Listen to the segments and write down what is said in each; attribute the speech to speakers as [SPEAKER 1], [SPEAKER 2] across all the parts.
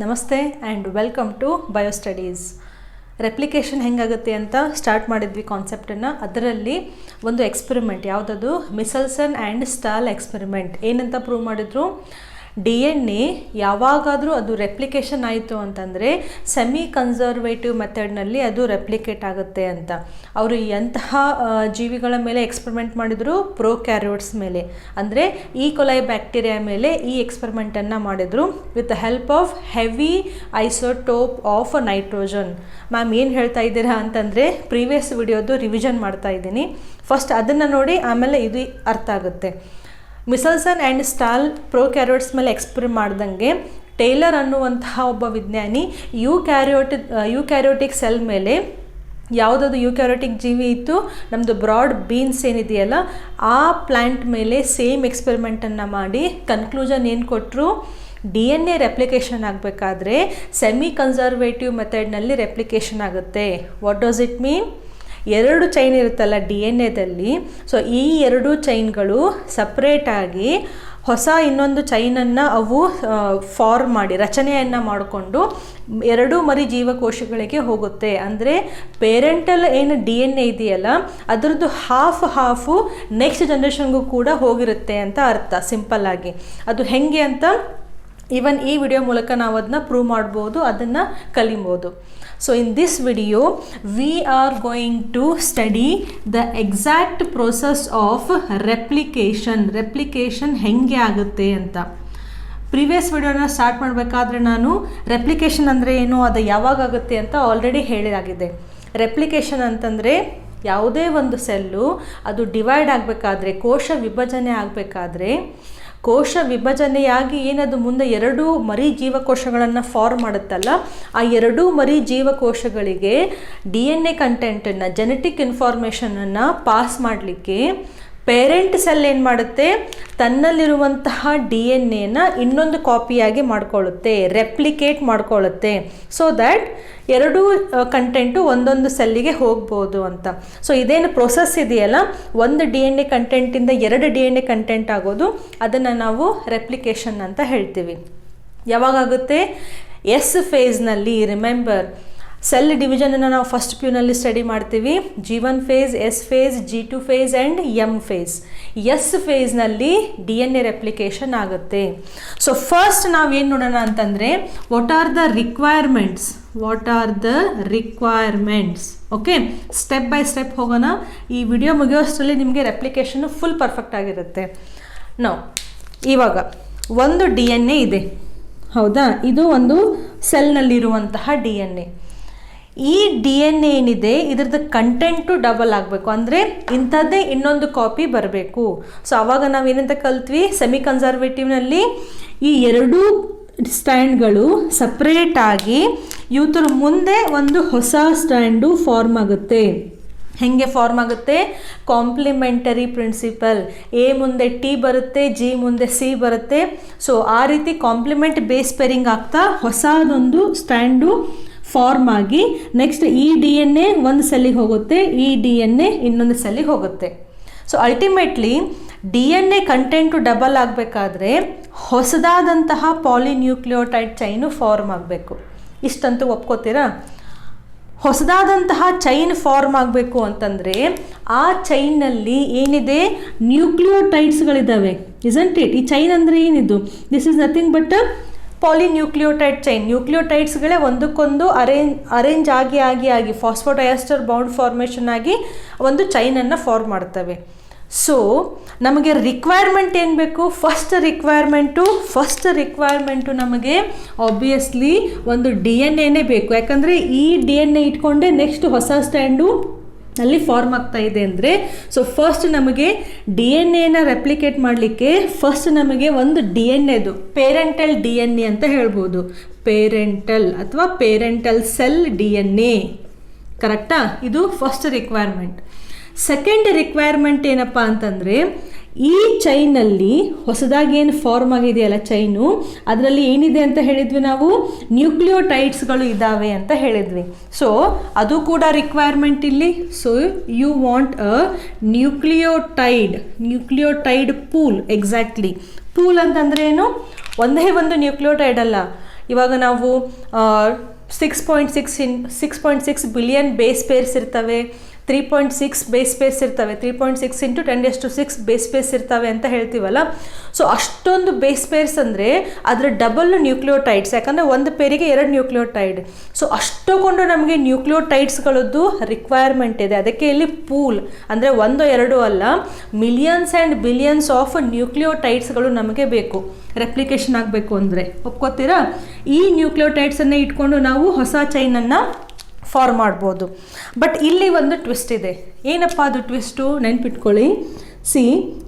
[SPEAKER 1] ನಮಸ್ತೆ and welcome to bio studies. Replication ಹೆಂಗಾಗುತ್ತೆ ಅಂತ ಸ್ಟಾರ್ಟ್ ಮಾಡಿದ್ವಿ ಕಾನ್ಸೆಪ್ಟನ್ನು. ಅದರಲ್ಲಿ ಒಂದು ಎಕ್ಸ್ಪೆರಿಮೆಂಟ್ ಯಾವುದದು ಮಿಸೆಲ್ಸನ್ ಆ್ಯಂಡ್ ಸ್ಟಾಲ್ ಎಕ್ಸ್ಪೆರಿಮೆಂಟ್. ಏನಂತ ಪ್ರೂವ್ ಮಾಡಿದ್ರು, DNA ಯಾವಾಗಾದರೂ ಅದು ರೆಪ್ಲಿಕೇಶನ್ ಆಯಿತು ಅಂತಂದರೆ ಸೆಮಿ ಕನ್ಸರ್ವೇಟಿವ್ ಮೆಥಡ್ನಲ್ಲಿ ಅದು ರೆಪ್ಲಿಕೇಟ್ ಆಗುತ್ತೆ ಅಂತ. ಅವರು ಎಂತಹ ಜೀವಿಗಳ ಮೇಲೆ ಎಕ್ಸ್ಪೆರಿಮೆಂಟ್ ಮಾಡಿದರು? ಪ್ರೊಕ್ಯಾರಿಯೋಟ್ಸ್ ಮೇಲೆ, ಅಂದರೆ ಈ ಕೊಲೈ ಬ್ಯಾಕ್ಟೀರಿಯಾ ಮೇಲೆ ಈ ಎಕ್ಸ್ಪೆರಿಮೆಂಟನ್ನು ಮಾಡಿದರು with the help of heavy isotope of nitrogen. Ma'am ಏನು ಹೇಳ್ತಾ ಇದ್ದೀರಾ ಅಂತಂದರೆ ಪ್ರೀವಿಯಸ್ ವಿಡಿಯೋದು ರಿವಿಷನ್ ಮಾಡ್ತಾ ಇದ್ದೀನಿ. ಫಸ್ಟ್ ಅದನ್ನು ನೋಡಿ, ಆಮೇಲೆ ಇದು ಅರ್ಥ ಆಗುತ್ತೆ. ಮಿಸೆಲ್ಸನ್ ಆ್ಯಂಡ್ ಸ್ಟಾಲ್ ಪ್ರೊಕ್ಯಾರಿಯೋಟ್ಸ್ ಮೇಲೆ ಎಕ್ಸ್ಪೆರಿಮೆಂಟ್ ಮಾಡ್ದಂಗೆ ಟೇಲರ್ ಅನ್ನುವಂತಹ ಒಬ್ಬ ವಿಜ್ಞಾನಿ ಯೂಕ್ಯಾರಿಯೋಟಿಕ್ ಸೆಲ್ ಮೇಲೆ, ಯಾವುದಾದ್ರು ಯೂಕ್ಯಾರಿಯೋಟಿಕ್ ಜೀವಿ ಇತ್ತು, ನಮ್ಮದು ಬ್ರಾಡ್ ಬೀನ್ಸ್ ಏನಿದೆಯಲ್ಲ ಆ ಪ್ಲ್ಯಾಂಟ್ ಮೇಲೆ ಸೇಮ್ ಎಕ್ಸ್ಪೆರಿಮೆಂಟನ್ನು ಮಾಡಿ ಕನ್ಕ್ಲೂಷನ್ ಏನು ಕೊಟ್ಟರು? DNA ರೆಪ್ಲಿಕೇಶನ್ ಆಗಬೇಕಾದ್ರೆ ಸೆಮಿ ಕನ್ಸರ್ವೇಟಿವ್ ಮೆಥಡ್ನಲ್ಲಿ ರೆಪ್ಲಿಕೇಶನ್ ಆಗುತ್ತೆ. What does it mean? ಎರಡು ಚೈನ್ ಇರುತ್ತಲ್ಲ DNAದಲ್ಲಿ, ಸೊ ಈ ಎರಡು ಚೈನ್ಗಳು ಸಪ್ರೇಟಾಗಿ ಹೊಸ ಇನ್ನೊಂದು ಚೈನನ್ನು ಅವು ಫಾರ್ಮ್ ಮಾಡಿ ರಚನೆಯನ್ನು ಮಾಡಿಕೊಂಡು ಎರಡು ಮರಿ ಜೀವಕೋಶಗಳಿಗೆ ಹೋಗುತ್ತೆ. ಅಂದರೆ ಪೇರೆಂಟಲ್ ಏನು DNA ಇದೆಯಲ್ಲ ಅದರದ್ದು ಹಾಫು ನೆಕ್ಸ್ಟ್ ಜನ್ರೇಷನ್ಗೂ ಕೂಡ ಹೋಗಿರುತ್ತೆ ಅಂತ ಅರ್ಥ. ಸಿಂಪಲ್ಲಾಗಿ ಅದು ಹೆಂಗೆ ಅಂತ ಈವನ್ ಈ ವಿಡಿಯೋ ಮೂಲಕ ನಾವು ಅದನ್ನ ಪ್ರೂವ್ ಮಾಡ್ಬೋದು, ಅದನ್ನು ಕಲಿಬೋದು. So in this video we are going to study the exact process of replication ಹೆಂಗೆ ಆಗುತ್ತೆ ಅಂತ. ಪ್ರೀವಿಯಸ್ ವಿಡಿಯೋನ ಸ್ಟಾರ್ಟ್ ಮಾಡಬೇಕಾದ್ರೆ ನಾನು ರೆಪ್ಲಿಕೇಶನ್ ಅಂದರೆ ಏನು, ಅದು ಯಾವಾಗ ಆಗುತ್ತೆ ಅಂತ ಆಲ್ರೆಡಿ ಹೇಳಿದಾಗಿದೆ. ರೆಪ್ಲಿಕೇಶನ್ ಅಂತಂದರೆ ಯಾವುದೇ ಒಂದು ಸೆಲ್ಲು ಅದು ಡಿವೈಡ್ ಆಗಬೇಕಾದ್ರೆ, ಕೋಶ ವಿಭಜನೆ ಆಗಬೇಕಾದ್ರೆ, ಕೋಶ ವಿಭಜನೆಯಾಗಿ ಏನದು ಮುಂದೆ ಎರಡು ಮರಿ ಜೀವಕೋಶಗಳನ್ನು ಫಾರ್ಮ್ ಮಾಡುತ್ತಲ್ಲ, ಆ ಎರಡೂ ಮರಿ ಜೀವಕೋಶಗಳಿಗೆ DNA ಕಂಟೆಂಟನ್ನು, ಜೆನೆಟಿಕ್ ಇನ್ಫಾರ್ಮೇಷನನ್ನು ಪಾಸ್ ಮಾಡಲಿಕ್ಕೆ ಪೇರೆಂಟ್ ಸೆಲ್ ಏನು ಮಾಡುತ್ತೆ? ತನ್ನಲ್ಲಿರುವಂತಹ DNAನ ಇನ್ನೊಂದು ಕಾಪಿಯಾಗಿ ಮಾಡ್ಕೊಳ್ಳುತ್ತೆ, ರೆಪ್ಲಿಕೇಟ್ ಮಾಡ್ಕೊಳ್ಳುತ್ತೆ, ಸೊ ದ್ಯಾಟ್ ಎರಡೂ ಕಂಟೆಂಟು ಒಂದೊಂದು ಸೆಲ್ಲಿಗೆ ಹೋಗ್ಬೋದು ಅಂತ. ಸೊ ಇದೇನು ಪ್ರೋಸೆಸ್ ಇದೆಯಲ್ಲ, ಒಂದು DNA ಕಂಟೆಂಟಿಂದ ಎರಡು DNA ಕಂಟೆಂಟ್ ಆಗೋದು, ಅದನ್ನು ನಾವು ರೆಪ್ಲಿಕೇಶನ್ ಅಂತ ಹೇಳ್ತೀವಿ. ಯಾವಾಗಾಗುತ್ತೆ? ಎಸ್ ಫೇಸ್ನಲ್ಲಿ. ರಿಮೆಂಬರ್, ಸೆಲ್ ಡಿವಿಷನನ್ನು ನಾವು ಫಸ್ಟ್ ಪ್ಯೂನಲ್ಲಿ ಸ್ಟಡಿ ಮಾಡ್ತೀವಿ. G1 phase, S phase, G2 phase and M phase. S ಫೇಸ್ನಲ್ಲಿ DNA ರೆಪ್ಲಿಕೇಶನ್ ಆಗುತ್ತೆ. ಸೊ ಫಸ್ಟ್ ನಾವೇನು ನೋಡೋಣ ಅಂತಂದರೆ, what are the requirements. Okay, step by step ಹೋಗೋಣ. ಈ ವಿಡಿಯೋ ಮುಗಿಯೋಷ್ಟರಲ್ಲಿ ನಿಮಗೆ ರೆಪ್ಲಿಕೇಶನ್ ಫುಲ್ ಪರ್ಫೆಕ್ಟ್ ಆಗಿರುತ್ತೆ. ಇವಾಗ ಒಂದು DNA ಇದೆ, ಹೌದಾ? ಇದು ಒಂದು ಸೆಲ್ನಲ್ಲಿರುವಂತಹ DNA. ಈ DNA ಏನಿದೆ ಇದರದ್ದು ಕಂಟೆಂಟು ಡಬಲ್ ಆಗಬೇಕು, ಅಂದರೆ ಇಂಥದ್ದೇ ಇನ್ನೊಂದು ಕಾಪಿ ಬರಬೇಕು. ಸೊ ಆವಾಗ ನಾವೇನಂತ ಕಲ್ತ್ವಿ? ಸೆಮಿ ಕನ್ಸರ್ವೇಟಿವ್ನಲ್ಲಿ ಈ ಎರಡೂ ಸ್ಟ್ಯಾಂಡ್ಗಳು ಸಪ್ರೇಟಾಗಿ ಇವತ್ತರ ಮುಂದೆ ಒಂದು ಹೊಸ ಸ್ಟ್ಯಾಂಡು ಫಾರ್ಮ್ ಆಗುತ್ತೆ. ಹೆಂಗೆ ಫಾರ್ಮ್ ಆಗುತ್ತೆ? Complementary principle. ಎ ಮುಂದೆ T ಬರುತ್ತೆ, G ಮುಂದೆ C ಬರುತ್ತೆ. ಸೊ ಆ ರೀತಿ ಕಾಂಪ್ಲಿಮೆಂಟ್ ಬೇಸ್ ಪೇರಿಂಗ್ ಆಗ್ತಾ ಹೊಸದೊಂದು ಸ್ಟ್ಯಾಂಡು ಫಾರ್ಮ್ ಆಗಿ ನೆಕ್ಸ್ಟ್ ಈ DNA ಒಂದು ಸೆಲ್ಲಿಗೆ ಹೋಗುತ್ತೆ, ಈ DNA ಇನ್ನೊಂದು ಸೆಲ್ಲಿಗೆ ಹೋಗುತ್ತೆ. So ultimately DNA content double ಆಗಬೇಕಾದ್ರೆ ಹೊಸದಾದಂತಹ ಪಾಲಿನ್ಯೂಕ್ಲಿಯೋಟೈಡ್ ಚೈನು ಫಾರ್ಮ್ ಆಗಬೇಕು. ಇಷ್ಟಂತೂ ಒಪ್ಕೋತೀರಾ? ಹೊಸದಾದಂತಹ ಚೈನ್ ಫಾರ್ಮ್ ಆಗಬೇಕು ಅಂತಂದರೆ ಆ ಚೈನಲ್ಲಿ ಏನಿದೆ? ನ್ಯೂಕ್ಲಿಯೋಟೈಡ್ಸ್ಗಳಿದ್ದಾವೆ, ಇಸಂಟ್ ಇಟ್? ಈ ಚೈನ್ ಅಂದರೆ ಏನಿದು? This is nothing but polynucleotide chain. ನ್ಯೂಕ್ಲಿಯೋಟೈಡ್ಸ್ಗಳೇ ಒಂದಕ್ಕೊಂದು ಅರೇಂಜ್ ಆಗಿ ಫಾಸ್ಫೋಡೈಎಸ್ಟರ್ ಬೌಂಡ್ ಫಾರ್ಮೇಷನ್ ಆಗಿ ಒಂದು ಚೈನನ್ನು ಫಾರ್ಮ್ ಮಾಡ್ತವೆ. ಸೊ ನಮಗೆ ರಿಕ್ವೈರ್ಮೆಂಟ್ ಏನು ಬೇಕು? ಫಸ್ಟ್ ರಿಕ್ವೈರ್ಮೆಂಟು ನಮಗೆ ಆಬ್ವಿಯಸ್ಲಿ ಒಂದು DNA ಬೇಕು. ಯಾಕಂದರೆ ಈ DNA ಇಟ್ಕೊಂಡೆ ನೆಕ್ಸ್ಟ್ ಹೊಸ ಸ್ಟ್ಯಾಂಡು ಅಲ್ಲಿ ಫಾರ್ಮ್ ಆಗ್ತಾ ಇದೆ ಅಂದರೆ, ಸೊ ಫಸ್ಟ್ ನಮಗೆ DNA ರೆಪ್ಲಿಕೇಟ್ ಮಾಡಲಿಕ್ಕೆ ಫಸ್ಟ್ ನಮಗೆ ಒಂದು DNAದು ಪೇರೆಂಟಲ್ DNA ಅಂತ ಹೇಳ್ಬೋದು. ಪೇರೆಂಟಲ್ ಅಥವಾ ಪೇರೆಂಟಲ್ ಸೆಲ್ DNA, ಕರೆಕ್ಟಾ? ಇದು ಫಸ್ಟ್ ರಿಕ್ವೈರ್ಮೆಂಟ್. ಸೆಕೆಂಡ್ ರಿಕ್ವೈರ್ಮೆಂಟ್ ಏನಪ್ಪ ಅಂತಂದರೆ, ಈ ಚೈನಲ್ಲಿ ಹೊಸದಾಗಿ ಏನು ಫಾರ್ಮ್ ಆಗಿದೆಯಲ್ಲ ಚೈನು, ಅದರಲ್ಲಿ ಏನಿದೆ ಅಂತ ಹೇಳಿದ್ವಿ ನಾವು? ನ್ಯೂಕ್ಲಿಯೋಟೈಡ್ಸ್ಗಳು ಇದ್ದಾವೆ ಅಂತ ಹೇಳಿದ್ವಿ. ಸೊ ಅದು ಕೂಡ ರಿಕ್ವೈರ್ಮೆಂಟ್ ಇಲ್ಲಿ. So you want a nucleotide pool. Exactly, pool ಅಂತಂದರೆ ಏನು? ಒಂದೇ ಒಂದು ನ್ಯೂಕ್ಲಿಯೋಟೈಡ್ ಅಲ್ಲ, ಇವಾಗ ನಾವು 6.6 ಬಿಲಿಯನ್ ಬೇಸ್ ಪೇರ್ಸ್ ಇರ್ತವೆ, 3.6 ಬೇಸ್ ಪೇರ್ಸ್ ಇರ್ತವೆ, 3.6 × 10⁶ ಬೇಸ್ ಪೇರ್ಸ್ ಇರ್ತವೆ ಅಂತ ಹೇಳ್ತೀವಲ್ಲ. ಸೊ ಅಷ್ಟೊಂದು ಬೇಸ್ ಪೇರ್ಸ್ ಅಂದರೆ ಅದರ ಡಬಲ್ ನ್ಯೂಕ್ಲಿಯೋಟೈಡ್ಸ್, ಯಾಕಂದರೆ ಒಂದು ಪೇರಿಗೆ 2 ನ್ಯೂಕ್ಲಿಯೋಟೈಡ್. ಸೊ ಅಷ್ಟೊಂದು ನಮಗೆ ನ್ಯೂಕ್ಲಿಯೋಟೈಡ್ಸ್ಗಳದ್ದು ರಿಕ್ವೈರ್ಮೆಂಟ್ ಇದೆ. ಅದಕ್ಕೆ ಇಲ್ಲಿ ಪೂಲ್ ಅಂದರೆ 1 2 ಅಲ್ಲ, ಮಿಲಿಯನ್ಸ್ ಆ್ಯಂಡ್ ಬಿಲಿಯನ್ಸ್ ಆಫ್ ನ್ಯೂಕ್ಲಿಯೋಟೈಡ್ಸ್ಗಳು ನಮಗೆ ಬೇಕು ರೆಪ್ಲಿಕೇಶನ್ ಆಗಬೇಕು ಅಂದರೆ. ಒಪ್ಕೋತೀರಾ? ಈ ನ್ಯೂಕ್ಲಿಯೋಟೈಡ್ಸನ್ನು ಇಟ್ಕೊಂಡು ನಾವು ಹೊಸ ಚೈನನ್ನು ಫಾರ್ಮ್ ಮಾಡ್ಬೋದು. ಬಟ್ ಇಲ್ಲಿ ಒಂದು ಟ್ವಿಸ್ಟ್ ಇದೆ. ಏನಪ್ಪ ಅದು ಟ್ವಿಸ್ಟು? ನೆನ್ಪಿಟ್ಕೊಳ್ಳಿ. See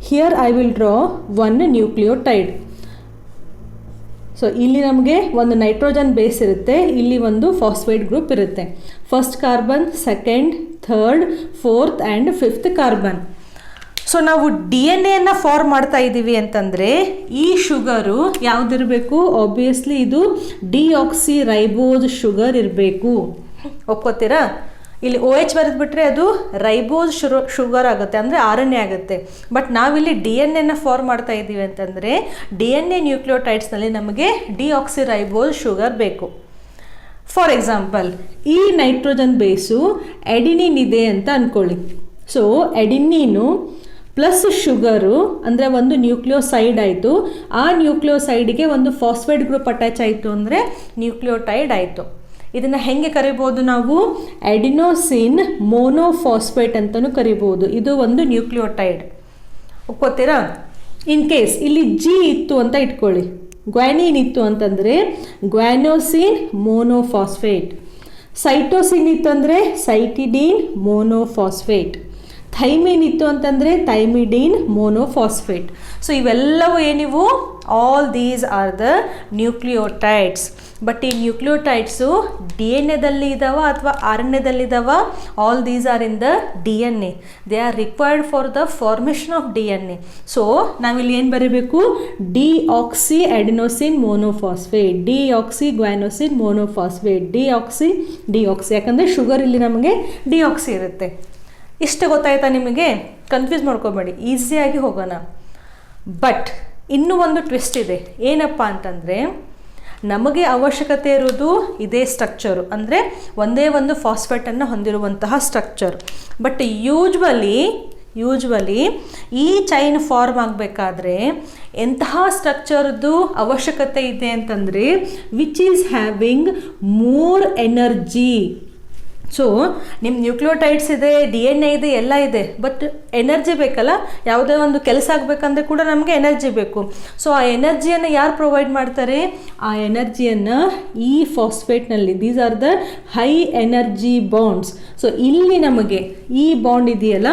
[SPEAKER 1] here I will draw 1 nucleotide. So ಇಲ್ಲಿ ನಮಗೆ ಒಂದು ನೈಟ್ರೋಜನ್ ಬೇಸ್ ಇರುತ್ತೆ, ಇಲ್ಲಿ ಒಂದು ಫಾಸ್ಫೇಟ್ ಗ್ರೂಪ್ ಇರುತ್ತೆ. First carbon, second, third, fourth and 5th carbon. So ನಾವು DNA ಫಾರ್ಮ್ ಮಾಡ್ತಾ ಇದ್ದೀವಿ ಅಂತಂದರೆ ಈ ಶುಗರು ಯಾವುದಿರಬೇಕು? ಆಬ್ವಿಯಸ್ಲಿ ಇದು ಡಿಆಕ್ಸಿ ರೈಬೋಸ್ ಶುಗರ್ ಇರಬೇಕು. ಒಪ್ಕೋತೀರಾ? ಇಲ್ಲಿ OH ಬರೆದ್ಬಿಟ್ರೆ ಅದು ರೈಬೋಸ್ ಶುಗರ್ ಆಗುತ್ತೆ, ಅಂದರೆ RNA ಆಗುತ್ತೆ. ಬಟ್ ನಾವಿಲ್ಲಿ DNA ಫಾರ್ಮ್ ಮಾಡ್ತಾ ಇದ್ದೀವಿ ಅಂತಂದರೆ DNA ನ್ಯೂಕ್ಲಿಯೋಟೈಡ್ಸ್ನಲ್ಲಿ ನಮಗೆ ಡಿಆಕ್ಸಿ ರೈಬೋಸ್ ಶುಗರ್ ಬೇಕು. ಫಾರ್ ಎಕ್ಸಾಂಪಲ್, ಈ ನೈಟ್ರೋಜನ್ ಬೇಸು ಎಡಿನಿನ್ ಇದೆ ಅಂತ ಅಂದ್ಕೊಳ್ಳಿ. ಸೊ ಎಡಿನೀನು ಪ್ಲಸ್ ಶುಗರು ಅಂದರೆ ಒಂದು ನ್ಯೂಕ್ಲಿಯೋಸೈಡ್ ಆಯಿತು. ಆ ನ್ಯೂಕ್ಲಿಯೋಸೈಡಿಗೆ ಒಂದು ಫಾಸ್ಫೇಟ್ ಗ್ರೂಪ್ ಅಟ್ಯಾಚ್ ಆಯಿತು ಅಂದರೆ ನ್ಯೂಕ್ಲಿಯೋಟೈಡ್ ಆಯಿತು. ಇದನ್ನು ಹೆಂಗೆ ಕರಿಬೋದು ನಾವು? ಎಡಿನೋಸಿನ್ ಮೋನೋಫಾಸ್ಫೇಟ್ ಅಂತಲೂ ಕರಿಬೋದು. ಇದು ಒಂದು ನ್ಯೂಕ್ಲಿಯೋಟೈಡ್. ಒಪ್ಕೋತೀರಾ? ಇನ್ ಕೇಸ್ ಇಲ್ಲಿ G ಇತ್ತು ಅಂತ ಇಟ್ಕೊಳ್ಳಿ, ಗ್ವಾನಿನ್ ಇತ್ತು ಅಂತಂದರೆ ಗ್ವಾನೋಸಿನ್ ಮೋನೋಫಾಸ್ಫೇಟ್. ಸೈಟೋಸಿನ್ ಇತ್ತು ಅಂದರೆ ಸೈಟಿಡೀನ್ ಮೋನೋಫಾಸ್ಫೇಟ್. ಥೈಮಿನ್ ಇತ್ತು ಅಂತಂದರೆ ಥೈಮಿಡೀನ್ ಮೋನೋಫಾಸ್ಫೇಟ್. ಸೊ ಇವೆಲ್ಲವೂ ಏನಿವು? All these are the nucleotides. But ಈ ನ್ಯೂಕ್ಲಿಯೋಟೈಡ್ಸು DNA ಇದ್ದಾವ ಅಥವಾ RNAದಲ್ಲಿದ್ದಾವ? All these are in the DNA. They are required for the formation of DNA. So ನಾವಿಲ್ಲಿ ಏನು ಬರೀಬೇಕು? Deoxy adenosine monophosphate, deoxy guanosine monophosphate, deoxy. ಯಾಕಂದರೆ ಶುಗರ್ ಇಲ್ಲಿ ನಮಗೆ ಡಿಆಕ್ಸಿ ಇರುತ್ತೆ. ಇಷ್ಟು ಗೊತ್ತಾಯ್ತಾ ನಿಮಗೆ? ಕನ್ಫ್ಯೂಸ್ ಮಾಡ್ಕೋಬೇಡಿ, ಈಸಿಯಾಗಿ ಹೋಗೋಣ. ಬಟ್ ಇನ್ನೂ ಒಂದು ಟ್ವಿಸ್ಟ್ ಇದೆ. ಏನಪ್ಪ ಅಂತಂದರೆ ನಮಗೆ ಅವಶ್ಯಕತೆ ಇರೋದು ಇದೇ ಸ್ಟ್ರಕ್ಚರು, ಅಂದರೆ ಒಂದೇ ಒಂದು ಫಾಸ್ಫೇಟನ್ನು ಹೊಂದಿರುವಂತಹ ಸ್ಟ್ರಕ್ಚರ್. ಬಟ್ ಯೂಜ್ವಲಿ ಈ ಚೈನ್ ಫಾರ್ಮ್ ಆಗಬೇಕಾದ್ರೆ ಎಂತಹ ಸ್ಟ್ರಕ್ಚರ್ದು ಅವಶ್ಯಕತೆ ಇದೆ ಅಂತಂದರೆ which is having more energy. So ನಿಮ್ಮ ನ್ಯೂಕ್ಲಿಯೋಟೈಡ್ಸ್ ಇದೆ, DNA ಇದೆ, ಎಲ್ಲ ಇದೆ, ಬಟ್ ಎನರ್ಜಿ ಬೇಕಲ್ಲ. ಯಾವುದೇ ಒಂದು ಕೆಲಸ ಆಗಬೇಕಂದ್ರೆ ಕೂಡ ನಮಗೆ ಎನರ್ಜಿ ಬೇಕು. ಸೊ ಆ ಎನರ್ಜಿಯನ್ನು ಯಾರು ಪ್ರೊವೈಡ್ ಮಾಡ್ತಾರೆ? ಆ ಎನರ್ಜಿಯನ್ನು ಈ ಫಾಸ್ಫೇಟ್ನಲ್ಲಿ, these are the high energy bonds. So ಇಲ್ಲಿ ನಮಗೆ ಈ ಬಾಂಡ್ ಇದೆಯಲ್ಲ,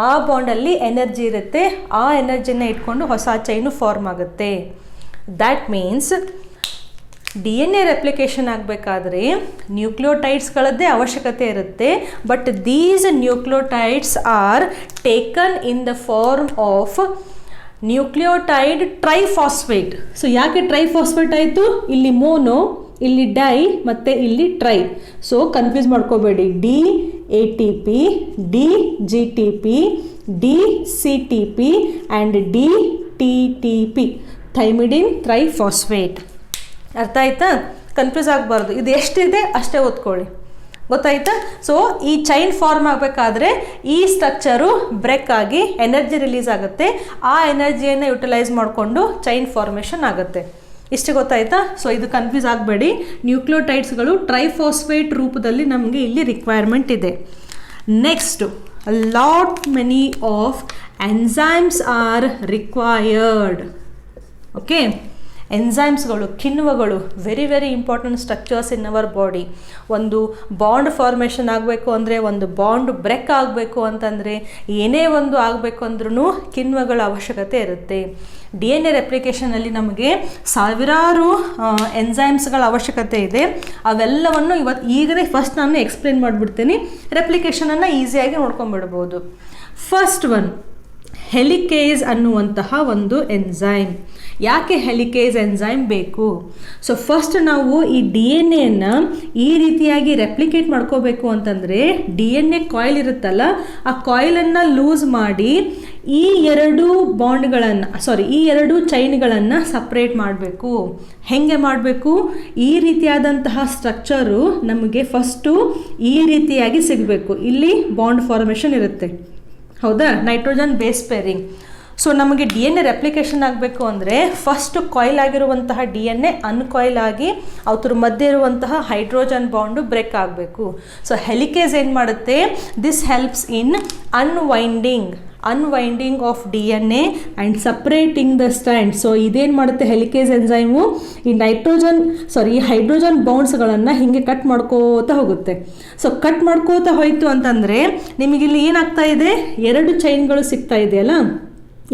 [SPEAKER 1] ಆ ಬಾಂಡಲ್ಲಿ ಎನರ್ಜಿ ಇರುತ್ತೆ. ಆ ಎನರ್ಜಿನ ಇಟ್ಕೊಂಡು ಹೊಸ ಚೈನು ಫಾರ್ಮ್ ಆಗುತ್ತೆ. ದ್ಯಾಟ್ ಮೀನ್ಸ್ DNA ರೆಪ್ಲಿಕೇಶನ್ ಆಗಬೇಕಾದ್ರೆ ನ್ಯೂಕ್ಲಿಯೋಟೈಡ್ಸ್ಗಳದ್ದೇ ಅವಶ್ಯಕತೆ ಇರುತ್ತೆ. But these nucleotides are taken in the form of nucleotide triphosphate. So ಯಾಕೆ ಟ್ರೈಫಾಸ್ಫೇಟ್ ಆಯಿತು? ಇಲ್ಲಿ ಮೋನೋ, ಇಲ್ಲಿ ಡೈ ಮತ್ತು ಇಲ್ಲಿ ಟ್ರೈ. ಸೊ ಕನ್ಫ್ಯೂಸ್ ಮಾಡ್ಕೋಬೇಡಿ. DATP, DGTP, DCTP and DTTP, thymidine triphosphate. ಅರ್ಥ ಆಯ್ತಾ? ಕನ್ಫ್ಯೂಸ್ ಆಗಬಾರ್ದು. ಇದು ಎಷ್ಟಿದೆ ಅಷ್ಟೇ ಓದ್ಕೊಳ್ಳಿ. ಗೊತ್ತಾಯ್ತಾ? ಸೊ ಈ ಚೈನ್ ಫಾರ್ಮ್ ಆಗಬೇಕಾದ್ರೆ ಈ ಸ್ಟ್ರಕ್ಚರು ಬ್ರೇಕ್ ಆಗಿ ಎನರ್ಜಿ ರಿಲೀಸ್ ಆಗುತ್ತೆ. ಆ ಎನರ್ಜಿಯನ್ನು ಯುಟಿಲೈಸ್ ಮಾಡಿಕೊಂಡು ಚೈನ್ ಫಾರ್ಮೇಷನ್ ಆಗುತ್ತೆ. ಇಷ್ಟು ಗೊತ್ತಾಯ್ತಾ? ಸೊ ಇದು ಕನ್ಫ್ಯೂಸ್ ಆಗಬೇಡಿ. ನ್ಯೂಕ್ಲಿಯೋಟೈಡ್ಸ್ಗಳು ಟ್ರೈಫಾಸ್ಫೇಟ್ ರೂಪದಲ್ಲಿ ನಮಗೆ ಇಲ್ಲಿ ರಿಕ್ವೈರ್ಮೆಂಟ್ ಇದೆ. Next, lot many of enzymes are required. Okay, ಎನ್ಸೈಮ್ಸ್ಗಳು, ಕಿಣ್ವಗಳು, very very important structures in our body. ಒಂದು ಬಾಂಡ್ ಫಾರ್ಮೇಷನ್ ಆಗಬೇಕು ಅಂದರೆ, ಒಂದು ಬಾಂಡ್ ಬ್ರೇಕ್ ಆಗಬೇಕು ಅಂತಂದರೆ, ಏನೇ ಒಂದು ಆಗಬೇಕು ಅಂದ್ರೂ ಕಿಣ್ವಗಳ ಅವಶ್ಯಕತೆ ಇರುತ್ತೆ. DNA ರೆಪ್ಲಿಕೇಷನಲ್ಲಿ ನಮಗೆ ಸಾವಿರಾರು ಎನ್ಸೈಮ್ಸ್ಗಳ ಅವಶ್ಯಕತೆ ಇದೆ. ಅವೆಲ್ಲವನ್ನು ಈಗಲೇ ಫಸ್ಟ್ ನಾನು ಎಕ್ಸ್ಪ್ಲೇನ್ ಮಾಡಿಬಿಡ್ತೀನಿ. ರೆಪ್ಲಿಕೇಷನನ್ನು ಈಸಿಯಾಗಿ ನೋಡ್ಕೊಂಡ್ಬಿಡ್ಬೋದು. ಫಸ್ಟ್ ಒನ್, ಹೆಲಿಕೇಸ್ ಅನ್ನುವಂತಹ ಒಂದು ಎನ್ಸೈಮ್. ಯಾಕೆ ಹೆಲಿಕೇಸ್ ಎನ್ಸೈಮ್ ಬೇಕು? ಸೊ ಫಸ್ಟ್ ನಾವು ಈ DNA ಈ ರೀತಿಯಾಗಿ ರೆಪ್ಲಿಕೇಟ್ ಮಾಡ್ಕೋಬೇಕು ಅಂತಂದರೆ DNA ಕಾಯಿಲ್ ಇರುತ್ತಲ್ಲ, ಆ ಕಾಯಿಲನ್ನು ಲೂಸ್ ಮಾಡಿ ಈ ಎರಡು ಚೈನ್ಗಳನ್ನು ಸಪ್ರೇಟ್ ಮಾಡಬೇಕು. ಹೇಗೆ ಮಾಡಬೇಕು? ಈ ರೀತಿಯಾದಂತಹ ಸ್ಟ್ರಕ್ಚರು ನಮಗೆ ಫಸ್ಟು ಈ ರೀತಿಯಾಗಿ ಸಿಗಬೇಕು. ಇಲ್ಲಿ ಬಾಂಡ್ ಫಾರ್ಮೇಷನ್ ಇರುತ್ತೆ, ಹೌದಾ, ನೈಟ್ರೋಜನ್ ಬೇಸ್ ಪೇರಿಂಗ್. ಸೊ ನಮಗೆ DNA ರೆಪ್ಲಿಕೇಶನ್ ಆಗಬೇಕು ಅಂದರೆ ಫಸ್ಟ್ ಕಾಯಿಲ್ ಆಗಿರುವಂತಹ DNA ಅನ್ಕಾಯಿಲ್ ಆಗಿ ಅವ್ರ ಮಧ್ಯೆ ಇರುವಂತಹ ಹೈಡ್ರೋಜನ್ ಬಾಂಡು ಬ್ರೇಕ್ ಆಗಬೇಕು. ಸೊ ಹೆಲಿಕೇಸ್ ಏನು ಮಾಡುತ್ತೆ? This helps in unwinding of DNA and separating the strand. So ಇದೇನು ಮಾಡುತ್ತೆ ಹೆಲಿಕೇಸ್ ಎನ್ಸೈಮು? ಈ ಹೈಡ್ರೋಜನ್ ಬೌಂಡ್ಸ್ಗಳನ್ನು ಹೀಗೆ ಕಟ್ ಮಾಡ್ಕೋತಾ ಹೋಗುತ್ತೆ. ಸೊ ಕಟ್ ಮಾಡ್ಕೋತಾ ಹೋಯಿತು ಅಂತಂದರೆ ನಿಮಗಿಲ್ಲಿ ಏನಾಗ್ತಾ ಇದೆ? ಎರಡು ಚೈನ್ಗಳು ಸಿಗ್ತಾ ಇದೆಯಲ್ಲ,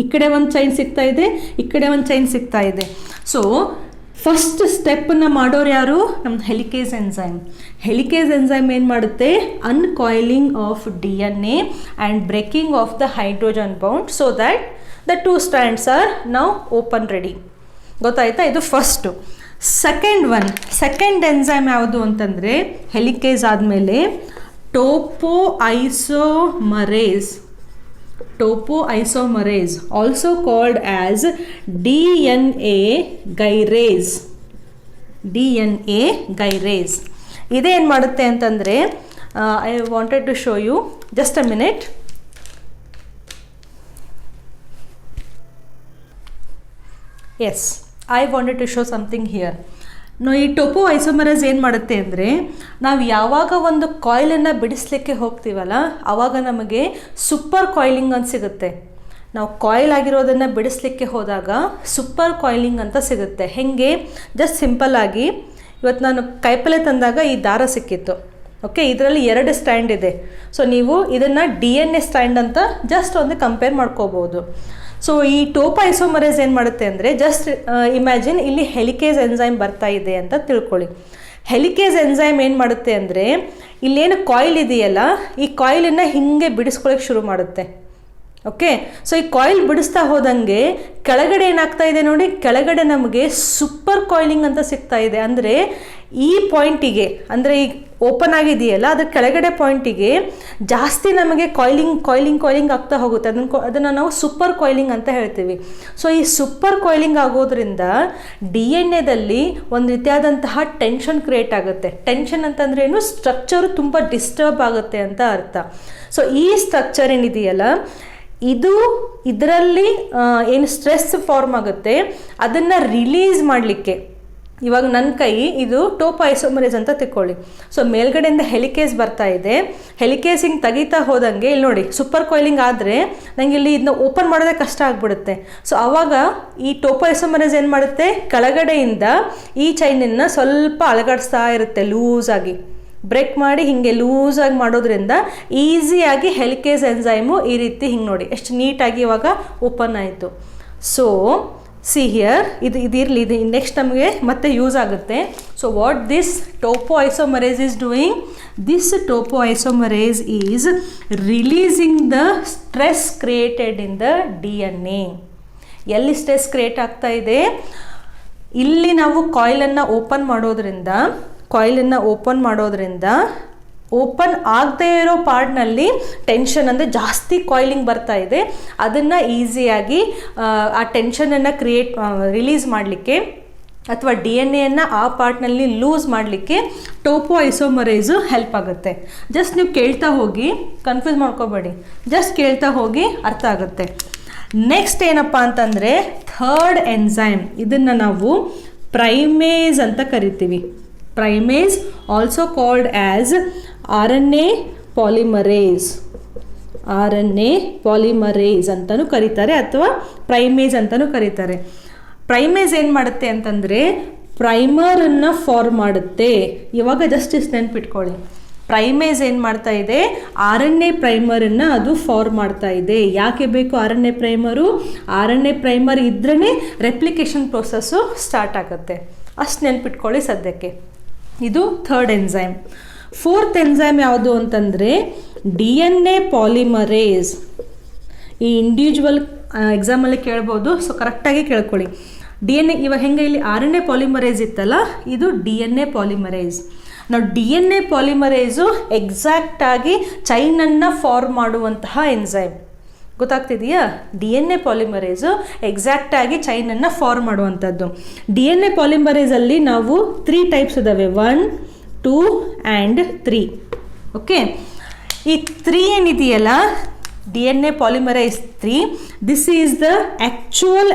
[SPEAKER 1] ಈ ಕಡೆ ಒಂದು ಚೈನ್ ಸಿಗ್ತಾ ಇದೆ, ಈ ಕಡೆ ಒಂದು ಚೈನ್ ಸಿಗ್ತಾ ಇದೆ. ಸೊ ಫಸ್ಟ್ ಸ್ಟೆಪ್ಪನ್ನು ಮಾಡೋರು ಯಾರು? ನಮ್ಮ ಹೆಲಿಕೇಸ್ ಎನ್ಸೈಮ್ ಏನು ಮಾಡುತ್ತೆ? Uncoiling of DNA and breaking of the hydrogen bond so that the 2 strands are now open ready. ಗೊತ್ತಾಯ್ತಾ? ಇದು ಫಸ್ಟು. ಸೆಕೆಂಡ್ ಎನ್ಸೈಮ್ ಯಾವುದು ಅಂತಂದರೆ ಹೆಲಿಕೇಸ್ ಆದಮೇಲೆ topoisomerase, also called as DNA gyrase. ಇದೇನು ಮಾಡುತ್ತೆ ಅಂತಂದರೆ I wanted to show you, just a minute. Yes, I wanted to show something here. ಈ topoisomerase ಏನು ಮಾಡುತ್ತೆ ಅಂದರೆ, ನಾವು ಯಾವಾಗ ಒಂದು ಕಾಯಿಲನ್ನು ಬಿಡಿಸ್ಲಿಕ್ಕೆ ಹೋಗ್ತೀವಲ್ಲ ಆವಾಗ ನಮಗೆ ಸೂಪರ್ ಕಾಯಿಲಿಂಗ್ ಅಂತ ಸಿಗುತ್ತೆ. ನಾವು ಕಾಯಿಲ್ ಆಗಿರೋದನ್ನು ಬಿಡಿಸ್ಲಿಕ್ಕೆ ಹೋದಾಗ ಸೂಪರ್ ಕಾಯಿಲಿಂಗ್ ಅಂತ ಸಿಗುತ್ತೆ. ಹೇಗೆ? ಜಸ್ಟ್ ಸಿಂಪಲ್ಲಾಗಿ ಇವತ್ತು ನಾನು ಕೈಪಲ್ಲೆ ತಂದಾಗ ಈ ದಾರ ಸಿಕ್ಕಿತ್ತು, ಓಕೆ, ಇದರಲ್ಲಿ 2 ಸ್ಟ್ಯಾಂಡ್ ಇದೆ. ಸೊ ನೀವು ಇದನ್ನು DNA ಸ್ಟ್ಯಾಂಡ್ ಅಂತ ಜಸ್ಟ್ ಒಂದು ಕಂಪೇರ್ ಮಾಡ್ಕೋಬೋದು. ಸೊ ಈ ಟೋಪೋಐಸೋಮರೇಸ್ ಏನು ಮಾಡುತ್ತೆ ಅಂದರೆ, ಜಸ್ಟ್ ಇಮ್ಯಾಜಿನ್ ಇಲ್ಲಿ ಹೆಲಿಕೇಸ್ ಎನ್ಸೈಮ್ ಬರ್ತಾ ಇದೆ ಅಂತ ತಿಳ್ಕೊಳ್ಳಿ. ಹೆಲಿಕೇಸ್ ಎನ್ಸೈಮ್ ಏನು ಮಾಡುತ್ತೆ ಅಂದರೆ, ಇಲ್ಲೇನು ಕಾಯಿಲ್ ಇದೆಯಲ್ಲ ಈ ಕಾಯಿಲನ್ನು ಹಿಂಗೆ ಬಿಡಿಸ್ಕೊಳ್ಳೋಕೆ ಶುರು ಮಾಡುತ್ತೆ. ಓಕೆ, ಸೊ ಈ ಕಾಯಿಲ್ ಬಿಡಿಸ್ತಾ ಹೋದಂಗೆ ಕೆಳಗಡೆ ಏನಾಗ್ತಾ ಇದೆ ನೋಡಿ, ಕೆಳಗಡೆ ನಮಗೆ ಸೂಪರ್ ಕಾಯಿಲಿಂಗ್ ಅಂತ ಸಿಗ್ತಾ ಇದೆ. ಅಂದರೆ ಈ ಪಾಯಿಂಟಿಗೆ, ಅಂದರೆ ಈಗ ಓಪನ್ ಆಗಿದೆಯಲ್ಲ ಅದ್ರ ಕೆಳಗಡೆ ಪಾಯಿಂಟಿಗೆ ಜಾಸ್ತಿ ನಮಗೆ ಕಾಯಿಲಿಂಗ್ ಆಗ್ತಾ ಹೋಗುತ್ತೆ. ಅದನ್ನು ನಾವು ಸೂಪರ್ ಕಾಯಿಲಿಂಗ್ ಅಂತ ಹೇಳ್ತೀವಿ. ಸೊ ಈ ಸೂಪರ್ ಕಾಯಿಲಿಂಗ್ ಆಗೋದ್ರಿಂದ DNA ಒಂದು ರೀತಿಯಾದಂತಹ ಟೆನ್ಷನ್ ಕ್ರಿಯೇಟ್ ಆಗುತ್ತೆ. ಟೆನ್ಷನ್ ಅಂತಂದ್ರೆ ಏನು? ಸ್ಟ್ರಕ್ಚರು ತುಂಬ ಡಿಸ್ಟರ್ಬ್ ಆಗುತ್ತೆ ಅಂತ ಅರ್ಥ. ಸೊ ಈ ಸ್ಟ್ರಕ್ಚರ್ ಏನಿದೆಯಲ್ಲ ಇದರಲ್ಲಿ ಏನು ಸ್ಟ್ರೆಸ್ ಫಾರ್ಮ್ ಆಗುತ್ತೆ ಅದನ್ನು ರಿಲೀಸ್ ಮಾಡಲಿಕ್ಕೆ, ಇವಾಗ ನನ್ನ ಕೈ ಇದು ಟೋಪೋಐಸೋಮರೇಸ್ ಅಂತ ತಿಳ್ಕೊಳ್ಳಿ. ಸೊ ಮೇಲ್ಗಡೆಯಿಂದ ಹೆಲಿಕೇಸ್ ಬರ್ತಾ ಇದೆ, ಹೆಲಿಕೇಸ್ ಹಿಂಗೆ ತೆಗಿತಾ ಹೋದಂಗೆ ಇಲ್ಲಿ ನೋಡಿ ಸೂಪರ್ ಕಾಯಿಲಿಂಗ್ ಆದರೆ ನನಗೆ ಇಲ್ಲಿ ಇದನ್ನ ಓಪನ್ ಮಾಡೋದೇ ಕಷ್ಟ ಆಗಿಬಿಡುತ್ತೆ. ಸೊ ಆವಾಗ ಈ ಟೋಪೋಐಸೋಮರೇಸ್ ಏನು ಮಾಡುತ್ತೆ, ಕೆಳಗಡೆಯಿಂದ ಈ ಚೈನನ್ನು ಸ್ವಲ್ಪ ಅಲಗಡಿಸ್ತಾ ಇರುತ್ತೆ, ಲೂಸಾಗಿ ಬ್ರೇಕ್ ಮಾಡಿ ಹಿಂಗೆ ಲೂಸಾಗಿ ಮಾಡೋದ್ರಿಂದ ಈಸಿಯಾಗಿ ಹೆಲಿಕೇಸ್ ಎನ್ಸೈಮು ಈ ರೀತಿ ಹಿಂಗೆ ನೋಡಿ ಎಷ್ಟು ನೀಟಾಗಿ ಇವಾಗ ಓಪನ್ ಆಯಿತು. ಸೊ ಸಿ ಹಿಯರ್, ಇದಿರಲಿ, ಇದು ನೆಕ್ಸ್ಟ್ ನಮಗೆ ಮತ್ತೆ ಯೂಸ್ ಆಗುತ್ತೆ. So what this topoisomerase is doing? This topoisomerase is releasing the stress created in the DNA. ಎಲ್ಲಿ ಸ್ಟ್ರೆಸ್ ಕ್ರಿಯೇಟ್ ಆಗ್ತಾ ಇದೆ? ಇಲ್ಲಿ ನಾವು ಕಾಯಿಲನ್ನು ಓಪನ್ ಮಾಡೋದ್ರಿಂದ ಓಪನ್ ಆಗದೇ ಇರೋ ಪಾರ್ಟ್ನಲ್ಲಿ ಟೆನ್ಷನ್ ಅಂದರೆ ಜಾಸ್ತಿ ಕಾಯಿಲಿಂಗ್ ಬರ್ತಾ ಇದೆ. ಅದನ್ನು ಈಸಿಯಾಗಿ ಆ ಟೆನ್ಷನನ್ನು ರಿಲೀಸ್ ಮಾಡಲಿಕ್ಕೆ ಅಥವಾ DNA ಆ ಪಾರ್ಟ್ನಲ್ಲಿ ಲೂಸ್ ಮಾಡಲಿಕ್ಕೆ ಟೋಪೋಐಸೋಮರೇಸು ಹೆಲ್ಪ್ ಆಗುತ್ತೆ. ಜಸ್ಟ್ ನೀವು ಕೇಳ್ತಾ ಹೋಗಿ, ಕನ್ಫ್ಯೂಸ್ ಮಾಡ್ಕೋಬೇಡಿ, ಜಸ್ಟ್ ಕೇಳ್ತಾ ಹೋಗಿ ಅರ್ಥ ಆಗುತ್ತೆ. ನೆಕ್ಸ್ಟ್ ಏನಪ್ಪ ಅಂತಂದರೆ ಥರ್ಡ್ ಎನ್ಸೈಮ್, ಇದನ್ನು ನಾವು ಪ್ರೈಮೇಸ್ ಅಂತ ಕರಿತೀವಿ. Primase also called as RNA polymerase ಅಂತಲೂ ಕರೀತಾರೆ ಅಥವಾ ಪ್ರೈಮೇಸ್ ಅಂತಲೂ ಕರೀತಾರೆ. ಪ್ರೈಮೇಸ್ ಏನು ಮಾಡುತ್ತೆ ಅಂತಂದರೆ ಪ್ರೈಮರನ್ನು ಫಾರ್ಮ್ ಮಾಡುತ್ತೆ. ಇವಾಗ ಜಸ್ಟ್ ನೆನ್ಪಿಟ್ಕೊಳ್ಳಿ, ಪ್ರೈಮೇಸ್ ಏನು ಮಾಡ್ತಾ ಇದೆ? RNA ಪ್ರೈಮರನ್ನು ಅದು ಫಾರ್ಮ್ ಮಾಡ್ತಾ ಇದೆ. ಯಾಕೆ ಬೇಕು RNA ಪ್ರೈಮರು? RNA ಪ್ರೈಮರ್ ಇದ್ರೇ ರೆಪ್ಲಿಕೇಶನ್ ಪ್ರೋಸೆಸ್ಸು ಸ್ಟಾರ್ಟ್ ಆಗುತ್ತೆ. ಅಷ್ಟು ನೆನ್ಪಿಟ್ಕೊಳ್ಳಿ ಸದ್ಯಕ್ಕೆ. ಇದು ಥರ್ಡ್ ಎನ್ಸೈಮ್. ಫೋರ್ತ್ ಎನ್ಸೈಮ್ ಯಾವುದು ಅಂತಂದರೆ DNA ಪಾಲಿಮರೇಸ್. ಈ ಇಂಡಿವಿಜುವಲ್ ಎಕ್ಸಾಮಲ್ಲಿ ಕೇಳ್ಬೋದು, ಸೊ ಕರೆಕ್ಟಾಗಿ ಕೇಳ್ಕೊಳ್ಳಿ. DNA ಇವಾಗ ಹೆಂಗೆ ಇಲ್ಲಿ RNA ಪಾಲಿಮರೇಸ್ ಇತ್ತಲ್ಲ, ಇದು DNA ಪಾಲಿಮರೇಸ್. ನಾವು DNA ಪಾಲಿಮರೇಸು ಎಕ್ಸಾಕ್ಟಾಗಿ ಚೈನನ್ನು ಫಾರ್ಮ್ ಮಾಡುವಂತಹ ಎನ್ಸೈಮ್. ಗೊತ್ತಾಗ್ತಿದೆಯಾ? DNA ಪಾಲಿಮರೇಸು ಎಕ್ಸಾಕ್ಟಾಗಿ ಚೈನನ್ನು ಫಾರ್ಮ್ ಮಾಡುವಂಥದ್ದು. DNA ಪಾಲಿಮರೇಸಲ್ಲಿ ನಾವು 3 ಟೈಪ್ಸ್ ಇದ್ದಾವೆ, 1, 2 ಆ್ಯಂಡ್ 3. ಓಕೆ, ಈ 3 ಏನಿದೆಯಲ್ಲ, DNA polymerase 3, this is the actual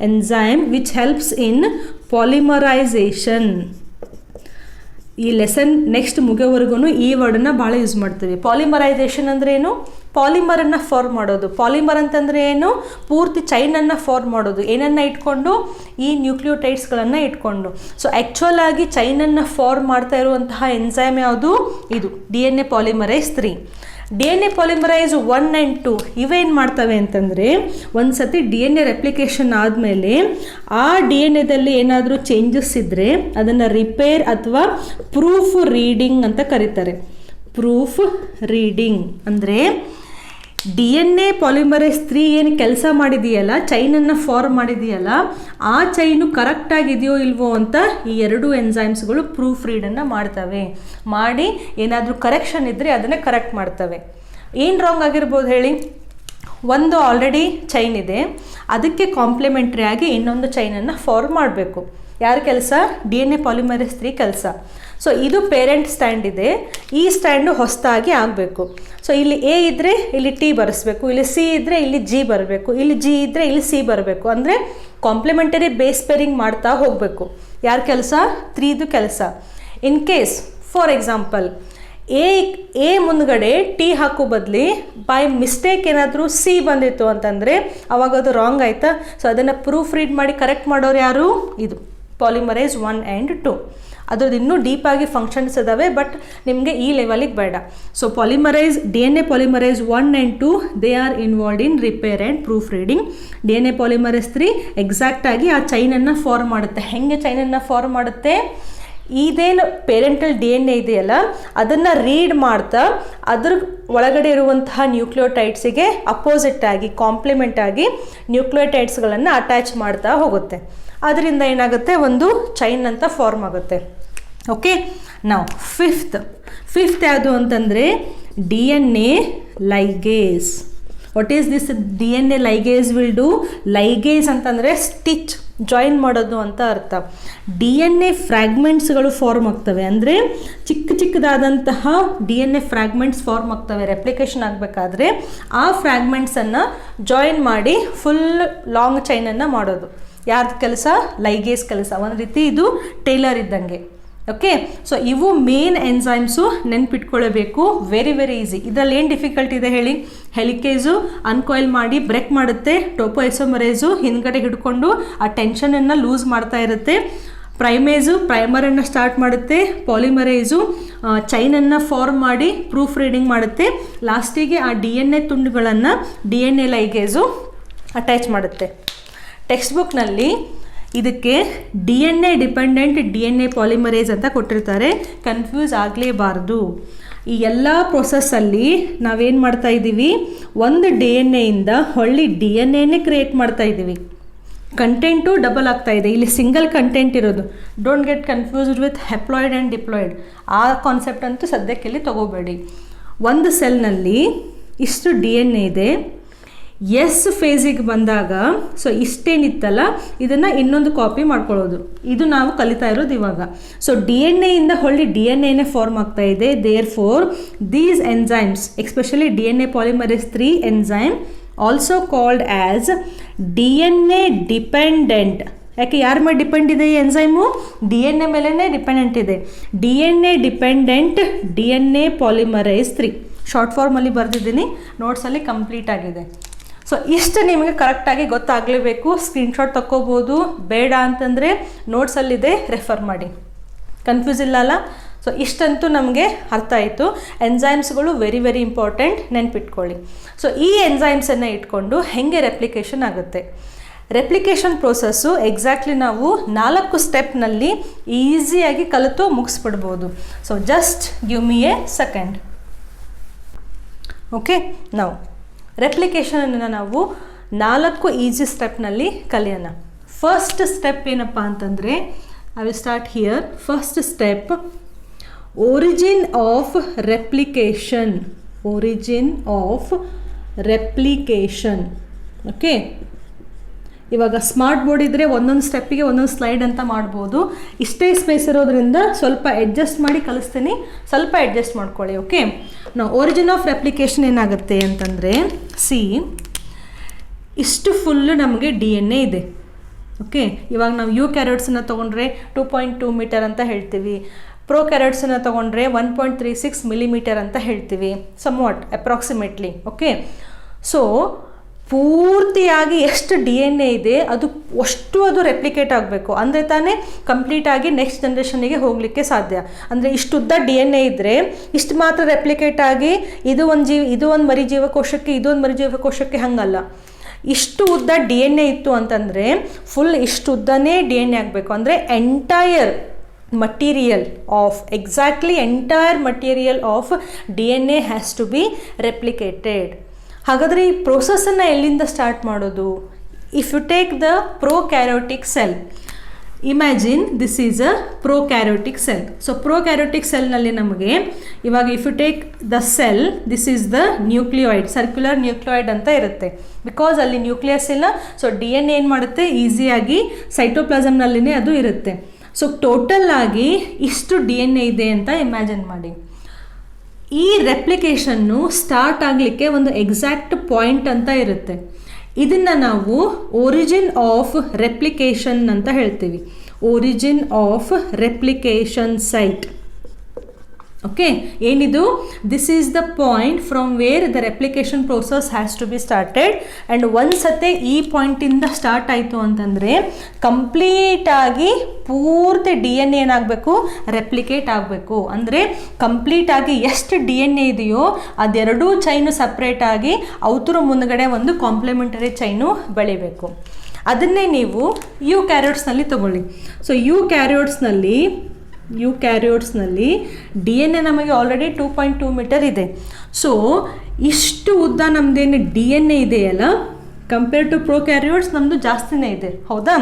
[SPEAKER 1] enzyme which helps in polymerization. ಈ ಲೆಸನ್ ನೆಕ್ಸ್ಟ್ ಮುಗಿಯೋವರೆಗೂ ಈ ವರ್ಡನ್ನು ಭಾಳ ಯೂಸ್ ಮಾಡ್ತೀವಿ. ಪಾಲಿಮರೈಸೇಷನ್ ಅಂದರೆ ಏನು? ಪಾಲಿಮರನ್ನು ಫಾರ್ಮ್ ಮಾಡೋದು. ಪಾಲಿಮರ್ ಅಂತಂದರೆ ಏನು? ಪೂರ್ತಿ ಚೈನನ್ನು ಫಾರ್ಮ್ ಮಾಡೋದು. ಏನನ್ನು ಇಟ್ಕೊಂಡು? ಈ ನ್ಯೂಕ್ಲಿಯೋಟೈಡ್ಸ್ಗಳನ್ನು ಇಟ್ಕೊಂಡು. ಸೊ ಆ್ಯಕ್ಚುಯಲ್ ಆಗಿ ಚೈನನ್ನು ಫಾರ್ಮ್ ಮಾಡ್ತಾ ಇರುವಂತಹ ಎನ್ಸೈಮ್ ಯಾವುದು? ಇದು DNA polymerise 3. DNA polymerase 1 and 2 ಇವೇನು ಮಾಡ್ತವೆ ಅಂತಂದರೆ, ಒಂದು ಸತಿ DNA ರೆಪ್ಲಿಕೇಶನ್ ಆದಮೇಲೆ ಆ DNA ಏನಾದರೂ ಚೇಂಜಸ್ ಇದ್ದರೆ ಅದನ್ನು ರಿಪೇರ್ ಅಥವಾ ಪ್ರೂಫ್ ರೀಡಿಂಗ್ ಅಂತ ಕರೀತಾರೆ. ಪ್ರೂಫ್ ರೀಡಿಂಗ್ ಅಂದರೆ DNA ಪಾಲಿಮರೈಸ್ 3 ಏನು ಕೆಲಸ ಮಾಡಿದೆಯಲ್ಲ, ಚೈನನ್ನು ಫಾರ್ಮ್ ಮಾಡಿದೆಯಲ್ಲ, ಆ ಚೈನು ಕರೆಕ್ಟಾಗಿದೆಯೋ ಇಲ್ವೋ ಅಂತ ಈ 2 ಎನ್ಸೈಮ್ಸ್ಗಳು ಪ್ರೂಫ್ ರೀಡನ್ನು ಮಾಡ್ತವೆ. ಮಾಡಿ ಏನಾದರೂ ಕರೆಕ್ಷನ್ ಇದ್ದರೆ ಅದನ್ನೇ ಕರೆಕ್ಟ್ ಮಾಡ್ತವೆ. ಏನು ರಾಂಗ್ ಆಗಿರ್ಬೋದು ಹೇಳಿ? ಒಂದು ಆಲ್ರೆಡಿ ಚೈನ್ ಇದೆ, ಅದಕ್ಕೆ ಕಾಂಪ್ಲಿಮೆಂಟ್ರಿ ಆಗಿ ಇನ್ನೊಂದು ಚೈನನ್ನು ಫಾರ್ಮ್ ಮಾಡಬೇಕು. ಯಾರ ಕೆಲಸ? DNA ಪಾಲಿಮರೈಸ್ 3 ಕೆಲಸ. ಸೊ ಇದು ಪೇರೆಂಟ್ ಸ್ಟ್ಯಾಂಡ್ ಇದೆ, ಈ ಸ್ಟ್ಯಾಂಡು ಹೊಸದಾಗಿ ಆಗಬೇಕು. ಸೊ ಇಲ್ಲಿ A ಇದ್ದರೆ ಇಲ್ಲಿ T ಬರೆಸ್ಬೇಕು, ಇಲ್ಲಿ C ಇದ್ದರೆ ಇಲ್ಲಿ G ಬರಬೇಕು, ಇಲ್ಲಿ G ಇದ್ದರೆ ಇಲ್ಲಿ C ಬರಬೇಕು. ಅಂದರೆ ಕಾಂಪ್ಲಿಮೆಂಟರಿ ಬೇಸ್ ಪೇರಿಂಗ್ ಮಾಡ್ತಾ ಹೋಗಬೇಕು. ಯಾರ ಕೆಲಸ? 3ದು ಕೆಲಸ. In case for example A ಮುಂದ್ಗಡೆ T ಹಾಕೋ ಬದಲಿ ಬೈ ಮಿಸ್ಟೇಕ್ ಏನಾದರೂ C ಬಂದಿತ್ತು ಅಂತಂದರೆ ಅವಾಗ ಅದು ರಾಂಗ್ ಆಯಿತಾ? ಸೊ ಅದನ್ನು ಪ್ರೂಫ್ ರೀಡ್ ಮಾಡಿ ಕರೆಕ್ಟ್ ಮಾಡೋರು ಯಾರು? ಇದು ಪಾಲಿಮರೈಸ್ 1 ಆ್ಯಂಡ್ 2. ಅದ್ರದ್ದು ಇನ್ನೂ ಡೀಪಾಗಿ ಫಂಕ್ಷನ್ಸ್ ಇದ್ದಾವೆ, ಬಟ್ ನಿಮಗೆ ಈ ಲೆವೆಲಿಗೆ ಬೇಡ. So DNA polymerase 1 and 2 they are involved in repair and proof reading. DNA polymerise 3 ಎಕ್ಸಾಕ್ಟಾಗಿ ಆ ಚೈನನ್ನು ಫಾರ್ಮ್ ಮಾಡುತ್ತೆ. ಹೆಂಗೆ ಚೈನನ್ನು ಫಾರ್ಮ್ ಮಾಡುತ್ತೆ? ಇದೇನು ಪೇರೆಂಟಲ್ DNA ಇದೆಯಲ್ಲ, ಅದನ್ನು ರೀಡ್ ಮಾಡ್ತಾ ಅದ್ರ ಒಳಗಡೆ ಇರುವಂತಹ ನ್ಯೂಕ್ಲಿಯೋಟೈಡ್ಸಿಗೆ ಅಪೋಸಿಟ್ ಆಗಿ, ಕಾಂಪ್ಲಿಮೆಂಟ್ ಆಗಿ ನ್ಯೂಕ್ಲಿಯೋಟೈಡ್ಸ್ಗಳನ್ನು ಅಟ್ಯಾಚ್ ಮಾಡ್ತಾ ಹೋಗುತ್ತೆ. ಅದರಿಂದ ಏನಾಗುತ್ತೆ? ಒಂದು ಚೈನ್ ಅಂತ ಫಾರ್ಮ್ ಆಗುತ್ತೆ. ಓಕೆ, ನಾವು ಫಿಫ್ತ್ ಯಾವುದು ಅಂತಂದರೆ DNA ligase. What is this DNA ligase will do? Ligase ಅಂತಂದರೆ ಸ್ಟಿಚ್, ಜಾಯಿನ್ ಮಾಡೋದು ಅಂತ ಅರ್ಥ. DNA ಫ್ರ್ಯಾಗ್ಮೆಂಟ್ಸ್ಗಳು ಫಾರ್ಮ್ ಆಗ್ತವೆ, ಅಂದರೆ ಚಿಕ್ಕದಾದಂತಹ DNA ಫ್ರ್ಯಾಗ್ಮೆಂಟ್ಸ್ ಫಾರ್ಮ್ ಆಗ್ತವೆ. ರೆಪ್ಲಿಕೇಶನ್ ಆಗಬೇಕಾದ್ರೆ ಆ ಫ್ರ್ಯಾಗ್ಮೆಂಟ್ಸನ್ನು ಜಾಯಿನ್ ಮಾಡಿ ಫುಲ್ ಲಾಂಗ್ ಚೈನನ್ನು ಮಾಡೋದು. ಯಾರ್ದು ಕೆಲಸ? ಲೈಗೇಸ್ ಕೆಲಸ. ಒಂದು ರೀತಿ ಇದು ಟೇಲರ್ ಇದ್ದಂಗೆ. ಓಕೆ, ಸೊ ಇವು ಮೇನ್ ಎನ್ಸೈಮ್ಸು, ನೆನ್ಪಿಟ್ಕೊಳ್ಳಬೇಕು. Very easy. ಇದರಲ್ಲಿ ಏನು ಡಿಫಿಕಲ್ಟ್ ಇದೆ ಹೇಳಿ? ಹೆಲಿಕೇಸು ಅನ್ಕಾಯಿಲ್ ಮಾಡಿ ಬ್ರೇಕ್ ಮಾಡುತ್ತೆ, ಟೋಪೋಐಸೋಮರೇಸು ಹಿಂದ್ಗಡೆ ಹಿಡ್ಕೊಂಡು ಆ ಟೆನ್ಷನನ್ನು ಲೂಸ್ ಮಾಡ್ತಾ ಇರುತ್ತೆ. ಪ್ರೈಮರನ್ನು ಸ್ಟಾರ್ಟ್ ಮಾಡುತ್ತೆ. ಪಾಲಿಮರೈಸು ಚೈನನ್ನು ಫಾರ್ಮ್ ಮಾಡಿ ಪ್ರೂಫ್ ರೀಡಿಂಗ್ ಮಾಡುತ್ತೆ. ಲಾಸ್ಟಿಗೆ ಆ DNA ತುಂಡುಗಳನ್ನು DNA ಲೈಗೇಸು ಅಟ್ಯಾಚ್ ಮಾಡುತ್ತೆ. ಟೆಕ್ಸ್ಟ್ ಬುಕ್ನಲ್ಲಿ ಇದಕ್ಕೆ DNA ಡಿಪೆಂಡೆಂಟ್ DNA ಪಾಲಿಮರೇಸ್ ಅಂತ ಕೊಟ್ಟಿರ್ತಾರೆ. ಕನ್ಫ್ಯೂಸ್ ಆಗಲೇಬಾರ್ದು. ಈ ಎಲ್ಲ ಪ್ರೊಸೆಸ್ಸಲ್ಲಿ ನಾವೇನು ಮಾಡ್ತಾ ಇದ್ದೀವಿ? ಒಂದು DNAಯಿಂದ ಹೊಳ್ಳಿ DNAನೇ ಕ್ರಿಯೇಟ್ ಮಾಡ್ತಾ ಇದ್ದೀವಿ. ಕಂಟೆಂಟು ಡಬಲ್ ಆಗ್ತಾ ಇದೆ. ಇಲ್ಲಿ ಸಿಂಗಲ್ ಕಂಟೆಂಟ್ ಇರೋದು. Don't get confused with haploid and diploid. ಆ ಕಾನ್ಸೆಪ್ಟ್ ಅಂತೂ ಸದ್ಯಕ್ಕೆ ಇಲ್ಲಿ ತೊಗೋಬೇಡಿ. ಒಂದು ಸೆಲ್ನಲ್ಲಿ ಇಷ್ಟು DNA ಇದೆ. ಎಸ್ ಫೇಸಿಗೆ ಬಂದಾಗ ಸೊ ಇಷ್ಟೇನಿತ್ತಲ್ಲ ಇದನ್ನು ಇನ್ನೊಂದು ಕಾಪಿ ಮಾಡ್ಕೊಳ್ಳೋದು. ಇದು ನಾವು ಕಲಿತಾ ಇರೋದು ಇವಾಗ. ಸೊ DNA ಹೊಳ್ಳಿ DNAನೇ ಫಾರ್ಮ್ ಆಗ್ತಾ ಇದೆ. Therefore these enzymes, especially DNA polymerase 3 enzyme, also called as DNA dependent. ಯಾಕೆ ಯಾರ ಮೇಲೆ ಡಿಪೆಂಡ್ ಇದೆ ಈ ಎನ್ಸೈಮು? DNA ಮೇಲೇ ಡಿಪೆಂಡೆಂಟ್ ಇದೆ. DNA dependent DNA polymerase 3 short ಫಾರ್ಮಲ್ಲಿ ಬರೆದಿದ್ದೀನಿ, ನೋಟ್ಸಲ್ಲಿ ಕಂಪ್ಲೀಟ್ ಆಗಿದೆ. ಸೊ ಇಷ್ಟು ನಿಮಗೆ ಕರೆಕ್ಟಾಗಿ ಗೊತ್ತಾಗಲೇಬೇಕು. ಸ್ಕ್ರೀನ್ಶಾಟ್ ತಗೋಬೋದು, ಬೇಡ ಅಂತಂದರೆ ನೋಟ್ಸಲ್ಲಿದೆ, ರೆಫರ್ ಮಾಡಿ. ಕನ್ಫ್ಯೂಸ್ ಇಲ್ಲ ಅಲ್ಲ? ಸೊ ಇಷ್ಟಂತೂ ನಮಗೆ ಅರ್ಥ ಆಯಿತು. ಎನ್ಸೈಮ್ಸ್ಗಳು ವೆರಿ ಇಂಪಾರ್ಟೆಂಟ್, ನೆನ್ಪಿಟ್ಕೊಳ್ಳಿ. ಸೊ ಈ ಎನ್ಸೈಮ್ಸನ್ನು ಇಟ್ಕೊಂಡು ಹೇಗೆ ರೆಪ್ಲಿಕೇಶನ್ ಆಗುತ್ತೆ? ರೆಪ್ಲಿಕೇಶನ್ ಪ್ರೋಸೆಸ್ಸು ಎಕ್ಸಾಕ್ಟ್ಲಿ ನಾವು 4 ಸ್ಟೆಪ್ನಲ್ಲಿ ಈಸಿಯಾಗಿ ಕಲಿತು ಮುಗಿಸ್ಬಿಡ್ಬೋದು. So just give me a second. Okay, ನಾವು ರೆಪ್ಲಿಕೇಶನನ್ನು ನಾವು 4 ಈಸಿ ಸ್ಟೆಪ್ನಲ್ಲಿ ಕಲಿಯೋಣ. ಫಸ್ಟ್ ಸ್ಟೆಪ್ ಏನಪ್ಪ ಅಂತಂದರೆ, I will start here. First step, origin of replication. origin of replication. Okay, ಇವಾಗ ಸ್ಮಾರ್ಟ್ ಬೋರ್ಡ್ ಇದ್ದರೆ ಒಂದೊಂದು ಸ್ಟೆಪ್ಪಿಗೆ ಒಂದೊಂದು ಸ್ಲೈಡ್ ಅಂತ ಮಾಡ್ಬೋದು. ಇಷ್ಟೇ ಸ್ಪೇಸ್ ಇರೋದ್ರಿಂದ ಸ್ವಲ್ಪ ಅಡ್ಜಸ್ಟ್ ಮಾಡಿ ಕಲಿಸ್ತೀನಿ, ಸ್ವಲ್ಪ ಅಡ್ಜಸ್ಟ್ ಮಾಡ್ಕೊಳ್ಳಿ. ಓಕೆ, ನಾವು ಒರಿಜಿನ್ ಆಫ್ ರೆಪ್ಲಿಕೇಶನ್ ಏನಾಗುತ್ತೆ ಅಂತಂದರೆ, ಸಿ ಇಷ್ಟು ಫುಲ್ಲು ನಮಗೆ DNA ಇದೆ. ಓಕೆ, ಇವಾಗ ನಾವು ಯುಕ್ಯಾರಿಯೋಟ್ಸನ್ನು ತೊಗೊಂಡ್ರೆ 2.2 ಮೀಟರ್ ಅಂತ ಹೇಳ್ತೀವಿ. ಪ್ರೊಕ್ಯಾರಿಯೋಟ್ಸನ್ನು ತೊಗೊಂಡ್ರೆ 1.36 ಮಿಲಿಮೀಟರ್ ಅಂತ ಹೇಳ್ತೀವಿ, ಸಮ್ವಾಟ್ ಅಪ್ರಾಕ್ಸಿಮೇಟ್ಲಿ. ಓಕೆ, ಸೊ ಪೂರ್ತಿಯಾಗಿ ಎಷ್ಟು DNA ಇದೆ ಅದು ರೆಪ್ಲಿಕೇಟ್ ಆಗಬೇಕು ಅಂದರೆ ತಾನೇ ಕಂಪ್ಲೀಟಾಗಿ ನೆಕ್ಸ್ಟ್ ಜನ್ರೇಷನಿಗೆ ಹೋಗಲಿಕ್ಕೆ ಸಾಧ್ಯ. ಅಂದರೆ ಇಷ್ಟುದ್ದ DNA ಇದ್ದರೆ ಇಷ್ಟು ಮಾತ್ರ ರೆಪ್ಲಿಕೇಟ್ ಆಗಿ ಇದು ಒಂದು ಮರಿ ಜೀವಕೋಶಕ್ಕೆ ಇದೊಂದು ಮರಿ ಜೀವಕೋಶಕ್ಕೆ ಹಂಗಲ್ಲ. ಇಷ್ಟು ಉದ್ದ DNA ಇತ್ತು ಅಂತಂದರೆ ಫುಲ್ ಇಷ್ಟು ಉದ್ದನೇ DNA ಆಗಬೇಕು. ಅಂದರೆ entire material of DNA has to be replicated. ಹಾಗಾದರೆ ಈ ಪ್ರೋಸೆಸ್ಸನ್ನು ಎಲ್ಲಿಂದ ಸ್ಟಾರ್ಟ್ ಮಾಡೋದು? If you take the prokaryotic cell, imagine this is a prokaryotic cell. So prokaryotic ಸೆಲ್ನಲ್ಲಿ ನಮಗೆ ಇವಾಗ if you take the cell, this is the nucleoid, circular nucleoid ಅಂತ ಇರುತ್ತೆ. ಬಿಕಾಸ್ ಅಲ್ಲಿ ನ್ಯೂಕ್ಲಿಯಸ್ ಇಲ್ಲ, ಸೊ DNA ಏನು ಮಾಡುತ್ತೆ, ಈಸಿಯಾಗಿ ಸೈಟೋಪ್ಲಾಸಮ್ನಲ್ಲಿನೇ ಅದು ಇರುತ್ತೆ. ಸೊ ಟೋಟಲ್ ಆಗಿ ಇಷ್ಟು DNA ಇದೆ ಅಂತ ಇಮ್ಯಾಜಿನ್ ಮಾಡಿ. ಈ ರೆಪ್ಲಿಕೇಶನ್ನು ಸ್ಟಾರ್ಟ್ ಆಗಲಿಕ್ಕೆ ಒಂದು ಎಕ್ಸಾಕ್ಟ್ ಪಾಯಿಂಟ್ ಅಂತ ಇರುತ್ತೆ. ಇದನ್ನು ನಾವು ಒರಿಜಿನ್ ಆಫ್ ರೆಪ್ಲಿಕೇಶನ್ ಅಂತ ಹೇಳ್ತೀವಿ. Origin of replication site. Okay, ಏನಿದು? This is the point from where the replication process has to be started. And ಒಂದು ಸತೆ ಈ ಪಾಯಿಂಟಿಂದ ಸ್ಟಾರ್ಟ್ ಆಯಿತು ಅಂತಂದರೆ ಕಂಪ್ಲೀಟಾಗಿ ಪೂರ್ತಿ DNA ಏನಾಗಬೇಕು, ರೆಪ್ಲಿಕೇಟ್ ಆಗಬೇಕು. ಅಂದರೆ ಕಂಪ್ಲೀಟಾಗಿ ಎಷ್ಟು DNA ಇದೆಯೋ ಅದೆರಡೂ ಚೈನು ಸಪ್ರೇಟಾಗಿ ಅವತರ ಮುಂದ್ಗಡೆ ಒಂದು ಕಾಂಪ್ಲಿಮೆಂಟರಿ ಚೈನು ಬೆಳಿಬೇಕು. ಅದನ್ನೇ ನೀವು ಯುಕ್ಯಾರಿಯೋಟ್ಸ್ನಲ್ಲಿ ತಗೊಳ್ಳಿ. ಸೊ ಯುಕ್ಯಾರಿಯೋಟ್ಸ್ನಲ್ಲಿ DNA ನಮಗೆ ಆಲ್ರೆಡಿ 2.2 ಮೀಟರ್ ಇದೆ. ಸೊ ಇಷ್ಟು ಉದ್ದ ನಮ್ಮದೇನು DNA ಇದೆಯಲ್ಲ, ಕಂಪೇರ್ ಟು ಪ್ರೊಕ್ಯಾರಿಯೋಟ್ಸ್ ನಮ್ಮದು ಜಾಸ್ತಿನೇ ಇದೆ, ಹೌದಾ?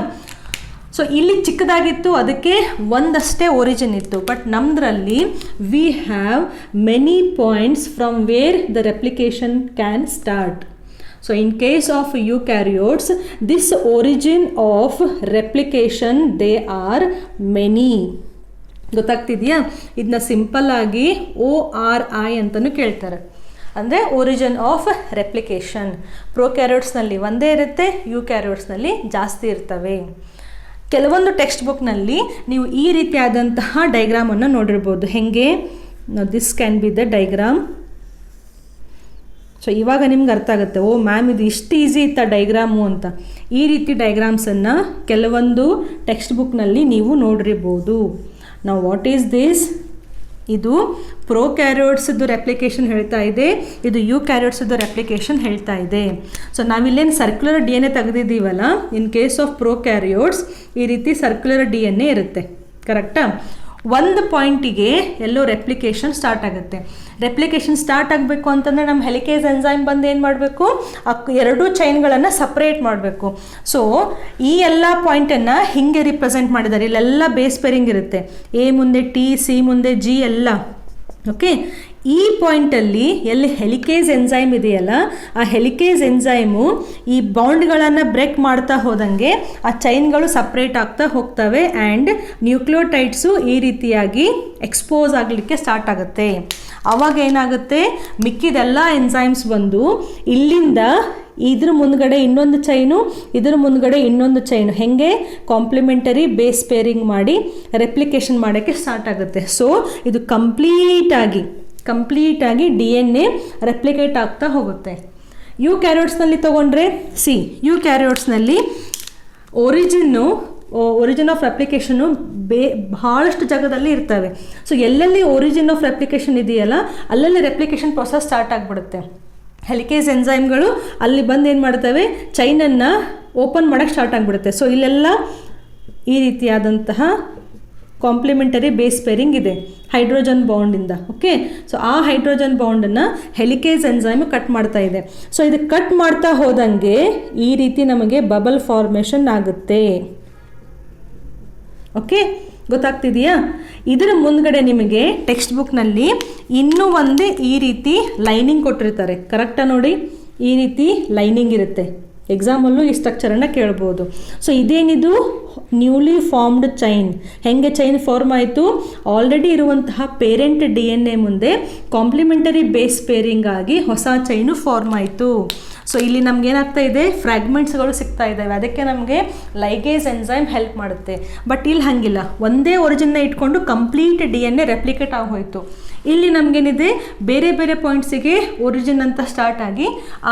[SPEAKER 1] ಸೊ ಇಲ್ಲಿ ಚಿಕ್ಕದಾಗಿತ್ತು, ಅದಕ್ಕೆ ಒಂದಷ್ಟೇ ಒರಿಜಿನ್ ಇತ್ತು. ಬಟ್ ನಮ್ಮದ್ರಲ್ಲಿ we have many points from where the replication can start. So in case of eukaryotes, this origin of replication, they are many. ಗೊತ್ತಾಗ್ತಿದೆಯಾ? ಇದನ್ನ ಸಿಂಪಲ್ ಆಗಿ ORI ಅಂತಲೂ ಕೇಳ್ತಾರೆ. ಅಂದರೆ ಒರಿಜಿನ್ ಆಫ್ ರೆಪ್ಲಿಕೇಶನ್. ಪ್ರೊಕ್ಯಾರಿಯೋಟ್ಸ್ನಲ್ಲಿ ಒಂದೇ ಇರುತ್ತೆ, ಯುಕ್ಯಾರಿಯೋಟ್ಸ್ನಲ್ಲಿ ಜಾಸ್ತಿ ಇರ್ತವೆ. ಕೆಲವೊಂದು ಟೆಕ್ಸ್ಟ್ ಬುಕ್ನಲ್ಲಿ ನೀವು ಈ ರೀತಿಯಾದಂತಹ ಡೈಗ್ರಾಮನ್ನು ನೋಡಿರ್ಬೋದು. ಹೇಗೆ? This can be the diagram. So ಇವಾಗ ನಿಮ್ಗೆ ಅರ್ಥ ಆಗುತ್ತೆ, ಓ ಮ್ಯಾಮ್ ಇದು ಇಷ್ಟು ಈಸಿ ಇತ್ತ ಡೈಗ್ರಾಮು ಅಂತ. ಈ ರೀತಿ ಡೈಗ್ರಾಮ್ಸನ್ನು ಕೆಲವೊಂದು ಟೆಕ್ಸ್ಟ್ ಬುಕ್ನಲ್ಲಿ ನೀವು ನೋಡಿರ್ಬೋದು. ನಾವು ವಾಟ್ ಈಸ್ ದಿಸ್? ಇದು ಪ್ರೊಕ್ಯಾರಿಯೋಟ್ಸ್ದು ರೆಪ್ಲಿಕೇಶನ್ ಹೇಳ್ತಾ ಇದೆ, ಇದು ಯುಕ್ಯಾರಿಯೋಟ್ಸ್ದು ರೆಪ್ಲಿಕೇಶನ್ ಹೇಳ್ತಾ ಇದೆ. ಸೊ ನಾವಿಲ್ಲೇನು ಸರ್ಕ್ಯುಲರ್ DNA ತೆಗೆದಿದ್ದೀವಲ್ಲ, ಇನ್ ಕೇಸ್ ಆಫ್ ಪ್ರೊಕ್ಯಾರಿಯೋಟ್ಸ್ ಈ ರೀತಿ ಸರ್ಕ್ಯುಲರ್ DNA ಇರುತ್ತೆ, ಕರೆಕ್ಟಾ? ಒಂದು ಪಾಯಿಂಟಿಗೆ ಎಲ್ಲೋ ರೆಪ್ಲಿಕೇಶನ್ ಸ್ಟಾರ್ಟ್ ಆಗುತ್ತೆ. ರೆಪ್ಲಿಕೇಶನ್ ಸ್ಟಾರ್ಟ್ ಆಗಬೇಕು ಅಂತಂದರೆ ನಮ್ಮ ಹೆಲಿಕೇಸ್ ಎನ್ಸೈಮ್ ಬಂದು ಏನು ಮಾಡಬೇಕು, ಎರಡೂ ಚೈನ್ಗಳನ್ನು ಸಪ್ರೇಟ್ ಮಾಡಬೇಕು. ಸೊ ಈ ಎಲ್ಲ ಪಾಯಿಂಟನ್ನು ಹೀಗೆ ರಿಪ್ರೆಸೆಂಟ್ ಮಾಡಿದ್ದಾರೆ. ಇಲ್ಲೆಲ್ಲ ಬೇಸ್ ಪೇರಿಂಗ್ ಇರುತ್ತೆ, A ಮುಂದೆ T, C ಮುಂದೆ G ಎಲ್ಲ. ಓಕೆ, ಈ ಪಾಯಿಂಟಲ್ಲಿ ಎಲ್ಲಿ ಹೆಲಿಕೇಸ್ ಎನ್ಸೈಮ್ ಇದೆಯಲ್ಲ, ಆ ಹೆಲಿಕೇಸ್ ಎನ್ಸೈಮು ಈ ಬಾಂಡ್ಗಳನ್ನು ಬ್ರೇಕ್ ಮಾಡ್ತಾ ಹೋದಂಗೆ ಆ ಚೈನ್ಗಳು ಸಪ್ರೇಟ್ ಆಗ್ತಾ ಹೋಗ್ತವೆ. ಆ್ಯಂಡ್ ನ್ಯೂಕ್ಲಿಯೋಟೈಡ್ಸು ಈ ರೀತಿಯಾಗಿ ಎಕ್ಸ್ಪೋಸ್ ಆಗಲಿಕ್ಕೆ ಸ್ಟಾರ್ಟ್ ಆಗುತ್ತೆ. ಆವಾಗ ಏನಾಗುತ್ತೆ, ಮಿಕ್ಕಿದೆಲ್ಲ ಎನ್ಸೈಮ್ಸ್ ಬಂದು ಇಲ್ಲಿಂದ ಇದ್ರ ಮುಂದ್ಗಡೆ ಇನ್ನೊಂದು ಚೈನು, ಇದ್ರ ಮುಂದ್ಗಡೆ ಇನ್ನೊಂದು ಚೈನು, ಹೇಗೆ ಕಾಂಪ್ಲಿಮೆಂಟರಿ ಬೇಸ್ ಪೇರಿಂಗ್ ಮಾಡಿ ರೆಪ್ಲಿಕೇಶನ್ ಮಾಡೋಕ್ಕೆ ಸ್ಟಾರ್ಟ್ ಆಗುತ್ತೆ. ಸೊ ಇದು ಕಂಪ್ಲೀಟಾಗಿ DNA ರೆಪ್ಲಿಕೇಟ್ ಆಗ್ತಾ ಹೋಗುತ್ತೆ. ಯುಕ್ಯಾರಿಯೋಟ್ಸ್ನಲ್ಲಿ ತೊಗೊಂಡ್ರೆ, ಯುಕ್ಯಾರಿಯೋಟ್ಸ್ನಲ್ಲಿ ಒರಿಜಿನ್ ಆಫ್ ರೆಪ್ಲಿಕೇಶನ್ನು ಬಹಳಷ್ಟು ಜಾಗದಲ್ಲಿ ಇರ್ತವೆ. ಸೊ ಎಲ್ಲೆಲ್ಲಿ ಒರಿಜಿನ್ ಆಫ್ ರೆಪ್ಲಿಕೇಶನ್ ಇದೆಯಲ್ಲ ಅಲ್ಲಲ್ಲಿ ರೆಪ್ಲಿಕೇಶನ್ ಪ್ರೊಸೆಸ್ ಸ್ಟಾರ್ಟ್ ಆಗಿಬಿಡುತ್ತೆ. ಹೆಲಿಕೇಸ್ ಎನ್ಸೈಮ್ಗಳು ಅಲ್ಲಿ ಬಂದು ಏನು ಮಾಡ್ತವೆ, ಚೈನನ್ನು ಓಪನ್ ಮಾಡೋಕ್ಕೆ ಸ್ಟಾರ್ಟ್ ಆಗಿಬಿಡುತ್ತೆ. ಸೊ ಇಲ್ಲೆಲ್ಲ ಈ ರೀತಿಯಾದಂತಹ ಕಾಂಪ್ಲಿಮೆಂಟರಿ ಬೇಸ್ ಪೇರಿಂಗ್ ಇದೆ ಹೈಡ್ರೋಜನ್ ಬಾಂಡಿಂದ. ಓಕೆ, ಸೊ ಆ ಹೈಡ್ರೋಜನ್ ಬಾಂಡನ್ನು ಹೆಲಿಕೇಸ್ ಎನ್ಸೈಮ್ ಕಟ್ ಮಾಡ್ತಾ ಇದೆ. ಸೊ ಇದು ಕಟ್ ಮಾಡ್ತಾ ಹೋದಂಗೆ ಈ ರೀತಿ ನಮಗೆ ಬಬಲ್ ಫಾರ್ಮೇಷನ್ ಆಗುತ್ತೆ. ಓಕೆ, ಗೊತ್ತಾಗ್ತಿದೆಯಾ? ಇದರ ಮುಂದ್ಗಡೆ ನಿಮಗೆ ಟೆಕ್ಸ್ಟ್ ಬುಕ್ನಲ್ಲಿ ಇನ್ನೂ ಒಂದೇ ಈ ರೀತಿ ಲೈನಿಂಗ್ ಕೊಟ್ಟಿರ್ತಾರೆ. ಕರೆಕ್ಟಾ ನೋಡಿ? ಈ ರೀತಿ ಲೈನಿಂಗ್ ಇರುತ್ತೆ. ಎಕ್ಸಾಮಲ್ಲೂ ಈ ಸ್ಟ್ರಕ್ಚರನ್ನು ಕೇಳ್ಬೋದು. ಸೊ ಇದೇನಿದು? Newly formed chain. ಹೆಂಗೆ ಚೈನ್ ಫಾರ್ಮ್ ಆಯಿತು? ಆಲ್ರೆಡಿ ಇರುವಂತಹ ಪೇರೆಂಟ್ DNA ಮುಂದೆ ಕಾಂಪ್ಲಿಮೆಂಟರಿ ಬೇಸ್ ಪೇರಿಂಗ್ ಆಗಿ ಹೊಸ ಚೈನು ಫಾರ್ಮ್ ಆಯಿತು. ಸೊ ಇಲ್ಲಿ ನಮ್ಗೆ ಏನಾಗ್ತಾ ಇದೆ? ಫ್ರ್ಯಾಗ್ಮೆಂಟ್ಸ್ಗಳು ಸಿಗ್ತಾ ಇದ್ದಾವೆ. ಅದಕ್ಕೆ ನಮಗೆ ಲೈಗೇಸ್ ಎನ್ಸೈಮ್ ಹೆಲ್ಪ್ ಮಾಡುತ್ತೆ. ಬಟ್ ಇಲ್ಲಿ ಹಾಗಿಲ್ಲ, ಒಂದೇ ಒರಿಜಿನ್ನ ಇಟ್ಕೊಂಡು ಕಂಪ್ಲೀಟ್ DNA ರೆಪ್ಲಿಕೇಟ್ ಆಗೋಯ್ತು. ಇಲ್ಲಿ ನಮಗೇನಿದೆ, ಬೇರೆ ಬೇರೆ ಪಾಯಿಂಟ್ಸಿಗೆ ಒರಿಜಿನ್ ಅಂತ ಸ್ಟಾರ್ಟ್ ಆಗಿ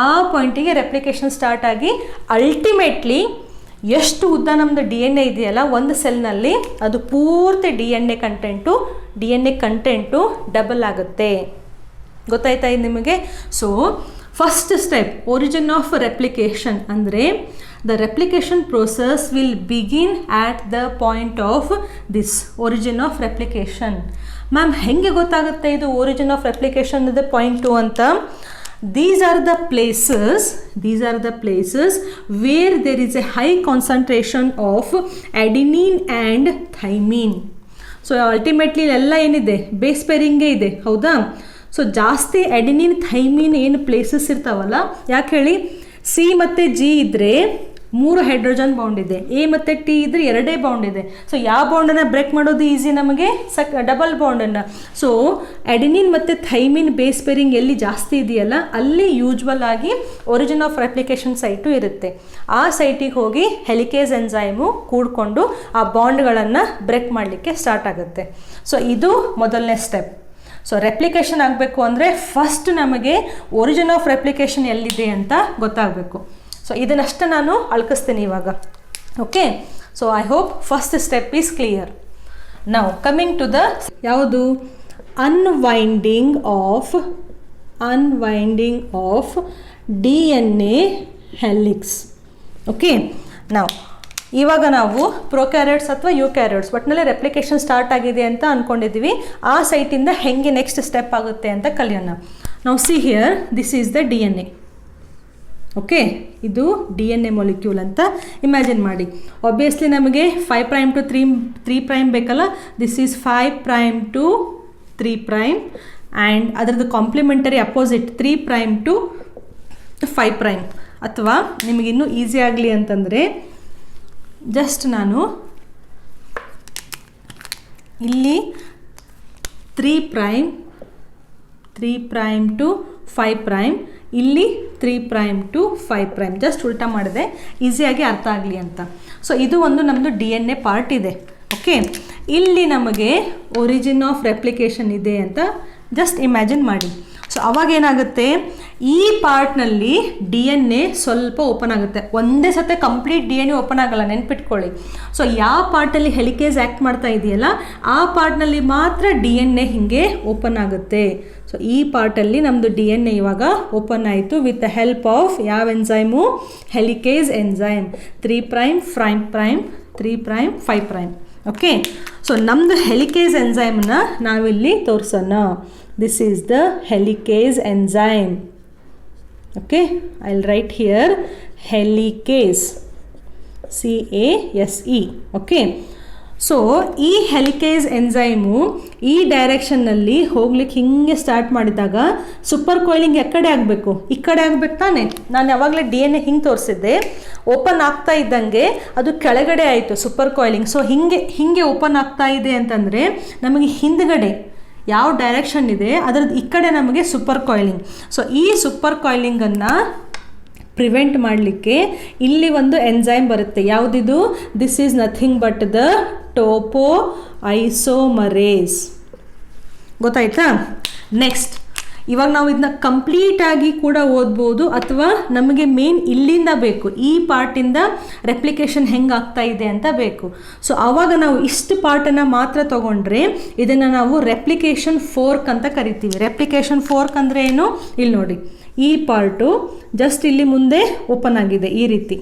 [SPEAKER 1] ಆ ಪಾಯಿಂಟಿಗೆ ರೆಪ್ಲಿಕೇಶನ್ ಸ್ಟಾರ್ಟ್ ಆಗಿ ಅಲ್ಟಿಮೇಟ್ಲಿ ಎಷ್ಟು ಉದ್ದ ನಮ್ಮದು DNA ಇದೆಯಲ್ಲ ಒಂದು ಸೆಲ್ನಲ್ಲಿ, ಅದು ಪೂರ್ತಿ DNA ಕಂಟೆಂಟು ಡಬಲ್ ಆಗುತ್ತೆ. ಗೊತ್ತಾಯ್ತಾ ಇದು ನಿಮಗೆ? So first step origin of replication ಅಂದರೆ the replication process will begin at the point of this origin of replication. Ma'am ಹೆಂಗೆ ಗೊತ್ತಾಗುತ್ತೆ ಇದು ಒರಿಜಿನ್ ಆಫ್ ರೆಪ್ಲಿಕೇಶನ್ ಇದೆ ಪಾಯಿಂಟು ಅಂತ? These are the places where there is a high concentration of adenine and thymine. So ultimately ಎಲ್ಲ ಏನಿದೆ? Base ಪೇರಿಂಗೇ ಇದೆ, ಹೌದಾ? So ಜಾಸ್ತಿ ಅಡೆನಿನ್ ಥೈಮಿನ್ ಏನು ಪ್ಲೇಸಸ್ ಇರ್ತಾವಲ್ಲ, ಯಾಕೆ ಹೇಳಿ? C ಮತ್ತು G ಇದ್ದರೆ 3 ಹೈಡ್ರೋಜನ್ ಬಾಂಡ್ ಇದೆ, A ಮತ್ತು T ಇದ್ರೆ 2 ಬಾಂಡ್ ಇದೆ. ಸೊ ಯಾವ ಬಾಂಡನ್ನು ಬ್ರೇಕ್ ಮಾಡೋದು ಈಸಿ ನಮಗೆ? ಡಬಲ್ ಬಾಂಡನ್ನು. ಸೊ ಅಡೆನಿನ್ ಮತ್ತು ಥೈಮಿನ್ ಬೇಸ್ ಪೇರಿಂಗ್ ಎಲ್ಲಿ ಜಾಸ್ತಿ ಇದೆಯಲ್ಲ ಅಲ್ಲಿ ಯೂಜ್ವಲ್ ಆಗಿ ಒರಿಜಿನ್ ಆಫ್ ರೆಪ್ಲಿಕೇಶನ್ ಸೈಟು ಇರುತ್ತೆ. ಆ ಸೈಟಿಗೆ ಹೋಗಿ ಹೆಲಿಕೇಸ್ ಎನ್ಸೈಮು ಕೂಡ್ಕೊಂಡು ಆ ಬಾಂಡ್ಗಳನ್ನು ಬ್ರೇಕ್ ಮಾಡಲಿಕ್ಕೆ ಸ್ಟಾರ್ಟ್ ಆಗುತ್ತೆ. ಸೊ ಇದು ಮೊದಲನೇ ಸ್ಟೆಪ್. ಸೊ ರೆಪ್ಲಿಕೇಶನ್ ಆಗಬೇಕು ಅಂದರೆ ಫಸ್ಟ್ ನಮಗೆ ಒರಿಜಿನ್ ಆಫ್ ರೆಪ್ಲಿಕೇಶನ್ ಎಲ್ಲಿದೆ ಅಂತ ಗೊತ್ತಾಗಬೇಕು. ಸೊ ಇದನ್ನಷ್ಟು ನಾನು ಅಳ್ಕಿಸ್ತೀನಿ ಇವಾಗ. Okay, so I hope first step is clear. Now coming to the ಯಾವುದು? Unwinding of DNA helix. Okay, ಇವಾಗ ನಾವು ಪ್ರೊಕ್ಯಾರಿಯೋಟ್ಸ್ ಅಥವಾ ಯೂಕ್ಯಾರಿಯೋಟ್ಸ್ ಒಟ್ಟಿನಲ್ಲಿ ರೆಪ್ಲಿಕೇಶನ್ ಸ್ಟಾರ್ಟ್ ಆಗಿದೆ ಅಂತ ಅಂದ್ಕೊಂಡಿದ್ದೀವಿ. ಆ ಸೈಟಿಂದ ಹೆಂಗೆ ನೆಕ್ಸ್ಟ್ ಸ್ಟೆಪ್ ಆಗುತ್ತೆ ಅಂತ ಕಲಿಯೋಣ. ನಾವು see here, this is the DNA. Okay, ಇದು DNA ಮಾಲಿಕ್ಯೂಲ್ ಅಂತ ಇಮ್ಯಾಜಿನ್ ಮಾಡಿ. ಆಬ್ವಿಯಸ್ಲಿ ನಮಗೆ 5' to 3' ಬೇಕಲ್ಲ. ದಿಸ್ ಈಸ್ 5' to 3' ಆ್ಯಂಡ್ ಅದರದ್ದು ಕಾಂಪ್ಲಿಮೆಂಟರಿ ಅಪೋಸಿಟ್ 3' to 5'. ಅಥವಾ ನಿಮಗಿನ್ನೂ ಈಸಿ ಆಗಲಿ ಅಂತಂದರೆ ಜಸ್ಟ್ ನಾನು ಇಲ್ಲಿ 3' to 5', ಇಲ್ಲಿ 3' to 5', ಜಸ್ಟ್ ಉಲ್ಟಾ ಮಾಡಿದೆ ಈಸಿಯಾಗಿ ಅರ್ಥ ಆಗಲಿ ಅಂತ. ಸೊ ಇದು ಒಂದು ನಮ್ಮದು DNA ಪಾರ್ಟ್ ಇದೆ. ಓಕೆ, ಇಲ್ಲಿ ನಮಗೆ ಒರಿಜಿನ್ ಆಫ್ ರೆಪ್ಲಿಕೇಶನ್ ಇದೆ ಅಂತ ಜಸ್ಟ್ ಇಮ್ಯಾಜಿನ್ ಮಾಡಿ. ಸೊ ಅವಾಗ ಏನಾಗುತ್ತೆ? ಈ ಪಾರ್ಟ್ನಲ್ಲಿ DNA ಸ್ವಲ್ಪ ಓಪನ್ ಆಗುತ್ತೆ. ಒಂದೇ ಸತೆ ಕಂಪ್ಲೀಟ್ DNA ಓಪನ್ ಆಗಲ್ಲ, ನೆನ್ಪಿಟ್ಕೊಳ್ಳಿ. ಸೊ ಯಾವ ಪಾರ್ಟಲ್ಲಿ ಹೆಲಿಕೇಸ್ ಆ್ಯಕ್ಟ್ ಮಾಡ್ತಾ ಇದೆಯಲ್ಲ ಆ ಪಾರ್ಟ್ನಲ್ಲಿ ಮಾತ್ರ DNA ಹಿಂಗೆ ಓಪನ್ ಆಗುತ್ತೆ. ಸೊ ಈ ಪಾರ್ಟಲ್ಲಿ ನಮ್ಮದು DNA ಇವಾಗ ಓಪನ್ ಆಯಿತು ವಿತ್ ದ ಹೆಲ್ಪ್ ಆಫ್ ಯಾವ enzyme? Helicase enzyme. 3', 3', 5'. Okay, so ನಮ್ಮದು ಹೆಲಿಕೇಸ್ ಎನ್ಸೈಮ್ನ ನಾವಿಲ್ಲಿ ತೋರಿಸೋಣ. This is the helicase enzyme. Okay, I'll write here helicase, CASE. Okay, so ಈ ಹೆಲಿಕೇಸ್ ಎನ್ಸೈಮು ಈ ಡೈರೆಕ್ಷನ್ನಲ್ಲಿ ಹೋಗ್ಲಿಕ್ಕೆ ಹಿಂಗೆ ಸ್ಟಾರ್ಟ್ ಮಾಡಿದಾಗ ಸೂಪರ್ ಕಾಯಿಲಿಂಗ್ ಎಕ್ಕಡೆ ಆಗಬೇಕು? ಈ ಕಡೆ ಆಗಬೇಕು ತಾನೆ. ನಾನು ಯಾವಾಗಲೇ DNA ಹಿಂಗೆ ತೋರಿಸಿದ್ದೆ, ಓಪನ್ ಆಗ್ತಾ ಇದ್ದಂಗೆ ಅದು ಕೆಳಗಡೆ ಆಯಿತು ಸೂಪರ್ ಕಾಯಿಲಿಂಗ್. ಸೊ ಹಿಂಗೆ ಓಪನ್ ಆಗ್ತಾ ಇದೆ ಅಂತಂದರೆ ನಮಗೆ ಹಿಂದ್ಗಡೆ ಯಾವ ಡೈರೆಕ್ಷನ್ ಇದೆ ಅದರದ್ದು ಈ ಕಡೆ ನಮಗೆ ಸೂಪರ್ ಕಾಯಿಲಿಂಗ್. ಸೊ ಈ ಸೂಪರ್ ಕಾಯಿಲಿಂಗನ್ನು ಪ್ರಿವೆಂಟ್ ಮಾಡಲಿಕ್ಕೆ ಇಲ್ಲಿ ಒಂದು ಎನ್ಸೈಮ್ ಬರುತ್ತೆ. ಯಾವುದಿದು? This is nothing but the topoisomerase. ಗೊತ್ತಾಯ್ತಾ? ನೆಕ್ಸ್ಟ್ ಇವಾಗ ನಾವು ಇದನ್ನ ಕಂಪ್ಲೀಟಾಗಿ ಕೂಡ ಓದ್ಬೋದು, ಅಥವಾ ನಮಗೆ ಮೇನ್ ಇಲ್ಲಿಂದ ಬೇಕು, ಈ ಪಾರ್ಟಿಂದ ರೆಪ್ಲಿಕೇಶನ್ ಹೆಂಗೆ ಆಗ್ತಾ ಇದೆ ಅಂತ ಬೇಕು. ಸೊ ಆವಾಗ ನಾವು ಇಷ್ಟು ಪಾರ್ಟನ್ನು ಮಾತ್ರ ತೊಗೊಂಡ್ರೆ ಇದನ್ನು ನಾವು ರೆಪ್ಲಿಕೇಶನ್ ಫೋರ್ಕ್ ಅಂತ ಕರಿತೀವಿ. ರೆಪ್ಲಿಕೇಶನ್ ಫೋರ್ಕ್ ಅಂದರೆ ಏನು? ಇಲ್ಲಿ ನೋಡಿ, ಈ ಪಾರ್ಟು ಜಸ್ಟ್ ಇಲ್ಲಿ ಮುಂದೆ ಓಪನ್ ಆಗಿದೆ ಈ ರೀತಿ.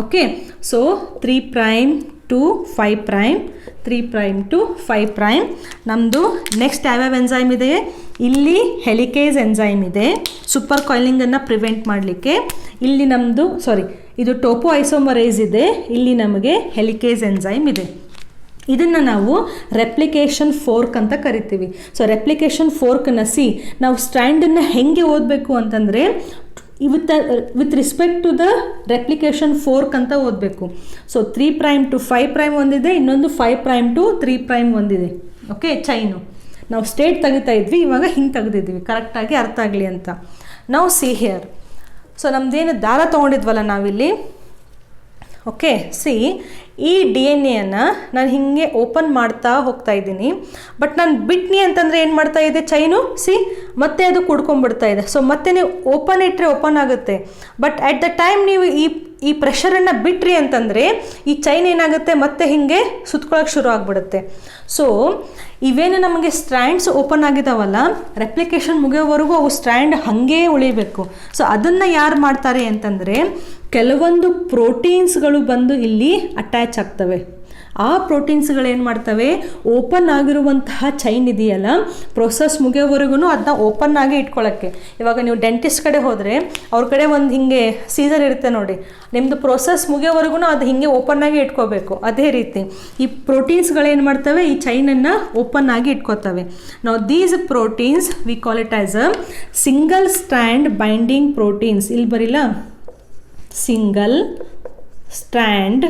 [SPEAKER 1] Okay, so 3' to 5', 3' to 5'. ನಮ್ಮದು ನೆಕ್ಸ್ಟ್ ಯಾವ್ಯಾವ ಎನ್ಸೈಮ್ ಇದೆ? ಇಲ್ಲಿ ಹೆಲಿಕೇಸ್ ಎನ್ಸೈಮ್ ಇದೆ ಸೂಪರ್ ಕಾಯಿಲಿಂಗನ್ನು ಪ್ರಿವೆಂಟ್ ಮಾಡಲಿಕ್ಕೆ. ಇಲ್ಲಿ ನಮ್ಮದು ಇದು ಟೋಪೋ ಐಸೋಮರೇಸ್ ಇದೆ. ಇಲ್ಲಿ ನಮಗೆ ಹೆಲಿಕೇಸ್ ಎನ್ಸೈಮ್ ಇದೆ. ಇದನ್ನು ನಾವು ರೆಪ್ಲಿಕೇಶನ್ ಫೋರ್ಕ್ ಅಂತ ಕರಿತೀವಿ. ಸೊ ರೆಪ್ಲಿಕೇಶನ್ ಫೋರ್ಕ್ನ ನಾವು ಸ್ಟ್ರ್ಯಾಂಡನ್ನು ಹೆಂಗೆ ಓದಬೇಕು ಅಂತಂದರೆ with respect to the replication fork ಅಂತ ಓದಬೇಕು. ಸೊ 3' to 5' ಒಂದಿದೆ, ಇನ್ನೊಂದು 5' to 3' ಒಂದಿದೆ. ಓಕೆ, ಚೈನು ನಾವು ಸ್ಟ್ರೇಟ್ ತೆಗಿತಾ ಇದ್ವಿ, ಇವಾಗ ಹಿಂಗೆ ತೆಗೆದಿದ್ವಿ ಕರೆಕ್ಟಾಗಿ ಅರ್ಥ ಆಗಲಿ ಅಂತ. ನಾವು ಸಿ ಹಿಯರ್. ಸೊ ನಮ್ಮದೇನು ದಾರ ತೊಗೊಂಡಿದ್ವಲ್ಲ ನಾವಿಲ್ಲಿ, ಓಕೆ, ಈ DNA ನಾನು ಹೀಗೆ ಓಪನ್ ಮಾಡ್ತಾ ಹೋಗ್ತಾ ಇದ್ದೀನಿ. ಬಟ್ ನಾನು ಬಿಟ್ನಿ ಅಂತಂದರೆ ಏನು ಮಾಡ್ತಾ ಇದೆ ಚೈನು, ಮತ್ತೆ ಅದು ಕುಡ್ಕೊಂಡ್ಬಿಡ್ತಾ ಇದೆ. ಸೊ ಮತ್ತೆ ನೀವು ಓಪನ್ ಇಟ್ಟರೆ ಓಪನ್ ಆಗುತ್ತೆ. ಬಟ್ ಅಟ್ ದ ಟೈಮ್ ನೀವು ಈ ಪ್ರೆಷರನ್ನು ಬಿಟ್ರಿ ಅಂತಂದರೆ ಈ ಚೈನ್ ಏನಾಗುತ್ತೆ, ಮತ್ತೆ ಹೀಗೆ ಸುತ್ಕೊಳ್ಳೋಕೆ ಶುರು ಆಗಿಬಿಡುತ್ತೆ. ಸೊ ಇವೇನು ನಮಗೆ ಸ್ಟ್ರ್ಯಾಂಡ್ಸ್ ಓಪನ್ ಆಗಿದಾವಲ್ಲ, ರೆಪ್ಲಿಕೇಶನ್ ಮುಗಿಯೋವರೆಗೂ ಅವು ಸ್ಟ್ರ್ಯಾಂಡ್ ಹಾಗೇ ಉಳಿಬೇಕು. ಸೊ ಅದನ್ನು ಯಾರು ಮಾಡ್ತಾರೆ ಅಂತಂದರೆ ಕೆಲವೊಂದು ಪ್ರೋಟೀನ್ಸ್ಗಳು ಬಂದು ಇಲ್ಲಿ ಅಟ್ಯಾಚ್ ಆಗ್ತವೆ. ಆ ಪ್ರೋಟೀನ್ಸ್ಗಳೇನು ಮಾಡ್ತವೆ, ಓಪನ್ ಆಗಿರುವಂತಹ ಚೈನ್ ಇದೆಯಲ್ಲ, ಪ್ರೊಸೆಸ್ ಮುಗಿಯೋವರೆಗೂ ಅದನ್ನ ಓಪನ್ ಆಗಿ ಇಟ್ಕೊಳ್ಳೋಕ್ಕೆ. ಇವಾಗ ನೀವು ಡೆಂಟಿಸ್ಟ್ ಕಡೆ ಹೋದರೆ ಅವ್ರ ಕಡೆ ಒಂದು ಹಿಂಗೆ ಸೀಸರ್ ಇರುತ್ತೆ ನೋಡಿ, ನಿಮ್ಮದು ಪ್ರೊಸೆಸ್ ಮುಗಿಯೋವರೆಗೂ ಅದು ಹಿಂಗೆ ಓಪನ್ ಆಗಿ ಇಟ್ಕೋಬೇಕು. ಅದೇ ರೀತಿ ಈ ಪ್ರೋಟೀನ್ಸ್ಗಳೇನು ಮಾಡ್ತವೆ, ಈ ಚೈನನ್ನು ಓಪನ್ ಆಗಿ ಇಟ್ಕೋತವೆ. ನಾವು these proteins we call it as a single strand binding proteins. ಇಲ್ಲಿ ಬರಿಲ್ಲ, single strand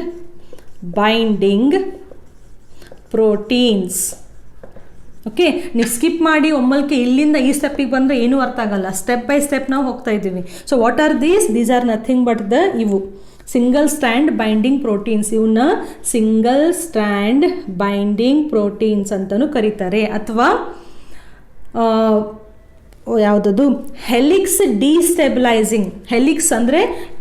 [SPEAKER 1] binding proteins. Okay, ನೀವು ಸ್ಕಿಪ್ ಮಾಡಿ ಒಮ್ಮಲ್ಕೆ ಇಲ್ಲಿಂದ ಈ ಸ್ಟೆಪ್ಪಿಗೆ ಬಂದರೆ ಏನೂ ಅರ್ಥ ಆಗಲ್ಲ. ಸ್ಟೆಪ್ ಬೈ ಸ್ಟೆಪ್ ನಾವು ಹೋಗ್ತಾ ಇದ್ದೀವಿ. So what are these are nothing but ಇವು ಸಿಂಗಲ್ ಸ್ಟ್ರ್ಯಾಂಡ್ ಬೈಂಡಿಂಗ್ ಪ್ರೋಟೀನ್ಸ್. ಇವನ್ನ ಸಿಂಗಲ್ ಸ್ಟ್ರ್ಯಾಂಡ್ ಬೈಂಡಿಂಗ್ ಪ್ರೋಟೀನ್ಸ್ ಅಂತಲೂ ಕರೀತಾರೆ. ಅಥವಾ ಯಾವುದದು ಹೆಲಿಕ್ಸ್ ಡಿಸ್ಟೆಬಿಲೈಸಿಂಗ್. ಹೆಲಿಕ್ಸ್ ಅಂದರೆ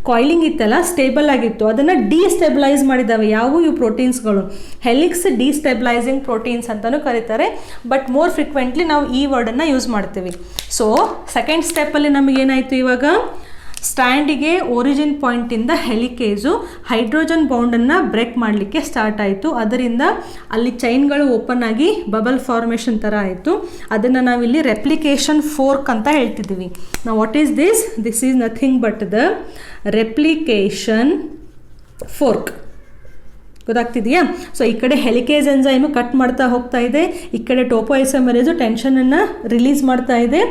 [SPEAKER 1] ಕಾಯಿಲಿಂಗ್ ಇತ್ತಲ್ಲ, ಸ್ಟೇಬಲ್ ಆಗಿತ್ತು, ಅದನ್ನು ಡಿಸ್ಟೆಬಿಲೈಸ್ ಮಾಡಿದ್ದಾವೆ ಯಾವುವು ಇವು ಪ್ರೋಟೀನ್ಸ್ಗಳು. ಹೆಲಿಕ್ಸ್ ಡಿಸ್ಟೆಬಿಲೈಸಿಂಗ್ ಪ್ರೋಟೀನ್ಸ್ ಅಂತಲೂ ಕರೀತಾರೆ. ಬಟ್ ಮೋರ್ ಫ್ರೀಕ್ವೆಂಟ್ಲಿ ನಾವು ಈ ವರ್ಡನ್ನು ಯೂಸ್ ಮಾಡ್ತೀವಿ. ಸೊ ಸೆಕೆಂಡ್ ಸ್ಟೆಪ್ಪಲ್ಲಿ ನಮಗೇನಾಯಿತು, ಇವಾಗ ಸ್ಟ್ಯಾಂಡಿಗೆ ಒರಿಜಿನ್ ಪಾಯಿಂಟಿಂದ ಹೆಲಿಕೇಸು ಹೈಡ್ರೋಜನ್ ಬಾಂಡನ್ನು ಬ್ರೇಕ್ ಮಾಡಲಿಕ್ಕೆ ಸ್ಟಾರ್ಟ್ ಆಯಿತು. ಅದರಿಂದ ಅಲ್ಲಿ ಚೈನ್ಗಳು ಓಪನ್ ಆಗಿ ಬಬಲ್ ಫಾರ್ಮೇಷನ್ ಥರ ಆಯಿತು. ಅದನ್ನು ನಾವಿಲ್ಲಿ ರೆಪ್ಲಿಕೇಶನ್ ಫೋರ್ಕ್ ಅಂತ ಹೇಳ್ತಿದ್ದೀವಿ. ನಾವು what is this is nothing but the replication fork. ಗೊತ್ತಾಗ್ತಿದೆಯಾ? ಸೊ ಈ ಕಡೆ ಹೆಲಿಕೇಸ್ ಎಂಜೈಮು ಕಟ್ ಮಾಡ್ತಾ ಹೋಗ್ತಾ ಇದೆ, ಈ ಕಡೆ ಟೋಪೋಐಸೋಮೆರೇಸು ಟೆನ್ಷನನ್ನು ರಿಲೀಸ್ ಮಾಡ್ತಾ ಇದೆ.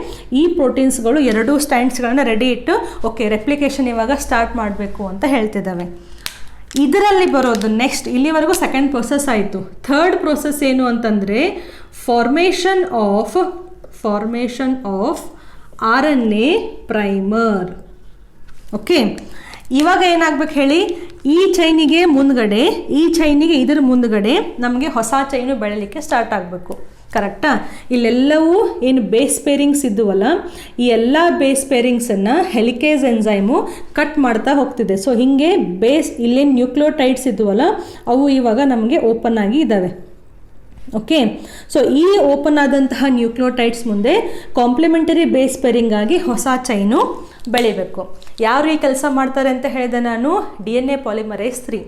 [SPEAKER 1] ಈ ಪ್ರೋಟೀನ್ಸ್ಗಳು ಎರಡೂ ಸ್ಟ್ಯಾಂಡ್ಸ್ಗಳನ್ನ ರೆಡಿ ಇಟ್ಟು ಓಕೆ ರೆಪ್ಲಿಕೇಶನ್ ಇವಾಗ ಸ್ಟಾರ್ಟ್ ಮಾಡಬೇಕು ಅಂತ ಹೇಳ್ತಿದ್ದಾವೆ. ಇದರಲ್ಲಿ ಬರೋದು ನೆಕ್ಸ್ಟ್, ಇಲ್ಲಿವರೆಗೂ ಸೆಕೆಂಡ್ ಪ್ರೊಸೆಸ್ ಆಯಿತು. ಥರ್ಡ್ ಪ್ರೊಸೆಸ್ ಏನು ಅಂತಂದರೆ formation of RNA primer. Okay, ಇವಾಗ ಏನಾಗಬೇಕು ಹೇಳಿ, ಈ ಚೈನಿಗೆ ಮುಂದ್ಗಡೆ, ಈ ಚೈನಿಗೆ ಇದರ ಮುಂದ್ಗಡೆ ನಮಗೆ ಹೊಸ ಚೈನು ಬೆಳಲಿಕ್ಕೆ ಸ್ಟಾರ್ಟ್ ಆಗಬೇಕು. ಕರೆಕ್ಟಾ? ಇಲ್ಲೆಲ್ಲವೂ ಏನು ಬೇಸ್ ಪೇರಿಂಗ್ಸ್ ಇದ್ದುವಲ್ಲ, ಈ ಎಲ್ಲ ಬೇಸ್ ಪೇರಿಂಗ್ಸನ್ನು ಹೆಲಿಕೇಸ್ ಎಂಜೈಮು ಕಟ್ ಮಾಡ್ತಾ ಹೋಗ್ತಿದೆ. ಸೊ ಹೀಗೆ ಇಲ್ಲೇನು ನ್ಯೂಕ್ಲಿಯೋಟೈಡ್ಸ್ ಇದ್ದುವಲ್ಲ ಅವು ಇವಾಗ ನಮಗೆ ಓಪನ್ ಆಗಿ ಇದ್ದಾವೆ. ಓಕೆ, ಸೊ ಈ ಓಪನ್ ಆದಂತಹ ನ್ಯೂಕ್ಲಿಯೋಟೈಡ್ಸ್ ಮುಂದೆ ಕಾಂಪ್ಲಿಮೆಂಟರಿ ಬೇಸ್ ಪೇರಿಂಗ್ ಆಗಿ ಹೊಸ ಚೈನು ಬೆಳಿಬೇಕು. ಯಾರು ಈ ಕೆಲಸ ಮಾಡ್ತಾರೆ ಅಂತ ಹೇಳಿದೆ ನಾನು, DNA polymerase 3.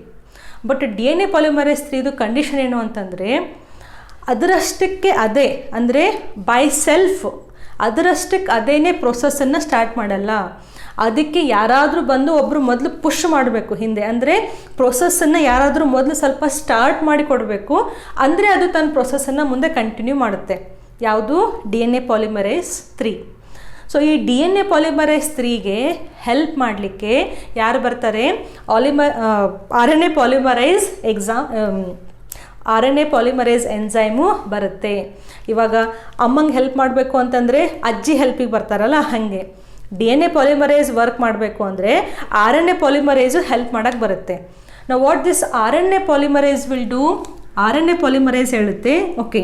[SPEAKER 1] But DNA polymerase 3 condition ಏನು ಅಂತಂದರೆ ಅದರಷ್ಟಕ್ಕೆ ಅದೇ, ಅಂದರೆ ಬೈ ಸೆಲ್ಫ್ ಅದರಷ್ಟಕ್ಕೆ ಅದೇನೇ ಪ್ರೊಸೆಸನ್ನು ಸ್ಟಾರ್ಟ್ ಮಾಡಲ್ಲ. ಅದಕ್ಕೆ ಯಾರಾದರೂ ಬಂದು ಒಬ್ಬರು ಮೊದಲು ಪುಷ್ ಮಾಡಬೇಕು ಹಿಂದೆ, ಅಂದರೆ ಪ್ರೊಸೆಸನ್ನು ಯಾರಾದರೂ ಮೊದಲು ಸ್ವಲ್ಪ ಸ್ಟಾರ್ಟ್ ಮಾಡಿ ಕೊಡಬೇಕು, ಅಂದರೆ ಅದು ತನ್ನ ಪ್ರೊಸೆಸನ್ನು ಮುಂದೆ ಕಂಟಿನ್ಯೂ ಮಾಡುತ್ತೆ. ಯಾವುದು? DNA polymerase 3. ಸೊ ಈ DNA ಪಾಲಿಮರೇಸ್ 3ಗೆ ಹೆಲ್ಪ್ ಮಾಡಲಿಕ್ಕೆ ಯಾರು ಬರ್ತಾರೆ? RNA ಪಾಲಿಮರೇಸ್ ಎಂಜೈಮು ಬರುತ್ತೆ. ಇವಾಗ ಅಮ್ಮಂಗೆ ಹೆಲ್ಪ್ ಮಾಡಬೇಕು ಅಂತಂದರೆ ಅಜ್ಜಿ ಹೆಲ್ಪಿಗೆ ಬರ್ತಾರಲ್ಲ, ಹಾಗೆ DNA ಪಾಲಿಮರೇಸ್ ವರ್ಕ್ ಮಾಡಬೇಕು ಅಂದರೆ RNA ಪಾಲಿಮರೇಸು ಹೆಲ್ಪ್ ಮಾಡೋಕ್ಕೆ ಬರುತ್ತೆ. ನಾವು what this RNA polymerase will do? RNA polymerase ಹೇಳುತ್ತೆ, ಓಕೆ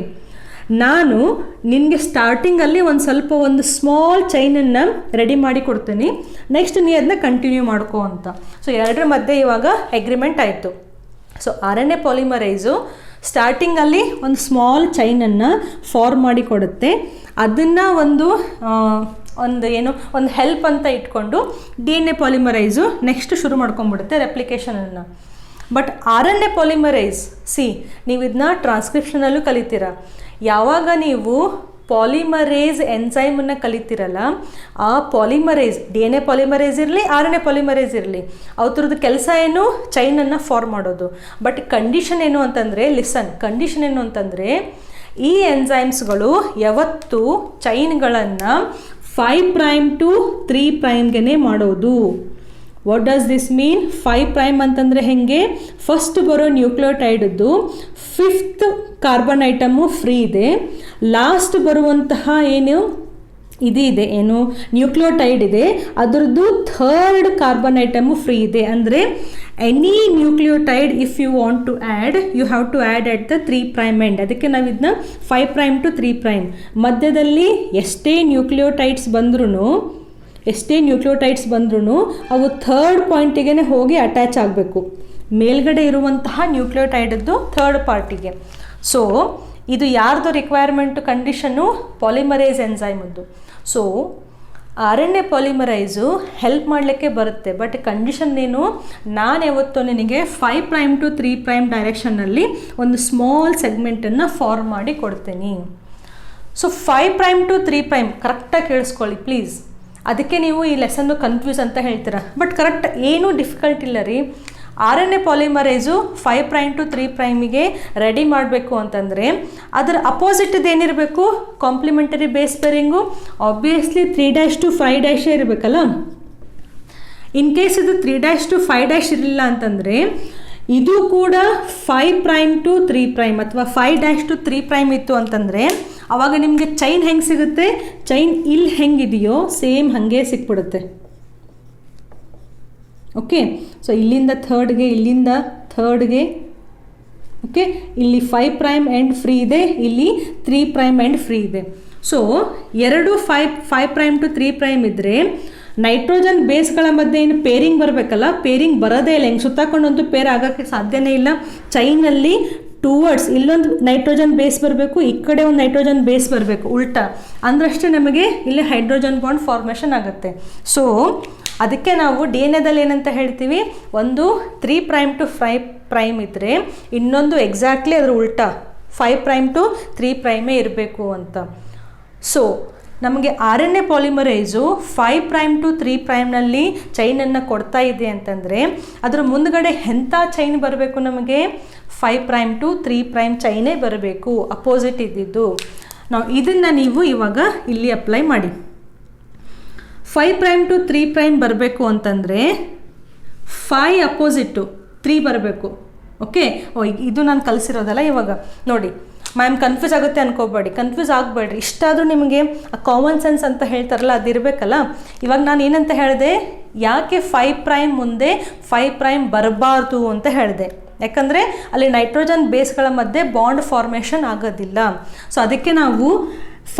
[SPEAKER 1] ನಾನು ನಿನಗೆ ಸ್ಟಾರ್ಟಿಂಗಲ್ಲಿ ಒಂದು ಸ್ಮಾಲ್ ಚೈನನ್ನು ರೆಡಿ ಮಾಡಿ ಕೊಡ್ತೀನಿ, ನೆಕ್ಸ್ಟ್ ನೀ ಅದನ್ನ ಕಂಟಿನ್ಯೂ ಮಾಡ್ಕೋ ಅಂತ. ಸೊ ಎರಡರ ಮಧ್ಯೆ ಇವಾಗ ಅಗ್ರಿಮೆಂಟ್ ಆಯಿತು. ಸೊ RNA ಪಾಲಿಮರೇಸು ಸ್ಟಾರ್ಟಿಂಗಲ್ಲಿ ಒಂದು ಸ್ಮಾಲ್ ಚೈನನ್ನು ಫಾರ್ಮ್ ಮಾಡಿ ಕೊಡುತ್ತೆ. ಅದನ್ನು ಒಂದು ಹೆಲ್ಪ್ ಅಂತ ಇಟ್ಕೊಂಡು DNA ಪಾಲಿಮರೈಸು ನೆಕ್ಸ್ಟ್ ಶುರು ಮಾಡ್ಕೊಂಡ್ಬಿಡುತ್ತೆ ರೆಪ್ಲಿಕೇಶನನ್ನು. ಬಟ್ RNA ಪಾಲಿಮರೈಸ್ ನೀವು ಇದನ್ನ ಟ್ರಾನ್ಸ್ಕ್ರಿಪ್ಷನಲ್ಲೂ ಕಲಿತೀರ. ಯಾವಾಗ ನೀವು ಪಾಲಿಮರೇಸ್ ಎನ್ಸೈಮನ್ನು ಕಲಿತಿರಲ್ಲ, ಆ ಪಾಲಿಮರೇಸ್ DNA ಪಾಲಿಮರೇಸ್ ಇರಲಿ RNA ಪಾಲಿಮರೇಸ್ ಇರಲಿ, ಅವ್ರದ್ದು ಕೆಲಸ ಏನು, ಚೈನನ್ನು ಫಾರ್ಮ್ ಮಾಡೋದು. ಬಟ್ ಕಂಡೀಷನ್ ಏನು ಅಂತಂದರೆ, ಕಂಡೀಷನ್ ಏನು ಅಂತಂದರೆ ಈ ಎನ್ಸೈಮ್ಸ್ಗಳು ಯಾವತ್ತು ಚೈನ್ಗಳನ್ನು 5' to 3' ಮಾಡೋದು. ವಾಟ್ ಡಸ್ ದಿಸ್ ಮೀನ್? 5' ಅಂತಂದರೆ ಹೆಂಗೆ, ಫಸ್ಟ್ ಬರೋ ನ್ಯೂಕ್ಲಿಯೋಟೈಡದ್ದು 5th ಕಾರ್ಬನ್ ಐಟಮು ಫ್ರೀ ಇದೆ, ಲಾಸ್ಟ್ ಬರುವಂತಹ ಏನು ಇದೆ ಏನು ನ್ಯೂಕ್ಲಿಯೋಟೈಡ್ ಇದೆ ಅದರದ್ದು 3rd ಕಾರ್ಬನ್ ಐಟಮು ಫ್ರೀ ಇದೆ. ಅಂದರೆ any nucleotide if you want to add you have to add at the 3' end. ಅದಕ್ಕೆ ನಾವು ಇದನ್ನ 5' to 3'. ಮಧ್ಯದಲ್ಲಿ ಎಷ್ಟೇ ನ್ಯೂಕ್ಲಿಯೋಟೈಡ್ಸ್ ಬಂದ್ರೂ ಅವು 3rd ಪಾಯಿಂಟಿಗೆ ಹೋಗಿ ಅಟ್ಯಾಚ್ ಆಗಬೇಕು, ಮೇಲ್ಗಡೆ ಇರುವಂತಹ ನ್ಯೂಕ್ಲಿಯೋಟೈಡದ್ದು 3rd ಪಾರ್ಟಿಗೆ. ಸೊ ಇದು ಯಾರ್ದು ರಿಕ್ವೈರ್ಮೆಂಟು ಕಂಡೀಷನ್ನು? ಪಾಲಿಮರೇಸ್ ಎನ್ಸೈಮದ್ದು. ಸೊ RNA ಪಾಲಿಮರೈಸು ಹೆಲ್ಪ್ ಮಾಡಲಿಕ್ಕೆ ಬರುತ್ತೆ, ಬಟ್ ಕಂಡೀಷನ್ ಏನು, ನಾನು ಯಾವತ್ತೂ ನಿನಗೆ 5' to 3' ಡೈರೆಕ್ಷನ್ನಲ್ಲಿ ಒಂದು ಸ್ಮಾಲ್ ಸೆಗ್ಮೆಂಟನ್ನು ಫಾರ್ಮ್ ಮಾಡಿ ಕೊಡ್ತೀನಿ. ಸೊ 5' to 3' ಕರೆಕ್ಟಾಗಿ ಕೇಳಿಸ್ಕೊಳ್ಳಿ ಪ್ಲೀಸ್. ಅದಕ್ಕೆ ನೀವು ಈ ಲೆಸನ್ನು ಕನ್ಫ್ಯೂಸ್ ಅಂತ ಹೇಳ್ತೀರಾ, ಬಟ್ ಕರೆಕ್ಟ್ ಏನೂ ಡಿಫಿಕಲ್ಟ್ ಇಲ್ಲ ರೀ. RNA ಪಾಲಿಮರೈಸು 5' to 3'ಗೆ ರೆಡಿ ಮಾಡಬೇಕು ಅಂತಂದರೆ ಅದರ ಅಪೋಸಿಟ್ ಏನಿರಬೇಕು? Complementary base pairing obviously 3' to 5' ಇರಬೇಕಲ್ಲ. ಇನ್ ಕೇಸ್ ಇದು 3' to 5' ಇರಲಿಲ್ಲ ಅಂತಂದರೆ ಇದು ಕೂಡ 5' to 3' ಅಥವಾ 5' to 3' ಇತ್ತು ಅಂತಂದರೆ ಆವಾಗ ನಿಮಗೆ ಚೈನ್ ಹೆಂಗೆ ಸಿಗುತ್ತೆ? ಚೈನ್ ಇಲ್ಲಿ ಹೆಂಗಿದೆಯೋ ಸೇಮ್ ಹಾಗೆ ಸಿಕ್ಬಿಡುತ್ತೆ. ಓಕೆ, ಸೊ ಇಲ್ಲಿಂದ 3ಗೆ, ಇಲ್ಲಿಂದ 3ಗೆ, ಓಕೆ, ಇಲ್ಲಿ 5' ಎಂಡ್ ಫ್ರೀ ಇದೆ, ಇಲ್ಲಿ 3' ಎಂಡ್ ಫ್ರೀ ಇದೆ. ಸೊ ಎರಡು 5' to 3' ಇದ್ದರೆ ನೈಟ್ರೋಜನ್ ಬೇಸ್ಗಳ ಮಧ್ಯೆ ಏನು ಪೇರಿಂಗ್ ಬರಬೇಕಲ್ಲ, ಪೇರಿಂಗ್ ಬರೋದೇ ಇಲ್ಲ. ಹೆಂಗೆ ಸುತ್ತಾಕೊಂಡಂತೂ ಪೇರ್ ಆಗೋಕ್ಕೆ ಸಾಧ್ಯನೇ ಇಲ್ಲ. ಚೈನಲ್ಲಿ ಟುವರ್ಡ್ಸ್ ಇಲ್ಲೊಂದು ನೈಟ್ರೋಜನ್ ಬೇಸ್ ಬರಬೇಕು, ಈ ಕಡೆ ಒಂದು ನೈಟ್ರೋಜನ್ ಬೇಸ್ ಬರಬೇಕು, ಉಲ್ಟಾ ಅಂದ್ರಷ್ಟೇ ನಮಗೆ ಇಲ್ಲಿ ಹೈಡ್ರೋಜನ್ ಬಾಂಡ್ ಫಾರ್ಮೇಷನ್ ಆಗುತ್ತೆ. ಸೊ ಅದಕ್ಕೆ ನಾವು DNA ಏನಂತ ಹೇಳ್ತೀವಿ, ಒಂದು 3' to 5' ಇದ್ದರೆ ಇನ್ನೊಂದು ಎಕ್ಸಾಕ್ಟ್ಲಿ ಅದರ ಉಲ್ಟಾ 5' to 3' ಇರಬೇಕು ಅಂತ. ಸೊ ನಮಗೆ RNA ಪಾಲಿಮರೈಸು 5' to 3'ನಲ್ಲಿ ಚೈನನ್ನು ಕೊಡ್ತಾ ಇದೆ ಅಂತಂದರೆ ಅದರ ಮುಂದ್ಗಡೆ ಎಂಥ ಚೈನ್ ಬರಬೇಕು? ನಮಗೆ 5' to 3' ಚೈನೇ ಬರಬೇಕು, ಅಪೋಸಿಟ್ ಇದ್ದಿದ್ದು. ನಾವು ಇದನ್ನು ನೀವು ಇವಾಗ ಇಲ್ಲಿ ಅಪ್ಲೈ ಮಾಡಿ. 5' to 3' ಬರಬೇಕು ಅಂತಂದರೆ 5 ಅಪೋಸಿಟ್ಟು 3 ಬರಬೇಕು. ಓಕೆ, ಇದು ನಾನು ಕಲಿಸಿರೋದಲ್ಲ. ಇವಾಗ ನೋಡಿ ಮ್ಯಾಮ್ ಕನ್ಫ್ಯೂಸ್ ಆಗುತ್ತೆ ಅನ್ಕೋಬೇಡಿ, ಕನ್ಫ್ಯೂಸ್ ಆಗಬೇಡ್ರಿ. ಇಷ್ಟಾದರೂ ನಿಮಗೆ ಕಾಮನ್ ಸೆನ್ಸ್ ಅಂತ ಹೇಳ್ತಾರಲ್ಲ ಅದಿರಬೇಕಲ್ಲ. ಇವಾಗ ನಾನು ಏನಂತ ಹೇಳಿದೆ, ಯಾಕೆ 5' ಮುಂದೆ 5' ಬರಬಾರ್ದು ಅಂತ ಹೇಳಿದೆ, ಯಾಕಂದರೆ ಅಲ್ಲಿ ನೈಟ್ರೋಜನ್ ಬೇಸ್ಗಳ ಮಧ್ಯೆ ಬಾಂಡ್ ಫಾರ್ಮೇಷನ್ ಆಗೋದಿಲ್ಲ. ಸೊ ಅದಕ್ಕೆ ನಾವು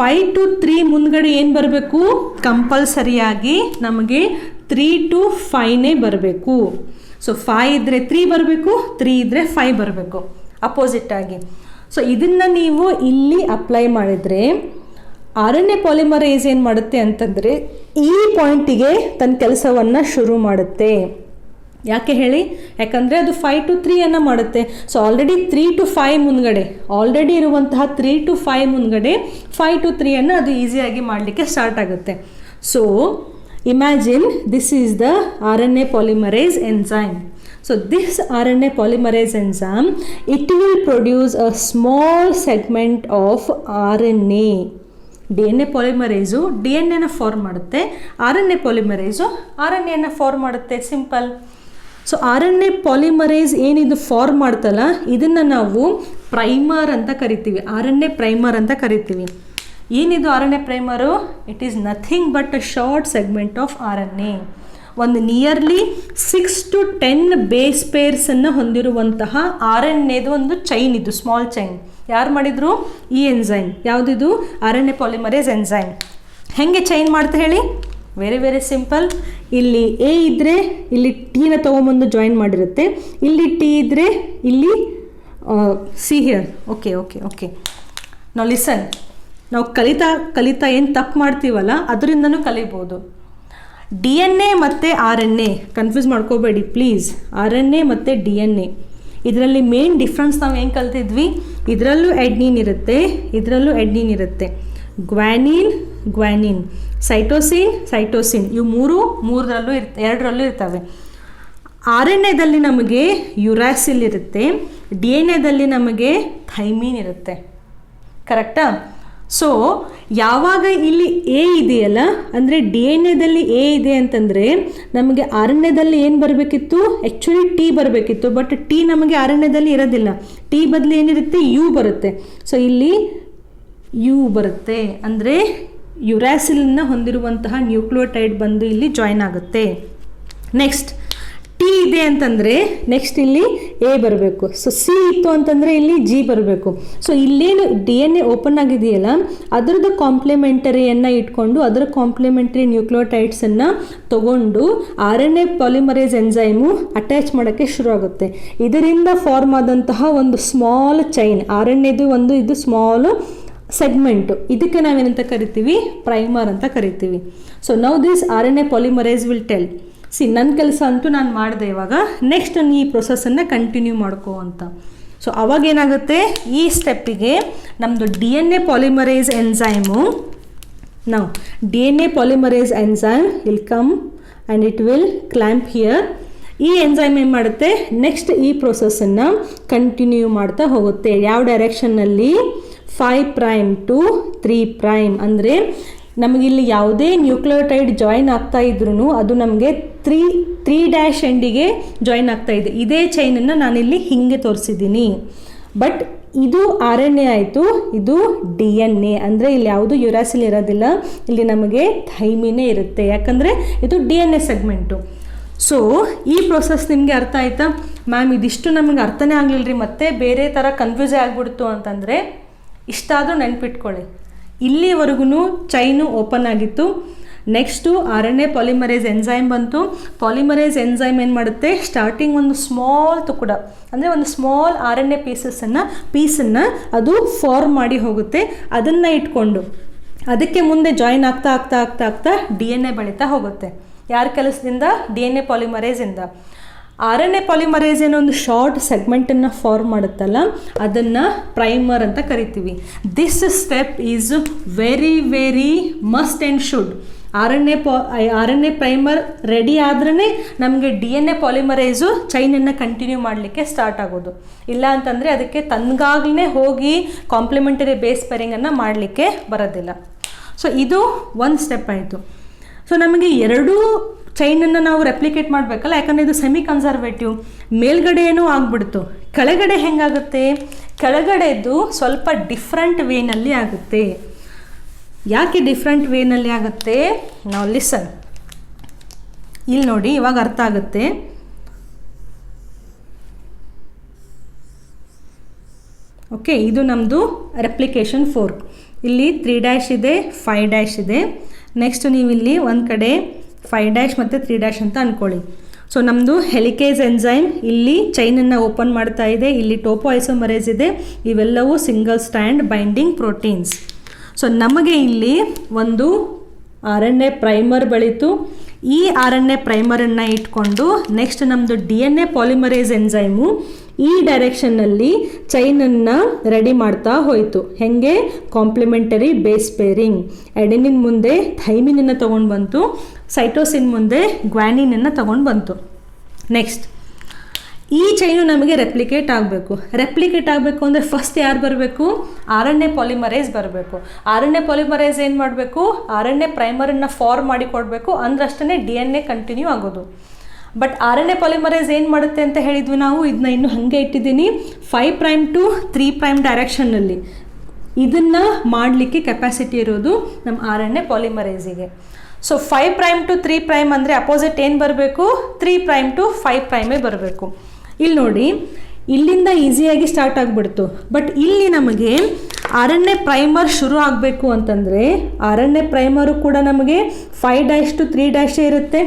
[SPEAKER 1] 5 to 3 ಮುಂದ್ಗಡೆ ಏನು ಬರಬೇಕು? ಕಂಪಲ್ಸರಿಯಾಗಿ ನಮಗೆ 3 to 5ನೇ ಬರಬೇಕು. ಸೊ 5 ಇದ್ದರೆ 3 ಬರಬೇಕು, 3 ಇದ್ದರೆ 5 ಬರಬೇಕು ಅಪೋಸಿಟ್ಟಾಗಿ. ಸೊ ಇದನ್ನು ನೀವು ಇಲ್ಲಿ ಅಪ್ಲೈ ಮಾಡಿದರೆ RNA ಪಾಲಿಮರೈಸ್ ಏನು ಮಾಡುತ್ತೆ ಅಂತಂದರೆ ಈ ಪಾಯಿಂಟಿಗೆ ತನ್ನ ಕೆಲಸವನ್ನು ಶುರು ಮಾಡುತ್ತೆ. ಯಾಕೆ ಹೇಳಿ? ಯಾಕಂದರೆ ಅದು 5 to 3 ಮಾಡುತ್ತೆ. ಸೊ ಆಲ್ರೆಡಿ 3 to 5 ಮುಂದ್ಗಡೆ ಆಲ್ರೆಡಿ ಇರುವಂತಹ 3 to 5 ಮುಂದ್ಗಡೆ 5 to 3 ಅದು ಈಸಿಯಾಗಿ ಮಾಡಲಿಕ್ಕೆ ಸ್ಟಾರ್ಟ್ ಆಗುತ್ತೆ. So imagine this is the RNA polymerise enzyme. So this RNA polymerase enzyme, it will produce a small segment of RNA. DNA polymerase DNA form ಮಾಡುತ್ತೆ, RNA polymerase RNA form ಮಾಡುತ್ತೆ, simple. So RNA polymerase ಏನಿದು form ಮಾಡ್ತಲ್ಲ ಇದನ್ನು ನಾವು primer ಅಂತ ಕರಿತೀವಿ, RNA primer ಅಂತ ಕರಿತೀವಿ. ಏನಿದು RNA primer? It is nothing but a short segment of RNA. ಒಂದು ನಿಯರ್ಲಿ 6 to 10 ಬೇಸ್ ಪೇರ್ಸನ್ನು ಹೊಂದಿರುವಂತಹ RNAದು ಒಂದು ಚೈನ್, ಇದು ಸ್ಮಾಲ್ ಚೈನ್. ಯಾರು ಮಾಡಿದರು? ಈ ಎನ್ಸೈಮ್. ಯಾವುದಿದು? RNA polymerase enzyme. ಹೆಂಗೆ ಚೈನ್ ಮಾಡ್ತಾ ಹೇಳಿ? Very very simple. ಇಲ್ಲಿ A ಇದ್ದರೆ ಇಲ್ಲಿ Tನ ತೊಗೊಂಬಂದು ಜಾಯಿನ್ ಮಾಡಿರುತ್ತೆ, ಇಲ್ಲಿ T ಇದ್ದರೆ ಇಲ್ಲಿ C here. Okay okay okay ನಾವು ಲಿಸನ್, ನಾವು ಕಲಿತಾ ಏನು ತಪ್ಪು ಮಾಡ್ತೀವಲ್ಲ ಅದರಿಂದನೂ ಕಲಿಬೋದು. DNA ಮತ್ತು RNA ಕನ್ಫ್ಯೂಸ್ ಮಾಡ್ಕೋಬೇಡಿ ಪ್ಲೀಸ್. RNA ಮತ್ತು DNA ಇದರಲ್ಲಿ ಮೇನ್ ಡಿಫ್ರೆನ್ಸ್ ನಾವು ಏನು ಕಲ್ತಿದ್ವಿ, ಇದರಲ್ಲೂ ಎಡ್ನಿನ್ ಇರುತ್ತೆ, ಇದರಲ್ಲೂ ಎಡ್ನಿನ್ ಇರುತ್ತೆ. ಗ್ವಾನಿನ್, ಸೈಟೋಸಿನ್ ಇವು ಎರಡರಲ್ಲೂ ಇರ್ತವೆ. RNAದಲ್ಲಿ ನಮಗೆ ಯುರಾಸಿಲ್ ಇರುತ್ತೆ, DNA ನಮಗೆ ಥೈಮಿನ್ ಇರುತ್ತೆ. ಕರೆಕ್ಟಾ? ಸೊ ಯಾವಾಗ ಇಲ್ಲಿ ಎ ಇದೆಯಲ್ಲ, ಅಂದರೆ DNA ಎ ಇದೆ ಅಂತಂದರೆ ನಮಗೆ RNAದಲ್ಲಿ ಏನು ಬರಬೇಕಿತ್ತು, ಆ್ಯಕ್ಚುಲಿ ಟಿ ಬರಬೇಕಿತ್ತು. ಬಟ್ ಟಿ ನಮಗೆ RNAದಲ್ಲಿ ಇರೋದಿಲ್ಲ. ಟಿ ಬದಲು ಏನಿರುತ್ತೆ, ಯು ಬರುತ್ತೆ. ಸೊ ಇಲ್ಲಿ ಯು ಬರುತ್ತೆ, ಅಂದರೆ ಯುರಾಸಿಲನ್ನು ಹೊಂದಿರುವಂತಹ ನ್ಯೂಕ್ಲಿಯೋಟೈಡ್ ಬಂದು ಇಲ್ಲಿ ಜಾಯಿನ್ ಆಗುತ್ತೆ. ನೆಕ್ಸ್ಟ್ ಟಿ ಇದೆ ಅಂತಂದರೆ ನೆಕ್ಸ್ಟ್ ಇಲ್ಲಿ ಎ ಬರಬೇಕು. ಸೊ ಸಿ ಇತ್ತು ಅಂತಂದರೆ ಇಲ್ಲಿ ಜಿ ಬರಬೇಕು. ಸೊ ಇಲ್ಲೇನು DNA ಓಪನ್ ಆಗಿದೆಯಲ್ಲ, ಅದರದ್ದು ಕಾಂಪ್ಲಿಮೆಂಟರಿಯನ್ನು ಇಟ್ಕೊಂಡು ಅದರ ಕಾಂಪ್ಲಿಮೆಂಟರಿ ನ್ಯೂಕ್ಲಿಯೋಟೈಡ್ಸನ್ನು ತಗೊಂಡು RNA ಪಾಲಿಮರೇಸ್ ಎಂಜೈಮು ಅಟ್ಯಾಚ್ ಮಾಡೋಕ್ಕೆ ಶುರು ಆಗುತ್ತೆ. ಇದರಿಂದ ಫಾರ್ಮ್ ಆದಂತಹ ಒಂದು ಸ್ಮಾಲ್ ಚೈನ್, RNAದು ಇದು ಸ್ಮಾಲ್ ಸೆಗ್ಮೆಂಟು, ಇದಕ್ಕೆ ನಾವೇನಂತ ಕರಿತೀವಿ, ಪ್ರೈಮರ್ ಅಂತ ಕರಿತೀವಿ. So now this RNA polymerase will tell, ನನ್ನ ಕೆಲಸ ಅಂತೂ ನಾನು ಮಾಡಿದೆ, ಇವಾಗ ನೆಕ್ಸ್ಟ್ ಈ ಪ್ರೊಸೆಸನ್ನು ಕಂಟಿನ್ಯೂ ಮಾಡ್ಕೋ ಅಂತ. ಸೊ ಅವಾಗೇನಾಗುತ್ತೆ, ಈ ಸ್ಟೆಪ್ಪಿಗೆ ನಮ್ಮದು DNA ಪಾಲಿಮರೇಸ್ ಎಂಜೈಮು, ನಾವು DNA polymerase enzyme will come and it will clamp here. ಈ ಎಂಜೈಮ್ ಏನು ಮಾಡುತ್ತೆ, ನೆಕ್ಸ್ಟ್ ಈ ಪ್ರೊಸೆಸನ್ನು ಕಂಟಿನ್ಯೂ ಮಾಡ್ತಾ ಹೋಗುತ್ತೆ. ಯಾವ ಡೈರೆಕ್ಷನ್ನಲ್ಲಿ, 5' to 3', ಅಂದರೆ ನಮಗಿಲ್ಲಿ ಯಾವುದೇ ನ್ಯೂಕ್ಲಿಯೋಟೈಡ್ ಜಾಯಿನ್ ಆಗ್ತಾ ಇದ್ರೂ ಅದು ನಮಗೆ 3' ಎಂಡಿಗೆ ಜಾಯಿನ್ ಆಗ್ತಾ ಇದೆ. ಇದೇ ಚೈನನ್ನು ನಾನಿಲ್ಲಿ ಹಿಂಗೆ ತೋರಿಸಿದ್ದೀನಿ. ಬಟ್ ಇದು RNA ಆಯಿತು, ಇದು DNA, ಅಂದರೆ ಇಲ್ಲಿ ಯಾವುದು ಯುರಾಸಿಲ್ ಇರೋದಿಲ್ಲ, ಇಲ್ಲಿ ನಮಗೆ ಥೈಮಿನೇ ಇರುತ್ತೆ, ಯಾಕಂದರೆ ಇದು DNA ಸೆಗ್ಮೆಂಟು. ಸೊ ಈ ಪ್ರೊಸೆಸ್ ನಿಮಗೆ ಅರ್ಥ ಆಯ್ತಾ ಮ್ಯಾಮ್? ಇದಿಷ್ಟು ನಮಗೆ ಅರ್ಥನೇ ಆಗಲಿಲ್ಲ ರೀ, ಮತ್ತೆ ಬೇರೆ ಥರ ಕನ್ಫ್ಯೂಸೇ ಆಗಿಬಿಡ್ತು ಅಂತಂದರೆ ಇಷ್ಟಾದರೂ ನೆನ್ಪಿಟ್ಕೊಳ್ಳಿ, ಇಲ್ಲಿವರೆಗೂ ಚೈನು ಓಪನ್ ಆಗಿತ್ತು. ನೆಕ್ಸ್ಟು RNA ಪಾಲಿಮರೇಸ್ ಎಂಜೈಮ್ ಬಂತು. ಪಾಲಿಮರೇಸ್ ಎಂಜೈಮ್ ಏನು ಮಾಡುತ್ತೆ, ಸ್ಟಾರ್ಟಿಂಗ್ ಒಂದು ಸ್ಮಾಲ್ ತುಕುಡ, ಅಂದರೆ ಒಂದು ಸ್ಮಾಲ್ RNA ಪೀಸನ್ನು ಅದು ಫಾರ್ಮ್ ಮಾಡಿ ಹೋಗುತ್ತೆ. ಅದನ್ನು ಇಟ್ಕೊಂಡು ಅದಕ್ಕೆ ಮುಂದೆ ಜಾಯಿನ್ ಆಗ್ತಾ DNA ಬೆಳೀತಾ ಹೋಗುತ್ತೆ. ಯಾರ ಕೆಲಸದಿಂದ, DNA ಪಾಲಿಮರೇಸಿಂದ. RNA ಪಾಲಿಮರೇಸ್ ಏನೋ ಒಂದು ಶಾರ್ಟ್ ಸೆಗ್ಮೆಂಟನ್ನು ಫಾರ್ಮ್ ಮಾಡುತ್ತಲ್ಲ, ಅದನ್ನು ಪ್ರೈಮರ್ ಅಂತ ಕರಿತೀವಿ. This step is very must and should. RNA primer ready ಆದ್ರೇ ನಮಗೆ DNA ಪಾಲಿಮರೇಸು ಚೈನನ್ನು ಕಂಟಿನ್ಯೂ ಮಾಡಲಿಕ್ಕೆ ಸ್ಟಾರ್ಟ್ ಆಗೋದು. ಇಲ್ಲ ಅಂತಂದರೆ ಅದಕ್ಕೆ ತನ್ಗಾಗ್ಲೇ ಹೋಗಿ ಕಾಂಪ್ಲಿಮೆಂಟರಿ ಬೇಸ್ ಪೇರಿಂಗನ್ನು ಮಾಡಲಿಕ್ಕೆ ಬರೋದಿಲ್ಲ. ಸೊ ಇದು ಒಂದು ಸ್ಟೆಪ್ ಆಯಿತು. ಸೊ ನಮಗೆ ಎರಡೂ ಚೈನನ್ನು ನಾವು ರೆಪ್ಲಿಕೇಟ್ ಮಾಡಬೇಕಲ್ಲ, ಯಾಕಂದರೆ ಇದು ಸೆಮಿ ಕನ್ಸರ್ವೇಟಿವ್. ಮೇಲ್ಗಡೆ ಏನೋ ಆಗ್ಬಿಡ್ತು, ಕೆಳಗಡೆ ಹೆಂಗಾಗುತ್ತೆ, ಕೆಳಗಡೆದು ಸ್ವಲ್ಪ ಡಿಫ್ರೆಂಟ್ ವೇನಲ್ಲಿ ಆಗುತ್ತೆ. ಯಾಕೆ ಡಿಫ್ರೆಂಟ್ ವೇನಲ್ಲಿ ಆಗುತ್ತೆ, ನಾವು ಲಿಸನ್, ಇಲ್ಲಿ ನೋಡಿ, ಇವಾಗ ಅರ್ಥ ಆಗುತ್ತೆ. ಓಕೆ, ಇದು ನಮ್ಮದು ರೆಪ್ಲಿಕೇಶನ್ ಫೋರ್ಕ್. ಇಲ್ಲಿ 3' ಇದೆ, 5' ಇದೆ. ನೆಕ್ಸ್ಟ್ ನೀವು ಇಲ್ಲಿ ಒಂದು ಕಡೆ 5' ಮತ್ತು 3' ಅಂತ ಅಂದ್ಕೊಳ್ಳಿ. ಸೊ ನಮ್ಮದು ಹೆಲಿಕೇಸ್ ಎಂಜೈಮ್ ಇಲ್ಲಿ ಚೈನನ್ನು ಓಪನ್ ಮಾಡ್ತಾ ಇದೆ, ಇಲ್ಲಿ ಟೋಪೋಐಸೋಮರೇಸ್ ಇದೆ, ಇವೆಲ್ಲವೂ single stand binding proteins. So ನಮಗೆ ಇಲ್ಲಿ ಒಂದು RNA ಪ್ರೈಮರ್ ಬೆಳೀತು. ಈ RNA ಪ್ರೈಮರನ್ನು ಇಟ್ಕೊಂಡು ನೆಕ್ಸ್ಟ್ ನಮ್ಮದು DNA ಪಾಲಿಮರೇಸ್ ಎಂಜೈಮು ಈ ಡೈರೆಕ್ಷನ್ನಲ್ಲಿ ಚೈನನ್ನು ರೆಡಿ ಮಾಡ್ತಾ ಹೋಯಿತು. ಹೇಗೆ, ಕಾಂಪ್ಲಿಮೆಂಟರಿ ಬೇಸ್ ಪೇರಿಂಗ್. ಎಡೆನಿನ್ ಮುಂದೆ ಥೈಮಿನನ್ನು ತೊಗೊಂಡು ಬಂತು, ಸೈಟೋಸಿನ್ ಮುಂದೆ ಗ್ವಾನಿನನ್ನು ತೊಗೊಂಡು ಬಂತು. ನೆಕ್ಸ್ಟ್ ಈ ಚೈನು ನಮಗೆ ರೆಪ್ಲಿಕೇಟ್ ಆಗಬೇಕು. ರೆಪ್ಲಿಕೇಟ್ ಆಗಬೇಕು ಅಂದರೆ ಫಸ್ಟ್ ಯಾರು ಬರಬೇಕು, RNA ಪಾಲಿಮರೇಸ್ ಬರಬೇಕು. RNA ಪಾಲಿಮರೇಸ್ ಏನು ಮಾಡಬೇಕು, RNA ಪ್ರೈಮರನ್ನು ಫಾರ್ಮ್ ಮಾಡಿ ಕೊಡಬೇಕು, ಅಂದ್ರಷ್ಟೇ DNA ಕಂಟಿನ್ಯೂ ಆಗೋದು. ಬಟ್ RNA ಪಾಲಿಮರೇಸ್ ಏನು ಮಾಡುತ್ತೆ ಅಂತ ಹೇಳಿದ್ವಿ ನಾವು, ಇದನ್ನ ಇನ್ನೂ ಹಾಗೆ ಇಟ್ಟಿದ್ದೀನಿ 5' to 3' ಡೈರೆಕ್ಷನ್ನಲ್ಲಿ. ಇದನ್ನು ಮಾಡಲಿಕ್ಕೆ ಕೆಪಾಸಿಟಿ ಇರೋದು ನಮ್ಮ RNA ಪಾಲಿಮರೇಸಿಗೆ. ಸೊ 5' to 3' ಅಂದರೆ ಅಪೋಸಿಟ್ ಏನು ಬರಬೇಕು, 3' to 5' ಬರಬೇಕು. ಇಲ್ಲಿ ನೋಡಿ, ಇಲ್ಲಿಂದ ಈಸಿಯಾಗಿ ಸ್ಟಾರ್ಟ್ ಆಗಿಬಿಡ್ತು. ಬಟ್ ಇಲ್ಲಿ ನಮಗೆ RNA ಪ್ರೈಮರ್ ಶುರು ಆಗಬೇಕು ಅಂತಂದರೆ RNA ಪ್ರೈಮರು ಕೂಡ ನಮಗೆ 5' to 3' ಇರುತ್ತೆ,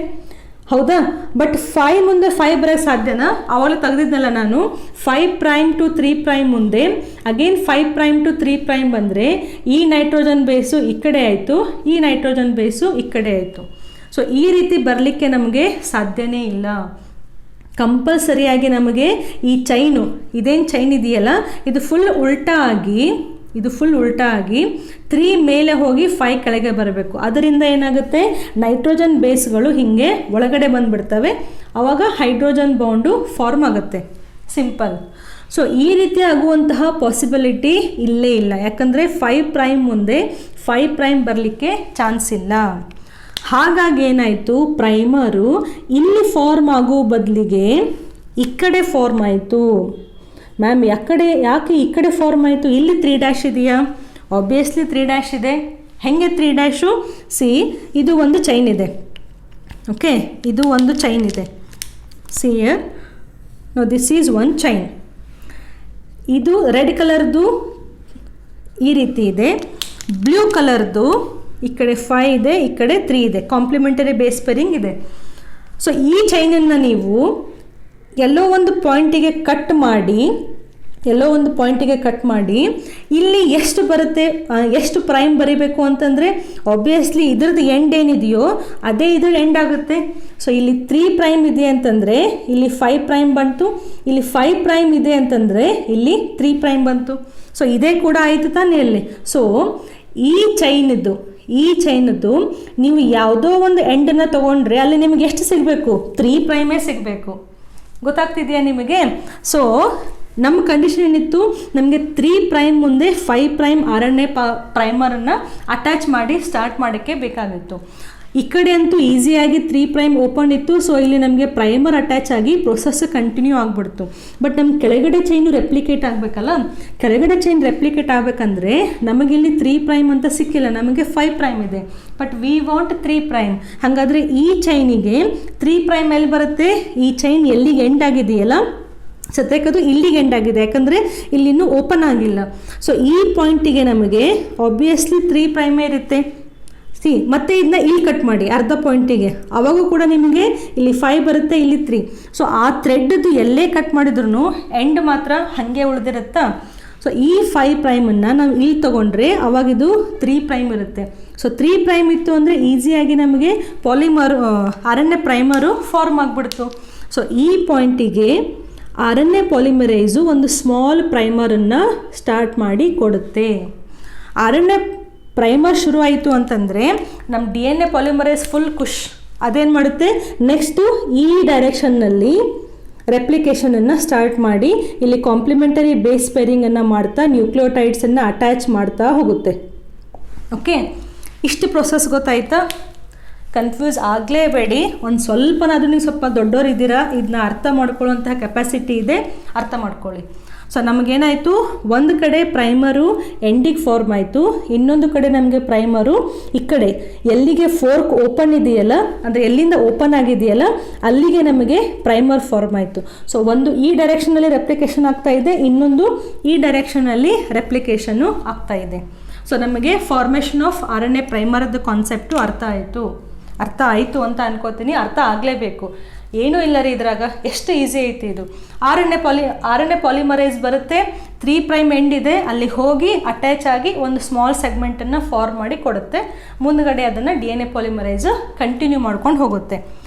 [SPEAKER 1] ಹೌದಾ? ಬಟ್ 5 ಮುಂದೆ 5 ಬರೋಕ್ಕೆ ಸಾಧ್ಯನಾ? ಅವಾಗಲೇ ತೆಗೆದಿದ್ನಲ್ಲ ನಾನು, 5' to 3' ಮುಂದೆ ಅಗೇನ್ 5' to 3' ಬಂದರೆ ಈ ನೈಟ್ರೋಜನ್ ಬೇಸು ಈ ಕಡೆ ಆಯಿತು, ಈ ನೈಟ್ರೋಜನ್ ಬೇಸು ಈ ಕಡೆ ಆಯಿತು. ಸೊ ಈ ರೀತಿ ಬರಲಿಕ್ಕೆ ನಮಗೆ ಸಾಧ್ಯನೇ ಇಲ್ಲ. ಕಂಪಲ್ಸರಿಯಾಗಿ ನಮಗೆ ಈ ಚೈನು, ಇದೇನು ಚೈನ್ ಇದೆಯಲ್ಲ, ಇದು ಫುಲ್ ಉಲ್ಟಾ ಆಗಿ ಇದು ಫುಲ್ ಉಲ್ಟಾ ಆಗಿ 3 ಮೇಲೆ ಹೋಗಿ 5 ಕೆಳಗೆ ಬರಬೇಕು. ಅದರಿಂದ ಏನಾಗುತ್ತೆ, ನೈಟ್ರೋಜನ್ ಬೇಸ್ಗಳು ಹೀಗೆ ಒಳಗಡೆ ಬಂದುಬಿಡ್ತವೆ. ಆವಾಗ ಹೈಡ್ರೋಜನ್ ಬಾಂಡು ಫಾರ್ಮ್ ಆಗುತ್ತೆ. ಸಿಂಪಲ್. ಸೊ ಈ ರೀತಿ ಆಗುವಂತಹ ಪಾಸಿಬಿಲಿಟಿ ಇಲ್ಲೇ ಇಲ್ಲ, ಯಾಕಂದರೆ 5 ಪ್ರೈಮ್ ಮುಂದೆ 5 ಪ್ರೈಮ್ ಬರಲಿಕ್ಕೆ ಚಾನ್ಸ್ ಇಲ್ಲ. ಹಾಗಾಗಿ ಏನಾಯಿತು, ಪ್ರೈಮರು ಇಲ್ಲಿ ಫಾರ್ಮ್ ಆಗೋ ಬದಲಿಗೆ ಈ ಕಡೆ ಫಾರ್ಮ್ ಆಯಿತು. ಮ್ಯಾಮ್ ಯಾಕೆ ಈ ಕಡೆ ಫಾರ್ಮ್ ಆಯಿತು? ಇಲ್ಲಿ 3' ಇದೆಯಾ? ಆಬ್ವಿಯಸ್ಲಿ 3' ಇದೆ. ಹೆಂಗೆ 3'? ಸಿ, ಇದು ಒಂದು ಚೈನ್ ಇದೆ. ಓಕೆ, ಇದು ಒಂದು ಚೈನ್ ಇದೆ. See here, no this is one chain. ಇದು ರೆಡ್ ಕಲರ್ದು ಈ ರೀತಿ ಇದೆ, ಬ್ಲೂ ಕಲರ್ದು ಈ ಕಡೆ 5 ಇದೆ, ಈ ಕಡೆ 3 ಇದೆ. ಕಾಂಪ್ಲಿಮೆಂಟರಿ ಬೇಸ್ ಪೇರಿಂಗ್ ಇದೆ. ಸೊ ಈ ಚೈನನ್ನು ನೀವು ಎಲ್ಲೋ ಒಂದು ಪಾಯಿಂಟಿಗೆ ಕಟ್ ಮಾಡಿ ಇಲ್ಲಿ ಎಷ್ಟು ಬರುತ್ತೆ, ಎಷ್ಟು ಪ್ರೈಮ್ ಬರೀಬೇಕು ಅಂತಂದರೆ ಆಬ್ವಿಯಸ್ಲಿ ಇದ್ರದ್ದು ಎಂಡ್ ಏನಿದೆಯೋ ಅದೇ ಇದ್ರ ಎಂಡ್ ಆಗುತ್ತೆ. ಸೊ ಇಲ್ಲಿ 3 ಪ್ರೈಮ್ ಇದೆ ಅಂತಂದರೆ ಇಲ್ಲಿ 5 ಪ್ರೈಮ್ ಬಂತು, ಇಲ್ಲಿ 5 ಪ್ರೈಮ್ ಇದೆ ಅಂತಂದರೆ ಇಲ್ಲಿ 3 ಪ್ರೈಮ್ ಬಂತು. ಸೊ ಇದೇ ಕೂಡ ಆಯಿತು ತಾನೇ ಇಲ್ಲಿ. ಸೊ ಈ ಚೈನದ್ದು ನೀವು ಯಾವುದೋ ಒಂದು ಎಂಡನ್ನು ತೊಗೊಂಡ್ರೆ ಅಲ್ಲಿ ನಿಮಗೆ ಎಷ್ಟು ಸಿಗಬೇಕು? 3 ಪ್ರೈಮೇ ಸಿಗಬೇಕು. ಗೊತ್ತಾಗ್ತಿದೆಯಾ ನಿಮಗೆ? ಸೊ ನಮ್ಮ ಕಂಡೀಷನ್ ಏನಿತ್ತು, ನಮಗೆ 3 ಪ್ರೈಮ್ ಮುಂದೆ 5 ಪ್ರೈಮ್ RNA ಪ್ರೈಮರನ್ನು ಅಟ್ಯಾಚ್ ಮಾಡಿ ಸ್ಟಾರ್ಟ್ ಮಾಡೋಕ್ಕೆ ಬೇಕಾಗಿತ್ತು. ಈ ಕಡೆ ಅಂತೂ ಈಸಿಯಾಗಿ 3 ಪ್ರೈಮ್ ಓಪನ್ ಇತ್ತು. ಸೊ ಇಲ್ಲಿ ನಮಗೆ ಪ್ರೈಮರ್ ಅಟ್ಯಾಚ್ ಆಗಿ ಪ್ರೊಸೆಸ್ ಕಂಟಿನ್ಯೂ ಆಗಿಬಿಡ್ತು. ಬಟ್ ನಮ್ಮ ಕೆಳಗಡೆ ಚೈನು ರೆಪ್ಲಿಕೇಟ್ ಆಗಬೇಕಲ್ಲ. ಕೆಳಗಡೆ ಚೈನ್ ರೆಪ್ಲಿಕೇಟ್ ಆಗಬೇಕಂದ್ರೆ ನಮಗಿಲ್ಲಿ 3 ಪ್ರೈಮ್ ಅಂತ ಸಿಕ್ಕಿಲ್ಲ, ನಮಗೆ 5 ಪ್ರೈಮ್ ಇದೆ. But we want 3 prime. ಹಾಗಾದರೆ ಈ ಚೈನಿಗೆ 3 ಪ್ರೈಮ್ ಎಲ್ಲಿ ಬರುತ್ತೆ? ಈ ಚೈನ್ ಎಲ್ಲಿಗೆ ಎಂಡ್ ಆಗಿದೆಯಲ್ಲ, ಸದ್ಯಕ್ಕದು ಇಲ್ಲಿಗೆ ಎಂಡ್ ಆಗಿದೆ, ಯಾಕಂದರೆ ಇಲ್ಲಿನ್ನೂ ಓಪನ್ ಆಗಿಲ್ಲ. ಸೊ ಈ ಪಾಯಿಂಟಿಗೆ ನಮಗೆ ಆಬ್ವಿಯಸ್ಲಿ 3 ಪ್ರೈಮೇ ಇರುತ್ತೆ. ಮತ್ತೆ ಇದನ್ನ ಇಲ್ಲಿ ಕಟ್ ಮಾಡಿ ಅರ್ಧ ಪಾಯಿಂಟಿಗೆ, ಆವಾಗೂ ಕೂಡ ನಿಮಗೆ ಇಲ್ಲಿ 5 ಬರುತ್ತೆ, ಇಲ್ಲಿ 3. ಸೊ ಆ ಥ್ರೆಡ್ದು ಎಲ್ಲೇ ಕಟ್ ಮಾಡಿದ್ರು ಎಂಡ್ ಮಾತ್ರ ಹಾಗೆ ಉಳಿದಿರುತ್ತಾ. ಸೊ ಈ 5 ಪ್ರೈಮನ್ನು ನಾವು ಇಲ್ಲಿ ತೊಗೊಂಡ್ರೆ ಅವಾಗಿದು 3 ಪ್ರೈಮ್ ಇರುತ್ತೆ. ಸೊ 3 ಪ್ರೈಮ್ ಇತ್ತು ಅಂದರೆ ಈಸಿಯಾಗಿ ನಮಗೆ RNA ಪ್ರೈಮರು ಫಾರ್ಮ್ ಆಗಿಬಿಡ್ತು. ಸೊ ಈ ಪಾಯಿಂಟಿಗೆ RNA ಪಾಲಿಮರೈಸು ಒಂದು ಸ್ಮಾಲ್ ಪ್ರೈಮರನ್ನು ಸ್ಟಾರ್ಟ್ ಮಾಡಿ ಕೊಡುತ್ತೆ. RNA ಪ್ರೈಮರ್ ಶುರು ಆಯಿತು ಅಂತಂದರೆ ನಮ್ಮ DNA ಪಾಲಿಮರೈಸ್ ಫುಲ್ ಖುಷ್. ಅದೇನು ಮಾಡುತ್ತೆ, ನೆಕ್ಸ್ಟು ಈ ಡೈರೆಕ್ಷನ್ನಲ್ಲಿ ರೆಪ್ಲಿಕೇಷನನ್ನು ಸ್ಟಾರ್ಟ್ ಮಾಡಿ ಇಲ್ಲಿ ಕಾಂಪ್ಲಿಮೆಂಟರಿ ಬೇಸ್ ಪೇರಿಂಗನ್ನು ಮಾಡ್ತಾ ನ್ಯೂಕ್ಲಿಯೋಟೈಡ್ಸನ್ನು ಅಟ್ಯಾಚ್ ಮಾಡ್ತಾ ಹೋಗುತ್ತೆ. ಓಕೆ, ಇಷ್ಟು ಪ್ರೊಸೆಸ್ ಗೊತ್ತಾಯ್ತಾ? ಕನ್ಫ್ಯೂಸ್ ಆಗಲೇಬೇಡಿ. ಒಂದು ಸ್ವಲ್ಪನಾದರೂ ನೀವು ಸ್ವಲ್ಪ ದೊಡ್ಡವರಿದ್ದೀರಾ, ಇದನ್ನ ಅರ್ಥ ಮಾಡ್ಕೊಳ್ಳುವಂತಹ ಕೆಪಾಸಿಟಿ ಇದೆ, ಅರ್ಥ ಮಾಡ್ಕೊಳ್ಳಿ. ಸೊ ನಮಗೇನಾಯಿತು, ಒಂದು ಕಡೆ ಪ್ರೈಮರು ಎಂಡಿಗೆ ಫಾರ್ಮ್ ಆಯಿತು, ಇನ್ನೊಂದು ಕಡೆ ನಮಗೆ ಪ್ರೈಮರು ಈ ಕಡೆ ಎಲ್ಲಿಗೆ ಫೋರ್ಕ್ ಓಪನ್ ಇದೆಯಲ್ಲ, ಅಂದರೆ ಎಲ್ಲಿಂದ ಓಪನ್ ಆಗಿದೆಯಲ್ಲ ಅಲ್ಲಿಗೆ ನಮಗೆ ಪ್ರೈಮರ್ ಫಾರ್ಮ್ ಆಯಿತು. ಸೊ ಒಂದು ಈ ಡೈರೆಕ್ಷನಲ್ಲಿ ರೆಪ್ಲಿಕೇಷನ್ ಆಗ್ತಾ ಇದೆ, ಇನ್ನೊಂದು ಈ ಡೈರೆಕ್ಷನಲ್ಲಿ ರೆಪ್ಲಿಕೇಷನ್ನು ಆಗ್ತಾ ಇದೆ. ಸೊ ನಮಗೆ ಫಾರ್ಮೇಷನ್ ಆಫ್ RNA ಪ್ರೈಮರ್ದು ಕಾನ್ಸೆಪ್ಟು ಅರ್ಥ ಆಯಿತು ಅಂತ ಅನ್ಕೋತೀನಿ. ಅರ್ಥ ಆಗಲೇಬೇಕು, ಏನೂ ಇಲ್ಲ ರೀ ಇದ್ರಾಗ, ಎಷ್ಟು ಈಸಿ ಐತಿ ಇದು. RNA ಪಾಲಿಮರೈಸ್ ಬರುತ್ತೆ, 3 ಪ್ರೈಮ್ ಎಂಡ್ ಇದೆ, ಅಲ್ಲಿ ಹೋಗಿ ಅಟ್ಯಾಚ್ ಆಗಿ ಒಂದು ಸ್ಮಾಲ್ ಸೆಗ್ಮೆಂಟನ್ನು ಫಾರ್ಮ್ ಮಾಡಿ ಕೊಡುತ್ತೆ. ಮುಂದ್ಗಡೆ ಅದನ್ನು DNA ಪಾಲಿಮರೈಸ್ ಕಂಟಿನ್ಯೂ ಮಾಡ್ಕೊಂಡು ಹೋಗುತ್ತೆ.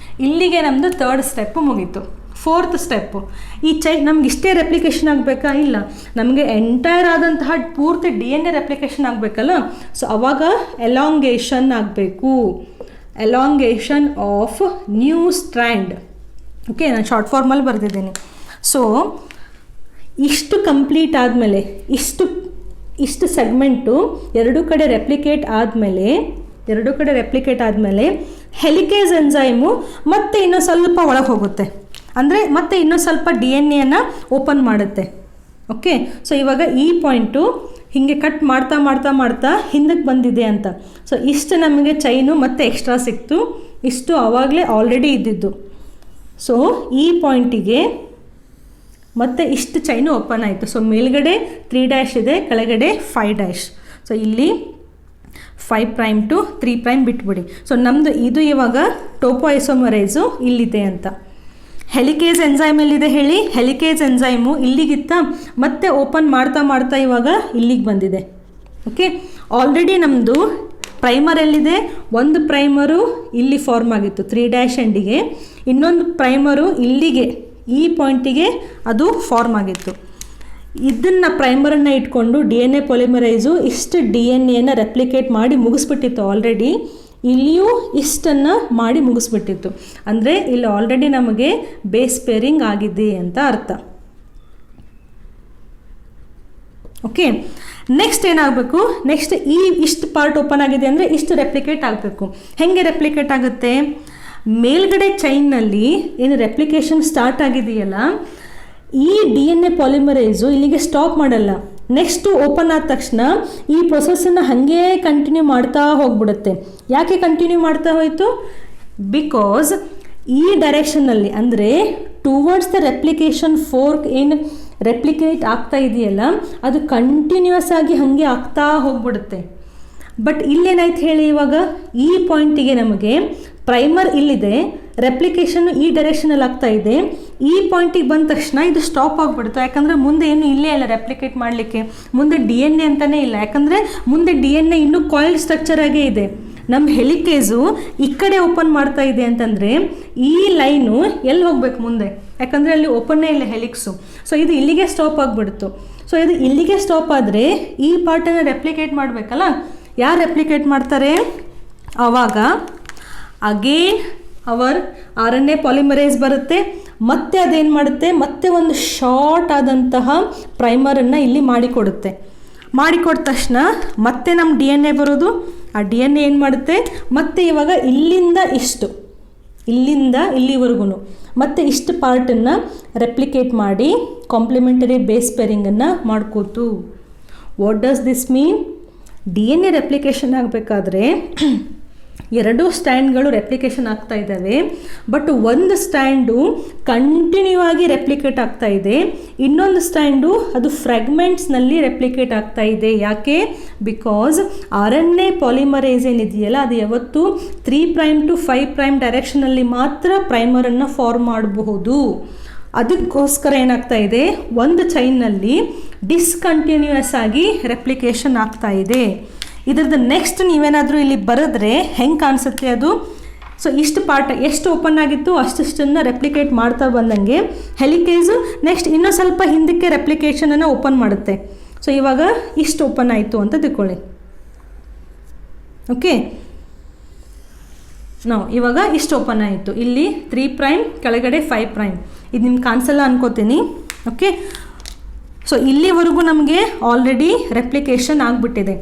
[SPEAKER 1] ಇಲ್ಲಿಗೆ ನಮ್ಮದು 3rd ಸ್ಟೆಪ್ಪು ಮುಗೀತು. 4th ಸ್ಟೆಪ್ಪು, ಈ ನಮ್ಗೆ ಇಷ್ಟೇ ರೆಪ್ಲಿಕೇಶನ್ ಆಗಬೇಕಾ? ಇಲ್ಲ, ನಮಗೆ ಎಂಟೈರ್ ಆದಂತಹ ಪೂರ್ತಿ DNA ರೆಪ್ಲಿಕೇಶನ್ ಆಗಬೇಕಲ್ಲ. ಸೊ ಅವಾಗ ಎಲಾಂಗೇಷನ್ ಆಗಬೇಕು, elongation of new strand. Okay, ನಾನು ಶಾರ್ಟ್ ಫಾರ್ಮಲ್ಲಿ ಬರೆದಿದ್ದೀನಿ. ಸೊ ಇಷ್ಟು ಕಂಪ್ಲೀಟ್ ಆದಮೇಲೆ, ಇಷ್ಟು ಸೆಗ್ಮೆಂಟು ಎರಡೂ ಕಡೆ ರೆಪ್ಲಿಕೇಟ್ ಆದಮೇಲೆ ಹೆಲಿಕೇಸ್ ಎಂಜೈಮು ಮತ್ತೆ ಇನ್ನೂ ಸ್ವಲ್ಪ ಒಳಗೆ ಹೋಗುತ್ತೆ, ಅಂದರೆ ಮತ್ತೆ ಇನ್ನೂ ಸ್ವಲ್ಪ DNA ಓಪನ್ ಮಾಡುತ್ತೆ. ಓಕೆ, ಸೊ ಇವಾಗ ಈ ಪಾಯಿಂಟು ಹೀಗೆ ಕಟ್ ಮಾಡ್ತಾ ಹಿಂದಕ್ಕೆ ಬಂದಿದೆ ಅಂತ. ಸೊ ಇಷ್ಟು ನಮಗೆ ಚೈನು ಮತ್ತೆ ಎಕ್ಸ್ಟ್ರಾ ಸಿಕ್ತು, ಇಷ್ಟು ಆವಾಗಲೇ ಆಲ್ರೆಡಿ ಇದ್ದಿದ್ದು. ಸೊ ಈ ಪಾಯಿಂಟಿಗೆ ಮತ್ತೆ ಇಷ್ಟು ಚೈನು ಓಪನ್ ಆಯಿತು. ಸೊ ಮೇಲ್ಗಡೆ 3' ಇದೆ, ಕೆಳಗಡೆ 5'. ಸೊ ಇಲ್ಲಿ 5 ಪ್ರೈಮ್ ಟು 3 ಪ್ರೈಮ್ ಬಿಟ್ಬಿಡಿ. ಸೊ ನಮ್ಮದು ಇದು ಇವಾಗ ಟೋಪೋಐಸೋಮರೈಸು ಇಲ್ಲಿದೆ ಅಂತ. ಹೆಲಿಕೇಸ್ ಎಂಜೈಮ್ ಎಲ್ಲಿದೆ ಹೇಳಿ? ಹೆಲಿಕೇಸ್ ಎಂಜೈಮು ಇಲ್ಲಿಗಿತ್ತ, ಮತ್ತೆ ಓಪನ್ ಮಾಡ್ತಾ ಇವಾಗ ಇಲ್ಲಿಗೆ ಬಂದಿದೆ. ಓಕೆ, ಆಲ್ರೆಡಿ ನಮ್ಮದು ಪ್ರೈಮರ್ ಎಲ್ಲಿದೆ? ಒಂದು ಪ್ರೈಮರು ಇಲ್ಲಿ ಫಾರ್ಮ್ ಆಗಿತ್ತು 3' ಎಂಡಿಗೆ, ಇನ್ನೊಂದು ಪ್ರೈಮರು ಇಲ್ಲಿಗೆ ಈ ಪಾಯಿಂಟಿಗೆ ಅದು ಫಾರ್ಮ್ ಆಗಿತ್ತು. ಇದನ್ನು ಪ್ರೈಮರನ್ನು ಇಟ್ಕೊಂಡು DNA ಪಾಲಿಮರೈಸು ಇಷ್ಟು DNA ರೆಪ್ಲಿಕೇಟ್ ಮಾಡಿ ಮುಗಿಸ್ಬಿಟ್ಟಿತ್ತು ಆಲ್ರೆಡಿ. ಇಲ್ಲಿಯೂ ಇಷ್ಟನ್ನು ಮಾಡಿ ಮುಗಿಸ್ಬಿಟ್ಟಿತ್ತು. ಅಂದರೆ ಇಲ್ಲಿ ಆಲ್ರೆಡಿ ನಮಗೆ ಬೇಸ್ ಪೇರಿಂಗ್ ಆಗಿದೆ ಅಂತ ಅರ್ಥ. ಓಕೆ, ನೆಕ್ಸ್ಟ್ ಏನಾಗಬೇಕು, ನೆಕ್ಸ್ಟ್ ಇಷ್ಟು ಪಾರ್ಟ್ ಓಪನ್ ಆಗಿದೆ ಅಂದರೆ ಇಷ್ಟು ರೆಪ್ಲಿಕೇಟ್ ಆಗಬೇಕು. ಹೇಗೆ ರೆಪ್ಲಿಕೇಟ್ ಆಗುತ್ತೆ, ಮೇಲ್ಗಡೆ ಚೈನ್ನಲ್ಲಿ ಏನು ರೆಪ್ಲಿಕೇಶನ್ ಸ್ಟಾರ್ಟ್ ಆಗಿದೆಯಲ್ಲ, ಈ DNA ಪಾಲಿಮರೈಸು ಇಲ್ಲಿಗೆ ಸ್ಟಾಪ್ ಮಾಡಲ್ಲ. ನೆಕ್ಸ್ಟು ಓಪನ್ ಆದ ತಕ್ಷಣ ಈ ಪ್ರೊಸೆಸನ್ನು ಹಾಗೇ ಕಂಟಿನ್ಯೂ ಮಾಡ್ತಾ ಹೋಗ್ಬಿಡುತ್ತೆ. ಯಾಕೆ ಕಂಟಿನ್ಯೂ ಮಾಡ್ತಾ ಹೋಯಿತು, ಬಿಕಾಸ್ ಈ ಡೈರೆಕ್ಷನ್ನಲ್ಲಿ ಅಂದರೆ ಟುವರ್ಡ್ಸ್ ದ ರೆಪ್ಲಿಕೇಶನ್ ಫೋರ್ಕ್ ಏನು ರೆಪ್ಲಿಕೇಟ್ ಆಗ್ತಾ ಇದೆಯಲ್ಲ, ಅದು ಕಂಟಿನ್ಯೂಸ್ ಆಗಿ ಹಾಗೆ ಆಗ್ತಾ ಹೋಗ್ಬಿಡುತ್ತೆ. ಬಟ್ ಇಲ್ಲೇನಾಯ್ತು ಹೇಳಿ, ಇವಾಗ ಈ ಪಾಯಿಂಟಿಗೆ ನಮಗೆ ಪ್ರೈಮರ್ ಇಲ್ಲಿದೆ, ರೆಪ್ಲಿಕೇಶನ್ನು ಈ ಡೈರೆಕ್ಷನಲ್ಲಿ ಆಗ್ತಾ ಇದೆ. ಈ ಪಾಯಿಂಟಿಗೆ ಬಂದ ತಕ್ಷಣ ಇದು ಸ್ಟಾಪ್ ಆಗಿಬಿಡ್ತು. ಯಾಕಂದರೆ ಮುಂದೆ ಏನು ಇಲ್ಲೇ ಇಲ್ಲ ರೆಪ್ಲಿಕೇಟ್ ಮಾಡಲಿಕ್ಕೆ, ಮುಂದೆ DNA ಅಂತಲೇ ಇಲ್ಲ. ಯಾಕಂದರೆ ಮುಂದೆ DNA ಇನ್ನೂ ಕಾಯಿಲ್ ಸ್ಟ್ರಕ್ಚರ್ ಆಗೇ ಇದೆ. ನಮ್ಮ ಹೆಲಿಕೇಸು ಈ ಕಡೆ ಓಪನ್ ಮಾಡ್ತಾ ಇದೆ ಅಂತಂದರೆ ಈ ಲೈನು ಎಲ್ಲಿ ಹೋಗ್ಬೇಕು ಮುಂದೆ, ಯಾಕಂದರೆ ಅಲ್ಲಿ ಓಪನ್ನೇ ಇಲ್ಲ ಹೆಲಿಕ್ಸು. ಸೊ ಇದು ಇಲ್ಲಿಗೆ ಸ್ಟಾಪ್ ಆಗಿಬಿಡ್ತು. ಸೊ ಇದು ಇಲ್ಲಿಗೆ ಸ್ಟಾಪ್ ಆದರೆ ಈ ಪಾರ್ಟನ್ನು ರೆಪ್ಲಿಕೇಟ್ ಮಾಡಬೇಕಲ್ಲ, ಯಾರು ರೆಪ್ಲಿಕೇಟ್ ಮಾಡ್ತಾರೆ, ಆವಾಗ ಅಗೇನ್ ಅವರ್ RNA ಪಾಲಿಮರೈಸ್ ಬರುತ್ತೆ. ಮತ್ತೆ ಅದೇನು ಮಾಡುತ್ತೆ, ಮತ್ತೆ ಒಂದು ಶಾರ್ಟ್ ಆದಂತಹ ಪ್ರೈಮರನ್ನು ಇಲ್ಲಿ ಮಾಡಿಕೊಡುತ್ತೆ. ಮಾಡಿಕೊಟ್ಟ ತಕ್ಷಣ ಮತ್ತೆ ನಮ್ಮ DNA ಬರೋದು. ಆ DNA ಏನು ಮಾಡುತ್ತೆ, ಮತ್ತೆ ಇವಾಗ ಇಲ್ಲಿಂದ ಇಲ್ಲಿವರೆಗೂ ಮತ್ತೆ ಇಷ್ಟು ಪಾರ್ಟನ್ನು ರೆಪ್ಲಿಕೇಟ್ ಮಾಡಿ ಕಾಂಪ್ಲಿಮೆಂಟರಿ ಬೇಸ್ ಪೇರಿಂಗನ್ನು ಮಾಡ್ಕೋತು. What does this mean, DNA replication ಆಗಬೇಕಾದ್ರೆ ಎರಡೂ ಸ್ಟ್ಯಾಂಡ್ಗಳು ರೆಪ್ಲಿಕೇಶನ್ ಆಗ್ತಾ ಇದ್ದಾವೆ. ಬಟ್ ಒಂದು ಸ್ಟ್ಯಾಂಡು ಕಂಟಿನ್ಯೂ ಆಗಿ ರೆಪ್ಲಿಕೇಟ್ ಆಗ್ತಾ ಇದೆ, ಇನ್ನೊಂದು ಸ್ಟ್ಯಾಂಡು ಅದು ಫ್ರಾಗ್ಮೆಂಟ್ಸ್ನಲ್ಲಿ ರೆಪ್ಲಿಕೇಟ್ ಆಗ್ತಾ ಇದೆ. ಯಾಕೆ, ಬಿಕಾಸ್ RNA ಪಾಲಿಮರೈಸ್ ಏನಿದೆಯಲ್ಲ ಅದು ಯಾವತ್ತು 3' to 5' ಡೈರೆಕ್ಷನಲ್ಲಿ ಮಾತ್ರ ಪ್ರೈಮರನ್ನು ಫಾರ್ಮ್ ಮಾಡಬಹುದು. ಅದಕ್ಕೋಸ್ಕರ ಏನಾಗ್ತಾ ಇದೆ, ಒಂದು ಚೈನ್ನಲ್ಲಿ ಡಿಸ್ಕಂಟಿನ್ಯೂಯಸ್ ಆಗಿ ರೆಪ್ಲಿಕೇಶನ್ ಆಗ್ತಾ ಇದೆ. ಇದರದ್ದು ನೆಕ್ಸ್ಟ್ ನೀವೇನಾದರೂ ಇಲ್ಲಿ ಬರೆದ್ರೆ ಹೆಂಗೆ ಕಾಣಿಸುತ್ತೆ ಅದು. ಸೊ ಇಷ್ಟು ಪಾರ್ಟ್ ಎಷ್ಟು ಓಪನ್ ಆಗಿತ್ತು ಅಷ್ಟನ್ನು ರೆಪ್ಲಿಕೇಟ್ ಮಾಡ್ತಾ ಬಂದಂಗೆ ಹೆಲಿಕೇಸು ನೆಕ್ಸ್ಟ್ ಇನ್ನೂ ಸ್ವಲ್ಪ ಹಿಂದಕ್ಕೆ ರೆಪ್ಲಿಕೇಶನನ್ನು ಓಪನ್ ಮಾಡುತ್ತೆ. ಸೊ ಇವಾಗ ಇಷ್ಟು ಓಪನ್ ಆಯಿತು ಅಂತ ತಿಳ್ಕೊಳ್ಳಿ. ಓಕೆ, ನಾವು ಇವಾಗ ಇಷ್ಟು ಓಪನ್ ಆಯಿತು. ಇಲ್ಲಿ 3' ಕೆಳಗಡೆ 5'. ಇದು ನಿಮ್ಗೆ ಕಾಣಿಸಲ್ಲ ಅನ್ಕೋತೀನಿ. ಓಕೆ, ಸೊ ಇಲ್ಲಿವರೆಗೂ ನಮಗೆ ಆಲ್ರೆಡಿ ರೆಪ್ಲಿಕೇಶನ್ ಆಗಿಬಿಟ್ಟಿದೆ.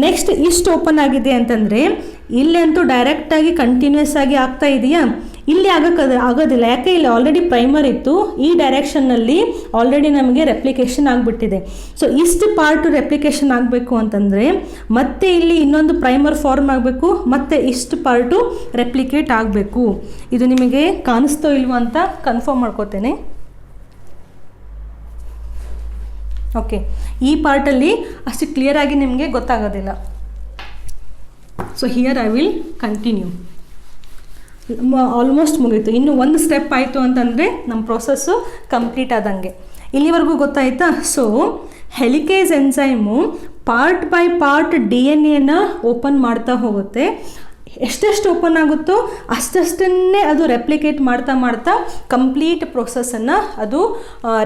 [SPEAKER 1] ನೆಕ್ಸ್ಟ್ ಇಷ್ಟು ಓಪನ್ ಆಗಿದೆ ಅಂತಂದರೆ ಇಲ್ಲಿ ಅಂತೂ ಡೈರೆಕ್ಟಾಗಿ ಕಂಟಿನ್ಯೂಸ್ ಆಗಿ ಆಗ್ತಾ ಇದೆಯಾ, ಇಲ್ಲಿ ಆಗೋದಿಲ್ಲ. ಯಾಕೆ, ಇಲ್ಲಿ ಆಲ್ರೆಡಿ ಪ್ರೈಮರ್ ಇತ್ತು, ಈ ಡೈರೆಕ್ಷನ್ನಲ್ಲಿ ಆಲ್ರೆಡಿ ನಮಗೆ ರೆಪ್ಲಿಕೇಶನ್ ಆಗಿಬಿಟ್ಟಿದೆ. ಸೊ ಇಷ್ಟು ಪಾರ್ಟು ರೆಪ್ಲಿಕೇಶನ್ ಆಗಬೇಕು ಅಂತಂದರೆ ಮತ್ತೆ ಇಲ್ಲಿ ಇನ್ನೊಂದು ಪ್ರೈಮರ್ ಫಾರ್ಮ್ ಆಗಬೇಕು, ಮತ್ತು ಇಷ್ಟು ಪಾರ್ಟು ರೆಪ್ಲಿಕೇಟ್ ಆಗಬೇಕು. ಇದು ನಿಮಗೆ ಕಾಣಿಸ್ತೋ ಇಲ್ವೋ ಅಂತ ಕನ್ಫರ್ಮ್ ಮಾಡ್ಕೋತೇನೆ. ಓಕೆ, ಈ ಪಾರ್ಟಲ್ಲಿ ಅಷ್ಟು ಕ್ಲಿಯರಾಗಿ ನಿಮಗೆ ಗೊತ್ತಾಗೋದಿಲ್ಲ. So here I will continue. Almost ಮುಗೀತು, ಇನ್ನು ಒಂದು ಸ್ಟೆಪ್ ಆಯಿತು ಅಂತಂದರೆ ನಮ್ಮ ಪ್ರೊಸೆಸ್ಸು ಕಂಪ್ಲೀಟ್ ಆದಂಗೆ. ಇಲ್ಲಿವರೆಗೂ ಗೊತ್ತಾಯ್ತಾ. So helicase enzyme part by part DNA open ಮಾಡ್ತಾ ಹೋಗುತ್ತೆ. ಎಷ್ಟೆಷ್ಟು ಓಪನ್ ಆಗುತ್ತೋ ಅಷ್ಟನ್ನೇ ಅದು ರೆಪ್ಲಿಕೇಟ್ ಮಾಡ್ತಾ ಕಂಪ್ಲೀಟ್ ಪ್ರೊಸೆಸನ್ನು ಅದು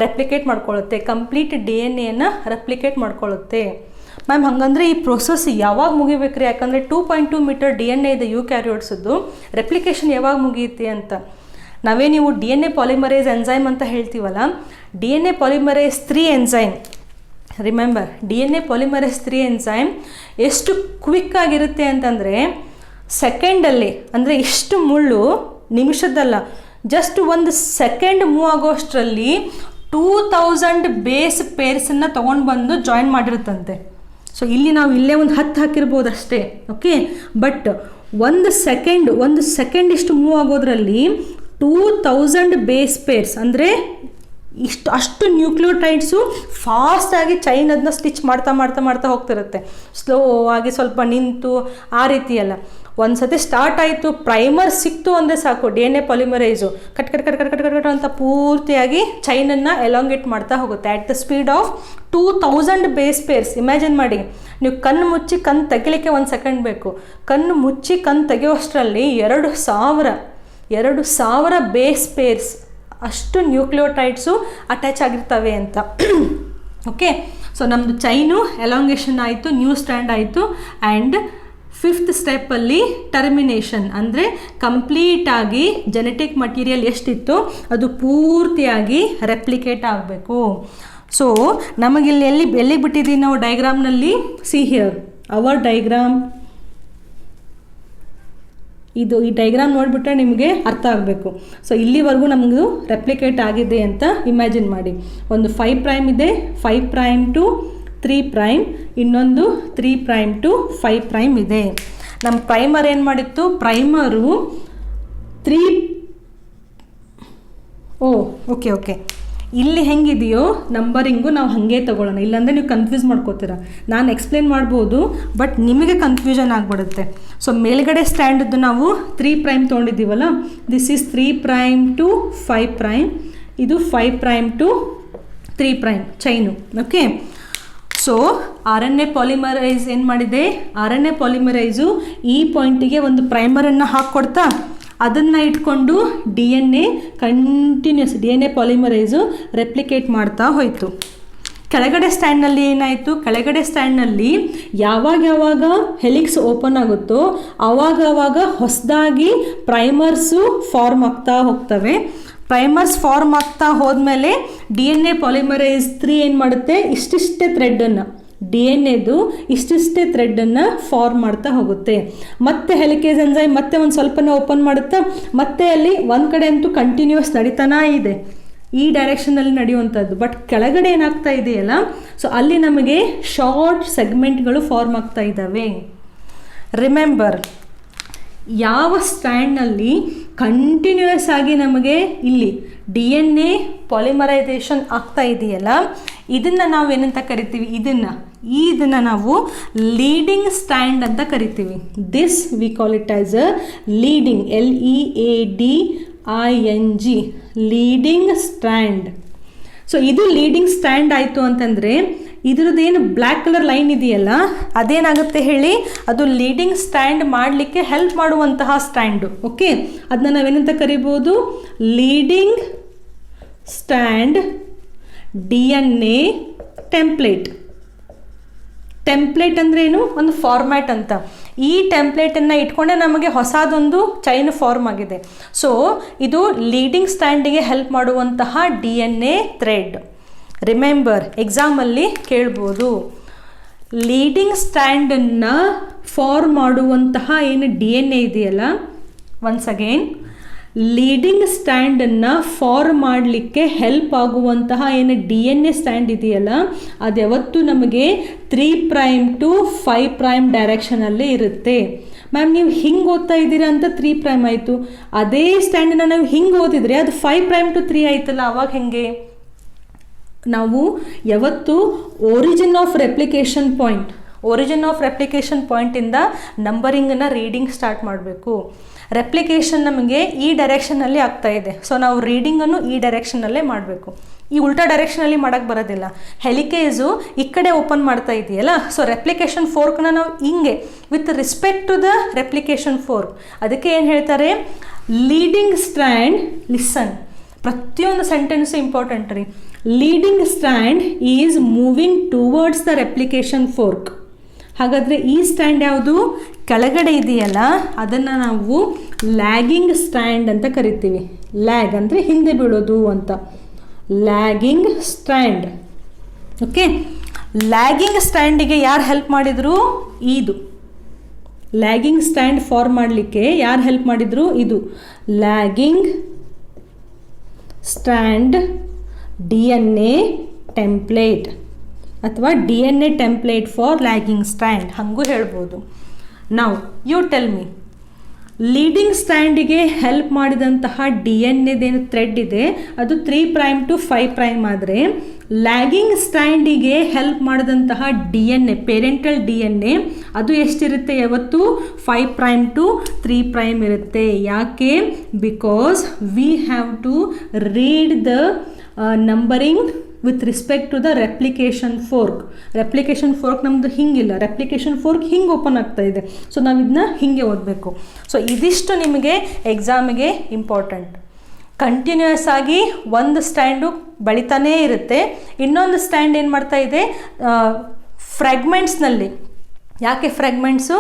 [SPEAKER 1] ರೆಪ್ಲಿಕೇಟ್ ಮಾಡ್ಕೊಳ್ಳುತ್ತೆ, ಕಂಪ್ಲೀಟ್ DNA ರೆಪ್ಲಿಕೇಟ್ ಮಾಡ್ಕೊಳ್ಳುತ್ತೆ. ಮ್ಯಾಮ್ ಹಾಗಂದರೆ ಈ ಪ್ರೊಸೆಸ್ ಯಾವಾಗ ಮುಗಿಬೇಕ್ರಿ, ಯಾಕಂದರೆ 2.2 ಮೀಟರ್ DNA ಇದೆ ಯೂಕ್ಯಾರಿಯೋಟ್ಸದ್ದು, ರೆಪ್ಲಿಕೇಶನ್ ಯಾವಾಗ ಮುಗಿಯುತ್ತೆ ಅಂತ. ನೀವು DNA ಪಾಲಿಮರೈಸ್ ಎನ್ಸೈಮ್ ಅಂತ ಹೇಳ್ತೀವಲ್ಲ, DNA polymerise 3 enzyme, remember DNA polymerise 3 enzyme ಎಷ್ಟು ಕ್ವಿಕ್ ಆಗಿರುತ್ತೆ ಅಂತಂದರೆ ಸೆಕೆಂಡಲ್ಲಿ, ಅಂದರೆ ಇಷ್ಟು ಮುಳ್ಳು ನಿಮಿಷದಲ್ಲ, ಜಸ್ಟ್ ಒಂದು ಸೆಕೆಂಡ್ ಮೂವ್ ಆಗೋಷ್ಟರಲ್ಲಿ 2000 ಬೇಸ್ ಪೇರ್ಸನ್ನು ತೊಗೊಂಡು ಬಂದು ಜಾಯಿನ್ ಮಾಡಿರುತ್ತಂತೆ. ಸೊ ಇಲ್ಲಿ ನಾವು ಇಲ್ಲೇ ಒಂದು 10 ಹಾಕಿರ್ಬೋದು ಅಷ್ಟೇ. ಓಕೆ, ಬಟ್ ಒಂದು ಸೆಕೆಂಡ್ ಇಷ್ಟು ಮೂವ್ ಆಗೋದ್ರಲ್ಲಿ 2000 ಬೇಸ್ ಪೇರ್ಸ್, ಅಂದರೆ ಅಷ್ಟು ನ್ಯೂಕ್ಲಿಯೋಟೈಡ್ಸು ಫಾಸ್ಟಾಗಿ ಚೈನ್ ಅದನ್ನ ಸ್ಟಿಚ್ ಮಾಡ್ತಾ ಹೋಗ್ತಿರುತ್ತೆ. ಸ್ಲೋ ಆಗಿ ಸ್ವಲ್ಪ ನಿಂತು ಆ ರೀತಿ ಅಲ್ಲ. ಒಂದು ಸತಿ ಸ್ಟಾರ್ಟ್ ಆಯಿತು, ಪ್ರೈಮರ್ ಸಿಕ್ತು ಅಂದರೆ ಸಾಕು, DNA ಪಾಲಿಮರೈಸು ಕಟ್ ಅಂತ ಪೂರ್ತಿಯಾಗಿ ಚೈನನ್ನು ಎಲಾಂಗೇಟ್ ಮಾಡ್ತಾ ಹೋಗುತ್ತೆ at the speed of 2000 base pairs. Imagine ಮಾಡಿ, ನೀವು ಕಣ್ಣು ಮುಚ್ಚಿ ಕಣ್ಣು ತೆಗಿಲಿಕ್ಕೆ 1 ಸೆಕೆಂಡ್ ಬೇಕು, ಕಣ್ಣು ಮುಚ್ಚಿ ಕಣ್ಣು ತೆಗೆಯೋಷ್ಟರಲ್ಲಿ 2000 ಬೇಸ್ ಪೇರ್ಸ್ ಅಷ್ಟು ನ್ಯೂಕ್ಲಿಯೋಟೈಡ್ಸು ಅಟ್ಯಾಚ್ ಆಗಿರ್ತವೆ ಅಂತ. ಓಕೆ, ಸೊ ನಮ್ಮದು ಚೈನು ಎಲಾಂಗೇಷನ್ ಆಯಿತು, ನ್ಯೂ ಸ್ಟ್ಯಾಂಡ್ ಆಯಿತು. ಆ್ಯಂಡ್ 5th ಸ್ಟೆಪ್ಪಲ್ಲಿ ಟರ್ಮಿನೇಷನ್, ಅಂದರೆ ಕಂಪ್ಲೀಟಾಗಿ ಜೆನೆಟಿಕ್ ಮಟೀರಿಯಲ್ ಎಷ್ಟಿತ್ತು ಅದು ಪೂರ್ತಿಯಾಗಿ ರೆಪ್ಲಿಕೇಟ್ ಆಗಬೇಕು. ಸೊ ನಮಗಿಲ್ಲಿ ಎಲ್ಲಿಗೆ ಬಿಟ್ಟಿದ್ದೀವಿ ನಾವು ಡಯಾಗ್ರಾಮ್ನಲ್ಲಿ? See here our diagram. ಇದು ಈ ಡಯಾಗ್ರಾಮ್ ನೋಡಿಬಿಟ್ರೆ ನಿಮಗೆ ಅರ್ಥ ಆಗಬೇಕು. ಸೊ ಇಲ್ಲಿವರೆಗೂ ನಮಗೂ ರೆಪ್ಲಿಕೇಟ್ ಆಗಿದೆ ಅಂತ ಇಮ್ಯಾಜಿನ್ ಮಾಡಿ. ಒಂದು 5' ಇದೆ, 5' ಟು 3', ಇನ್ನೊಂದು 3' ಟು 5' ಇದೆ. ನಮ್ಮ ಪ್ರೈಮರ್ ಏನು ಮಾಡಿತ್ತು? ಪ್ರೈಮರು 3 ಓಕೆ ಇಲ್ಲಿ ಹೆಂಗಿದೆಯೋ ನಂಬರಿಂಗು ನಾವು ಹಾಗೆ ತೊಗೊಳ್ಳೋಣ, ಇಲ್ಲಾಂದರೆ ನೀವು ಕನ್ಫ್ಯೂಸ್ ಮಾಡ್ಕೋತೀರ. ನಾನು ಎಕ್ಸ್ಪ್ಲೇನ್ ಮಾಡ್ಬೋದು, ಬಟ್ ನಿಮಗೆ ಕನ್ಫ್ಯೂಷನ್ ಆಗಿಬಿಡುತ್ತೆ. ಸೊ ಮೇಲ್ಗಡೆ ಸ್ಟ್ಯಾಂಡದ್ದು ನಾವು 3' ತೊಗೊಂಡಿದ್ದೀವಲ್ಲ, ದಿಸ್ ಈಸ್ 3' ಟು 5', ಇದು 5' to 3' chain. Okay, so RNA polymerase ಏನು ಮಾಡಿದೆ? RNA ಪಾಲಿಮರೈಸು ಈ ಪಾಯಿಂಟಿಗೆ ಒಂದು ಪ್ರೈಮರನ್ನು ಹಾಕ್ಕೊಡ್ತಾ ಅದನ್ನು ಇಟ್ಕೊಂಡು DNA ಕಂಟಿನ್ಯೂಸ್ DNA ಪಾಲಿಮರೈಸು ರೆಪ್ಲಿಕೇಟ್ ಮಾಡ್ತಾ ಹೋಯಿತು. ಕೆಳಗಡೆ ಸ್ಟ್ಯಾಂಡ್ನಲ್ಲಿ ಏನಾಯಿತು? ಕೆಳಗಡೆ ಸ್ಟ್ಯಾಂಡ್ನಲ್ಲಿ ಯಾವಾಗ ಹೆಲಿಕ್ಸ್ ಓಪನ್ ಆಗುತ್ತೋ ಆವಾಗ ಹೊಸದಾಗಿ ಪ್ರೈಮರ್ಸು ಫಾರ್ಮ್ ಆಗ್ತಾ ಹೋಗ್ತವೆ. ಪ್ರೈಮರ್ಸ್ ಫಾರ್ಮ್ ಆಗ್ತಾ ಹೋದ್ಮೇಲೆ DNA ಪಾಲಿಮರೈಸ್ 3 ಏನು ಮಾಡುತ್ತೆ? ಇಷ್ಟಿಷ್ಟೇ ಥ್ರೆಡ್ಡನ್ನು, DNAದು ಇಷ್ಟಿಷ್ಟೇ ಥ್ರೆಡ್ಡನ್ನು ಫಾರ್ಮ್ ಮಾಡ್ತಾ ಹೋಗುತ್ತೆ. ಮತ್ತೆ ಹೆಲಿಕೇಸ್ ಎಂಜೈಮ್ ಮತ್ತೆ ಒಂದು ಸ್ವಲ್ಪನೇ ಓಪನ್ ಮಾಡುತ್ತಾ ಮತ್ತೆ ಅಲ್ಲಿ ಒಂದು ಕಡೆ ಅಂತೂ ಕಂಟಿನ್ಯೂಸ್ ನಡೀತಾನೇ ಇದೆ, ಈ ಡೈರೆಕ್ಷನಲ್ಲಿ ನಡೆಯುವಂಥದ್ದು. ಬಟ್ ಕೆಳಗಡೆ ಏನಾಗ್ತಾ ಇದೆಯಲ್ಲ, ಸೊ ಅಲ್ಲಿ ನಮಗೆ ಶಾರ್ಟ್ ಸೆಗ್ಮೆಂಟ್ಗಳು ಫಾರ್ಮ್ ಆಗ್ತಾ ಇದ್ದಾವೆ. ರಿಮೆಂಬರ್, ಯಾವ ಸ್ಟ್ಯಾಂಡ್ನಲ್ಲಿ ಕಂಟಿನ್ಯೂಯಸ್ ಆಗಿ ನಮಗೆ ಇಲ್ಲಿ DNA ಪಾಲಿಮರೈಸೇಷನ್ ಆಗ್ತಾ ಇದೆಯಲ್ಲ, ಇದನ್ನು ನಾವು ಏನಂತ ಕರಿತೀವಿ? ಇದನ್ನು ನಾವು ಲೀಡಿಂಗ್ ಸ್ಟ್ಯಾಂಡ್ ಅಂತ ಕರಿತೀವಿ. This we call it as a leading, LEADING, leading stand. So ಇದು ಲೀಡಿಂಗ್ ಸ್ಟ್ಯಾಂಡ್ ಆಯಿತು ಅಂತಂದರೆ ಇದ್ರದ್ದೇನು ಬ್ಲ್ಯಾಕ್ ಕಲರ್ ಲೈನ್ ಇದೆಯಲ್ಲ ಅದೇನಾಗುತ್ತೆ ಹೇಳಿ? ಅದು ಲೀಡಿಂಗ್ ಸ್ಟ್ಯಾಂಡ್ ಮಾಡಲಿಕ್ಕೆ ಹೆಲ್ಪ್ ಮಾಡುವಂತಹ ಸ್ಟ್ಯಾಂಡು. ಓಕೆ, ಅದನ್ನ ನಾವೇನಂತ ಕರಿಬೋದು? Leading stand DNA template. Template ಅಂದರೆ ಏನು? ಒಂದು ಫಾರ್ಮ್ಯಾಟ್ ಅಂತ. ಈ ಟೆಂಪ್ಲೇಟನ್ನು ಇಟ್ಕೊಂಡೆ ನಮಗೆ ಹೊಸದೊಂದು ಚೈನ್ ಫಾರ್ಮ್ ಆಗಿದೆ. ಸೊ ಇದು ಲೀಡಿಂಗ್ ಸ್ಟ್ಯಾಂಡಿಗೆ ಹೆಲ್ಪ್ ಮಾಡುವಂತಹ DNA ಥ್ರೆಡ್. ರಿಮೆಂಬರ್, ಎಕ್ಸಾಮಲ್ಲಿ ಕೇಳ್ಬೋದು, ಲೀಡಿಂಗ್ ಸ್ಟ್ಯಾಂಡನ್ನು ಫಾರ್ಮ್ ಮಾಡುವಂತಹ ಏನು DNA ಇದೆಯಲ್ಲ, ಒನ್ಸ್ ಅಗೇನ್ ಲೀಡಿಂಗ್ ಸ್ಟ್ಯಾಂಡನ್ನು ಫಾರ್ಮ್ ಮಾಡಲಿಕ್ಕೆ ಹೆಲ್ಪ್ ಆಗುವಂತಹ ಏನು DNA ಸ್ಟ್ಯಾಂಡ್ ಇದೆಯಲ್ಲ ಅದು ಯಾವತ್ತೂ ನಮಗೆ 3' ಟು 5' ಡೈರೆಕ್ಷನಲ್ಲಿ ಇರುತ್ತೆ. ಮ್ಯಾಮ್ ನೀವು ಹಿಂಗೆ ಓದ್ತಾ ಇದ್ದೀರಾ ಅಂತ 3' ಆಯಿತು, ಅದೇ ಸ್ಟ್ಯಾಂಡನ್ನು ನಾವು ಹಿಂಗೆ ಓದಿದರೆ ಅದು 5' ಟು 3 ಆಯ್ತಲ್ಲ, ಅವಾಗ ಹೆಂಗೆ? ನಾವು ಯಾವತ್ತು ಒರಿಜಿನ್ ಆಫ್ ರೆಪ್ಲಿಕೇಶನ್ ಪಾಯಿಂಟಿಂದ ನಂಬರಿಂಗನ್ನು ರೀಡಿಂಗ್ ಸ್ಟಾರ್ಟ್ ಮಾಡಬೇಕು. ರೆಪ್ಲಿಕೇಶನ್ ನಮಗೆ ಈ ಡೈರೆಕ್ಷನಲ್ಲಿ ಆಗ್ತಾ ಇದೆ, ಸೊ ನಾವು ರೀಡಿಂಗನ್ನು ಈ ಡೈರೆಕ್ಷನಲ್ಲೇ ಮಾಡಬೇಕು. ಈ ಉಲ್ಟಾ ಡೈರೆಕ್ಷನಲ್ಲಿ ಮಾಡೋಕ್ಕೆ ಬರೋದಿಲ್ಲ. ಹೆಲಿಕೇಸು ಈ ಕಡೆ ಓಪನ್ ಮಾಡ್ತಾ ಇದೆಯಲ್ಲ, ಸೊ ರೆಪ್ಲಿಕೇಶನ್ ಫೋರ್ಕ್ನ ನಾವು ಹಿಂಗೆ with respect to the replication fork. ಅದಕ್ಕೆ ಏನು ಹೇಳ್ತಾರೆ? ಲೀಡಿಂಗ್ ಸ್ಟ್ಯಾಂಡ್, ಲಿಸನ್, ಪ್ರತಿಯೊಂದು ಸೆಂಟೆನ್ಸು ಇಂಪಾರ್ಟೆಂಟ್ ರೀ. Leading strand is moving towards the replication fork. ಹಾಗಾದರೆ ಈ ಸ್ಟ್ಯಾಂಡ್ ಯಾವುದು? ಕೆಳಗಡೆ ಇದೆಯಲ್ಲ ಅದನ್ನು ನಾವು ಲ್ಯಾಗಿಂಗ್ ಸ್ಟ್ಯಾಂಡ್ ಅಂತ ಕರಿತೀವಿ. ಲ್ಯಾಗ್ ಅಂದರೆ ಹಿಂದೆ ಬೀಳೋದು ಅಂತ, ಲ್ಯಾಗಿಂಗ್ ಸ್ಟ್ಯಾಂಡ್. ಓಕೆ, ಲ್ಯಾಗಿಂಗ್ ಸ್ಟ್ಯಾಂಡಿಗೆ ಯಾರು ಹೆಲ್ಪ್ ಮಾಡಿದರು? ಇದು ಲ್ಯಾಗಿಂಗ್ ಸ್ಟ್ಯಾಂಡ್ ಫಾರ್ಮ್ ಮಾಡಲಿಕ್ಕೆ ಯಾರು ಹೆಲ್ಪ್ ಮಾಡಿದರು? ಇದು ಲ್ಯಾಗಿಂಗ್ ಸ್ಟ್ಯಾಂಡ್ DNA ಟೆಂಪ್ಲೇಟ್ ಅಥವಾ DNA template for lagging strand ಹಾಗೂ ಹೇಳ್ಬೋದು. ನಾವು ಯು ಟೆಲ್ ಮಿ, ಲೀಡಿಂಗ್ ಸ್ಟ್ಯಾಂಡಿಗೆ ಹೆಲ್ಪ್ ಮಾಡಿದಂತಹ DNAದೇನು ಥ್ರೆಡ್ ಇದೆ ಅದು 3' ಟು 5' ಆದರೆ ಲ್ಯಾಗಿಂಗ್ ಸ್ಟ್ಯಾಂಡಿಗೆ ಹೆಲ್ಪ್ ಮಾಡಿದಂತಹ DNA ಪೇರೆಂಟಲ್ DNA ಅದು ಎಷ್ಟಿರುತ್ತೆ? ಯಾವತ್ತು 5' ಟು 3' ಇರುತ್ತೆ. ಯಾಕೆ? Because we have to read the numbering with respect to the replication fork. Replication fork ನಮ್ಮದು ಹಿಂಗಿಲ್ಲ, ರೆಪ್ಲಿಕೇಶನ್ ಫೋರ್ಕ್ ಹಿಂಗೆ ಓಪನ್ ಆಗ್ತಾ ಇದೆ, ಸೊ ನಾವು ಇದನ್ನ ಹಿಂಗೆ ಓದಬೇಕು. ಸೊ ಇದಿಷ್ಟು ನಿಮಗೆ ಎಕ್ಸಾಮಿಗೆ ಇಂಪಾರ್ಟೆಂಟ್. ಕಂಟಿನ್ಯೂಯಸ್ ಆಗಿ ಒಂದು ಸ್ಟ್ಯಾಂಡು ಬೆಳಿತಾನೇ ಇರುತ್ತೆ, ಇನ್ನೊಂದು ಸ್ಟ್ಯಾಂಡ್ ಏನು ಮಾಡ್ತಾ ಇದೆ ಫ್ರ್ಯಾಗ್ಮೆಂಟ್ಸ್ನಲ್ಲಿ. ಯಾಕೆ ಫ್ರ್ಯಾಗ್ಮೆಂಟ್ಸು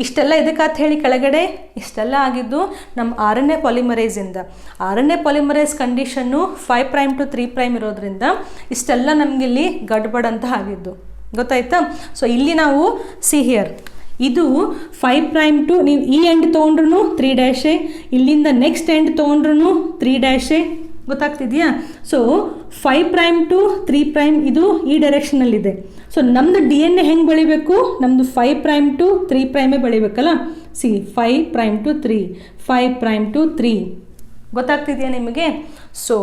[SPEAKER 1] ಇಷ್ಟೆಲ್ಲ ಇದಕ್ಕಂತ ಹೇಳಿ ಕೆಳಗಡೆ ಇಷ್ಟೆಲ್ಲ ಆಗಿದ್ದು ನಮ್ಮ RNA ಪಾಲಿಮರೇಸಿಂದ. RNA polymerase condition 5' to 3' ಇರೋದ್ರಿಂದ ಇಷ್ಟೆಲ್ಲ ನಮಗಿಲ್ಲಿ ಗಡ್ಬಡ್ ಅಂತ ಆಗಿದ್ದು, ಗೊತ್ತಾಯ್ತಾ? ಸೊ ಇಲ್ಲಿ ನಾವು ಸಿ ಹಿಯರ್ ಇದು 5' ಟು ನೀವು ಈ ಎಂಡ್ ತೊಗೊಂಡ್ರು 3', ಇಲ್ಲಿಂದ ನೆಕ್ಸ್ಟ್ ಎಂಡ್ ತೊಗೊಂಡ್ರು 3', ಗೊತ್ತಾಗ್ತಿದೆಯಾ? ಸೊ 5' to 3' ಇದು ಈ ಡೈರೆಕ್ಷನಲ್ಲಿದೆ. ಸೊ ನಮ್ಮದು DNA ಹೆಂಗೆ ಬೆಳಿಬೇಕು? ನಮ್ಮದು 5' to 3' ಬೆಳಿಬೇಕಲ್ಲ. ಸಿ 5' to 3, 5' to 3, ಗೊತ್ತಾಗ್ತಿದೆಯಾ ನಿಮಗೆ? So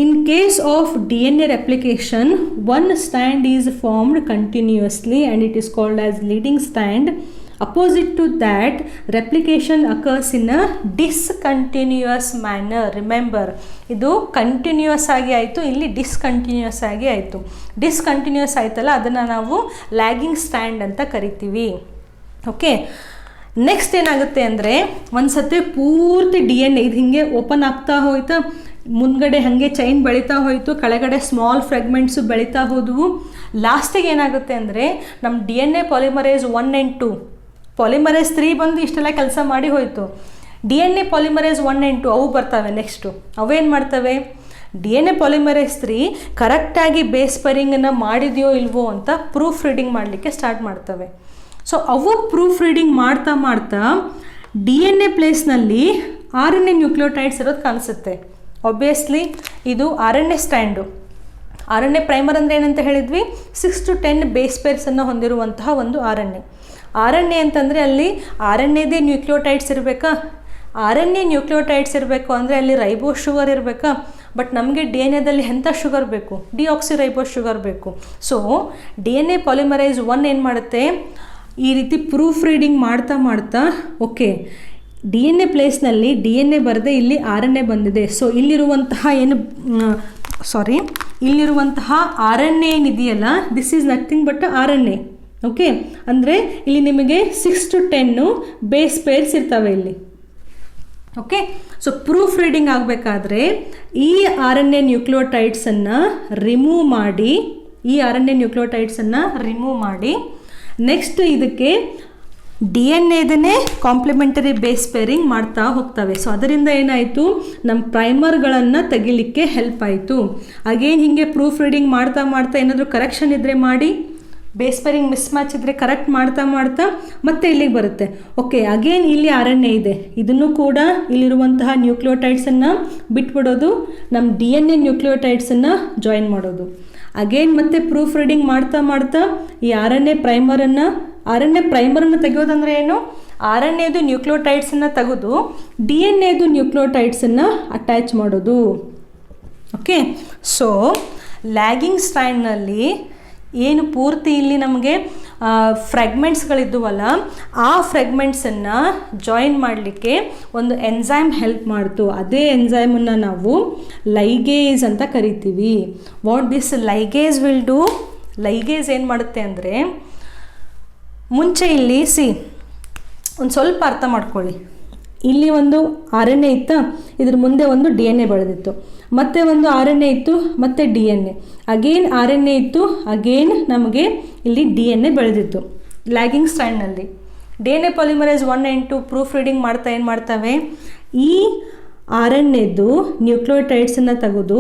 [SPEAKER 1] in case of DNA replication, one strand is formed continuously and it is called as leading strand. Opposite to that, replication occurs in a discontinuous manner. Remember, ಇದು continuous ಆಗಿ ಆಯಿತು, ಇಲ್ಲಿ discontinuous ಆಗಿ ಆಯಿತು. Discontinuous ಆಯ್ತಲ್ಲ, ಅದನ್ನು ನಾವು lagging stand ಅಂತ ಕರಿತೀವಿ. ಓಕೆ, ನೆಕ್ಸ್ಟ್ ಏನಾಗುತ್ತೆ ಅಂದರೆ ಒಂದು ಸತಿ ಪೂರ್ತಿ DNA ಇದು ಹಿಂಗೆ ಓಪನ್ ಆಗ್ತಾ ಹೋಯ್ತಾ, ಮುಂದ್ಗಡೆ ಹಾಗೆ ಚೈನ್ ಬೆಳೀತಾ ಹೋಯಿತು, ಕೆಳಗಡೆ ಸ್ಮಾಲ್ ಫ್ರಾಗ್ಮೆಂಟ್ಸು ಬೆಳೀತಾ ಹೋದವು. ಲಾಸ್ಟಿಗೆ ಏನಾಗುತ್ತೆ ಅಂದರೆ ನಮ್ಮ DNA ಪಾಲಿಮರೇಸ್ 1 and 2, ಪಾಲಿಮರೇಸ್ 3 ಬಂದು ಇಷ್ಟೆಲ್ಲ ಕೆಲಸ ಮಾಡಿ ಹೋಯಿತು. DNA ಪಾಲಿಮರೇಸ್ 1 and 2 ಅವು ಬರ್ತವೆ. ನೆಕ್ಸ್ಟು ಅವೇನು ಮಾಡ್ತವೆ? DNA ಪಾಲಿಮರೇಸ್ 3 ಕರೆಕ್ಟಾಗಿ ಬೇಸ್ ಪೇರಿಂಗನ್ನು ಮಾಡಿದೆಯೋ ಇಲ್ವೋ ಅಂತ ಪ್ರೂಫ್ ರೀಡಿಂಗ್ ಮಾಡಲಿಕ್ಕೆ ಸ್ಟಾರ್ಟ್ ಮಾಡ್ತವೆ. ಸೊ ಅವು ಪ್ರೂಫ್ ರೀಡಿಂಗ್ ಮಾಡ್ತಾ ಮಾಡ್ತಾ DNA ಪ್ಲೇಸ್ನಲ್ಲಿ RNA ನ್ಯೂಕ್ಲಿಯೋಟೈಡ್ಸ್ ಇರೋದು ಕಾಣಿಸುತ್ತೆ. ಆಬ್ವಿಯಸ್ಲಿ ಇದು RNA ಸ್ಟ್ಯಾಂಡು. RNA ಪ್ರೈಮರ್ ಅಂದರೆ ಏನಂತ ಹೇಳಿದ್ವಿ? 6 to 10 ಬೇಸ್ ಪೇರ್ಸನ್ನು ಹೊಂದಿರುವಂತಹ ಒಂದು RNA ಅಂತಂದರೆ ಅಲ್ಲಿ RNAದೇ ನ್ಯೂಕ್ಲಿಯೋಟೈಡ್ಸ್ ಇರಬೇಕಾ? RNA ನ್ಯೂಕ್ಲಿಯೋಟೈಡ್ಸ್ ಇರಬೇಕು ಅಂದರೆ ಅಲ್ಲಿ ರೈಬೋಸ್ ಶುಗರ್ ಇರಬೇಕಾ? ಬಟ್ ನಮಗೆ DNAದಲ್ಲಿ ಎಂಥ ಶುಗರ್ ಬೇಕು? ಡಿಆಕ್ಸಿ ರೈಬೋಸ್ ಶುಗರ್ ಬೇಕು. ಸೊ DNA ಪಾಲಿಮರೈಸ್ 1 ಏನು ಮಾಡುತ್ತೆ? ಈ ರೀತಿ ಪ್ರೂಫ್ ರೀಡಿಂಗ್ ಮಾಡ್ತಾ ಮಾಡ್ತಾ ಓಕೆ DNA ಪ್ಲೇಸ್ನಲ್ಲಿ DNA ಬರದೆ ಇಲ್ಲಿ RNA ಬಂದಿದೆ. ಸೊ ಇಲ್ಲಿರುವಂತಹ ಇಲ್ಲಿರುವಂತಹ RNA ಏನಿದೆಯಲ್ಲ, this is nothing but RNA. Okay, ಅಂದರೆ ಇಲ್ಲಿ ನಿಮಗೆ 6 to 10 ಬೇಸ್ ಪೇರ್ಸ್ ಇರ್ತವೆ ಇಲ್ಲಿ. ಓಕೆ, ಸೊ ಪ್ರೂಫ್ ರೀಡಿಂಗ್ ಆಗಬೇಕಾದ್ರೆ ಈ RNA ನ್ಯೂಕ್ಲಿಯೋಟೈಡ್ಸನ್ನು ರಿಮೂವ್ ಮಾಡಿ ನೆಕ್ಸ್ಟ್ ಇದಕ್ಕೆ DNAದನ್ನೇ ಕಾಂಪ್ಲಿಮೆಂಟರಿ ಬೇಸ್ ಪೇರಿಂಗ್ ಮಾಡ್ತಾ ಹೋಗ್ತವೆ. ಸೊ ಅದರಿಂದ ಏನಾಯಿತು? ನಮ್ಮ ಪ್ರೈಮರ್ಗಳನ್ನು ತೆಗಿಲಿಕ್ಕೆ ಹೆಲ್ಪ್ ಆಯಿತು. ಅಗೇನ್ ಹೀಗೆ ಪ್ರೂಫ್ ರೀಡಿಂಗ್ ಮಾಡ್ತಾ ಮಾಡ್ತಾ ಏನಾದರೂ ಕರೆಕ್ಷನ್ ಇದ್ದರೆ ಮಾಡಿ, ಬೇಸ್ ಪೇರಿಂಗ್ ಮಿಸ್ ಮ್ಯಾಚ್ ಇದ್ದರೆ ಕರೆಕ್ಟ್ ಮಾಡ್ತಾ ಮಾಡ್ತಾ ಮತ್ತೆ ಇಲ್ಲಿಗೆ ಬರುತ್ತೆ. ಓಕೆ, ಅಗೇನ್ ಇಲ್ಲಿ RNA ಇದೆ, ಇದನ್ನು ಕೂಡ ಇಲ್ಲಿರುವಂತಹ ನ್ಯೂಕ್ಲಿಯೋಟೈಡ್ಸನ್ನು ಬಿಟ್ಬಿಡೋದು, ನಮ್ಮ DNA ನ್ಯೂಕ್ಲಿಯೋಟೈಡ್ಸನ್ನು ಜಾಯಿನ್ ಮಾಡೋದು. ಅಗೇನ್ ಮತ್ತೆ ಪ್ರೂಫ್ ರೀಡಿಂಗ್ ಮಾಡ್ತಾ ಮಾಡ್ತಾ ಈ RNA ಪ್ರೈಮರನ್ನು ತೆಗೆಯೋದಂದರೆ ಏನು? RNAದು ನ್ಯೂಕ್ಲಿಯೋಟೈಡ್ಸನ್ನು ತೆಗೆದು DNAದು ನ್ಯೂಕ್ಲಿಯೋಟೈಡ್ಸನ್ನು ಅಟ್ಯಾಚ್ ಮಾಡೋದು. ಓಕೆ, ಸೊ ಲ್ಯಾಗಿಂಗ್ ಸ್ಟ್ಯಾಂಡ್ನಲ್ಲಿ ಏನು ಪೂರ್ತಿ ಇಲ್ಲಿ ನಮಗೆ ಫ್ರ್ಯಾಗ್ಮೆಂಟ್ಸ್ಗಳಿದ್ದುವಲ್ಲ, ಆ ಫ್ರ್ಯಾಗ್ಮೆಂಟ್ಸನ್ನು ಜಾಯಿನ್ ಮಾಡಲಿಕ್ಕೆ ಒಂದು ಎನ್ಸೈಮ್ ಹೆಲ್ಪ್ ಮಾಡ್ತು. ಅದೇ ಎನ್ಸೈಮನ್ನು ನಾವು ಲೈಗೇಸ್ ಅಂತ ಕರಿತೀವಿ. What this ligase will do? Ligase ಏನು ಮಾಡುತ್ತೆ ಅಂದರೆ, ಮುಂಚೆ ಇಲ್ಲಿ ಒಂದು ಸ್ವಲ್ಪ ಅರ್ಥ ಮಾಡ್ಕೊಳ್ಳಿ. ಇಲ್ಲಿ ಒಂದು RNA ಇತ್ತಾ, ಇದ್ರ ಮುಂದೆ ಒಂದು DNA ಬೆಳೆದಿತ್ತು, ಮತ್ತೆ ಒಂದು RNA ಇತ್ತು, ಮತ್ತೆ DNA, ಅಗೇನ್ RNA ಇತ್ತು, ಅಗೇನ್ ನಮಗೆ ಇಲ್ಲಿ DNA ಬೆಳೆದಿತ್ತು ಲ್ಯಾಗಿಂಗ್ ಸ್ಟ್ಯಾಂಡ್ನಲ್ಲಿ. DNA polymerase 1 and 2 proof reading ಮಾಡ್ತಾ ಏನು ಮಾಡ್ತವೆ? ಈ RNAದು ನ್ಯೂಕ್ಲಿಯೋಟೈಡ್ಸನ್ನು ತೆಗೆದು